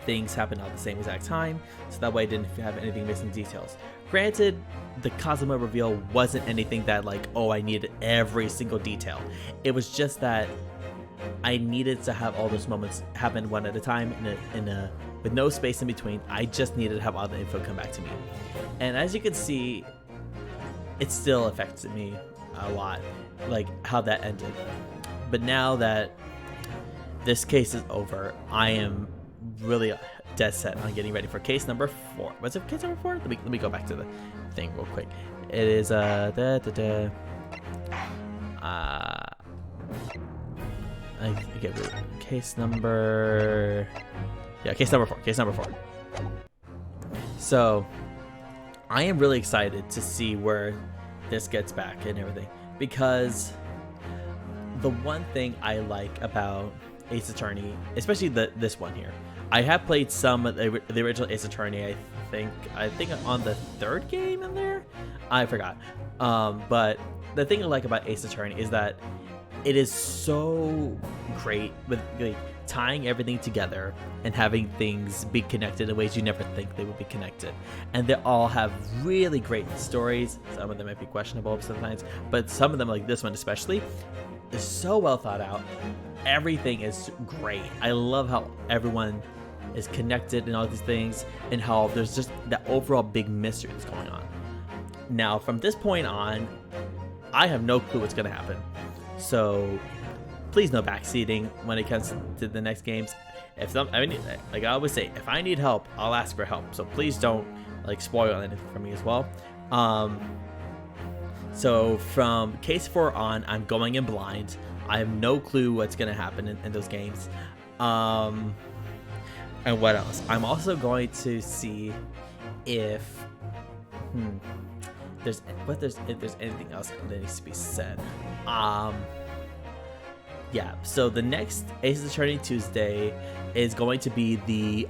Speaker 1: things happened at the same exact time, so that way I didn't have anything missing details. Granted, the Kazuma reveal wasn't anything that like, oh, I needed every single detail. It was just that I needed to have all those moments happen one at a time with no space in between. I just needed to have all the info come back to me. And as you can see, it still affected me a lot, like how that ended. But now that this case is over, I am really dead set on getting ready for case number 4. Was it case number 4? Let me go back to the thing real quick. It is case number 4. So I am really excited to see where this gets back and everything, because the one thing I like about Ace Attorney, especially this one here, I have played some of the original Ace Attorney. I think on the 3rd game in there, I forgot. But the thing I like about Ace Attorney is that it is so great with like tying everything together and having things be connected in ways you never think they would be connected. And they all have really great stories. Some of them might be questionable sometimes, but some of them, like this one especially, is so well thought out. Everything is great. I love how everyone is connected and all these things, and how there's just that overall big mystery that's going on. Now, from this point on, I have no clue what's going to happen. So please no backseating when it comes to the next games. Like I always say, if I need help, I'll ask for help. So please don't like spoil anything for me as well. So from case 4 on, I'm going in blind. I have no clue what's going to happen in those games. And what else? I'm also going to see if there's anything else that needs to be said. Yeah, so the next Ace Attorney Tuesday is going to be the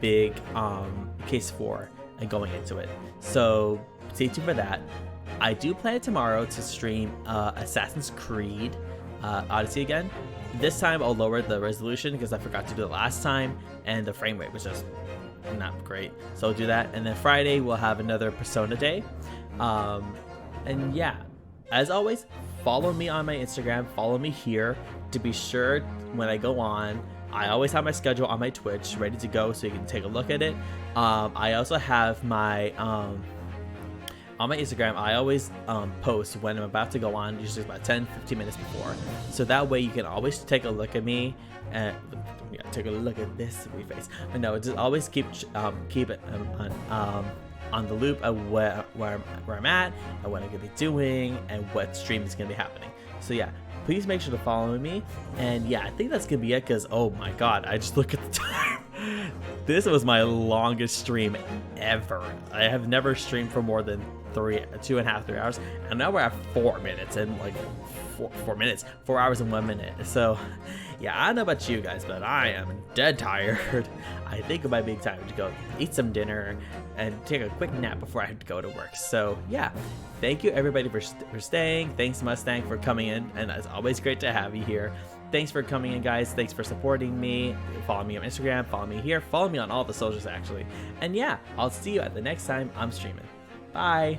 Speaker 1: big case 4 and going into it. So stay tuned for that. I do plan tomorrow to stream Assassin's Creed Odyssey again. This time I'll lower the resolution because I forgot to do it last time, and the frame rate was just not great. So I'll do that, and then Friday we'll have another Persona day. And yeah, as always, follow me on my Instagram, follow me here to be sure when I go on. I always have my schedule on my Twitch ready to go so you can take a look at it. I also have my on my Instagram, I always post when I'm about to go on, usually about 10-15 minutes before. So that way you can always take a look at me and take a look at this face. But no, just always keep it on the loop of where I'm at and what I'm gonna be doing and what stream is gonna be happening. So yeah, please make sure to follow me. And yeah, I think that's gonna be it, because oh my god, I just look at the time. This was my longest stream ever. I have never streamed for more than 2.5, 3 hours, and now we're at 4 minutes and like 4 hours and 1 minute. So yeah, I don't know about you guys, but I am dead tired. I think it might be time to go eat some dinner and take a quick nap before I have to go to work. So yeah, thank you everybody for staying. Thanks Mustang for coming in, and it's always great to have you here. Thanks for coming in, guys. Thanks for supporting me. Follow me on Instagram, follow me here, follow me on all the socials actually. And yeah, I'll see you at the next time I'm streaming. Bye.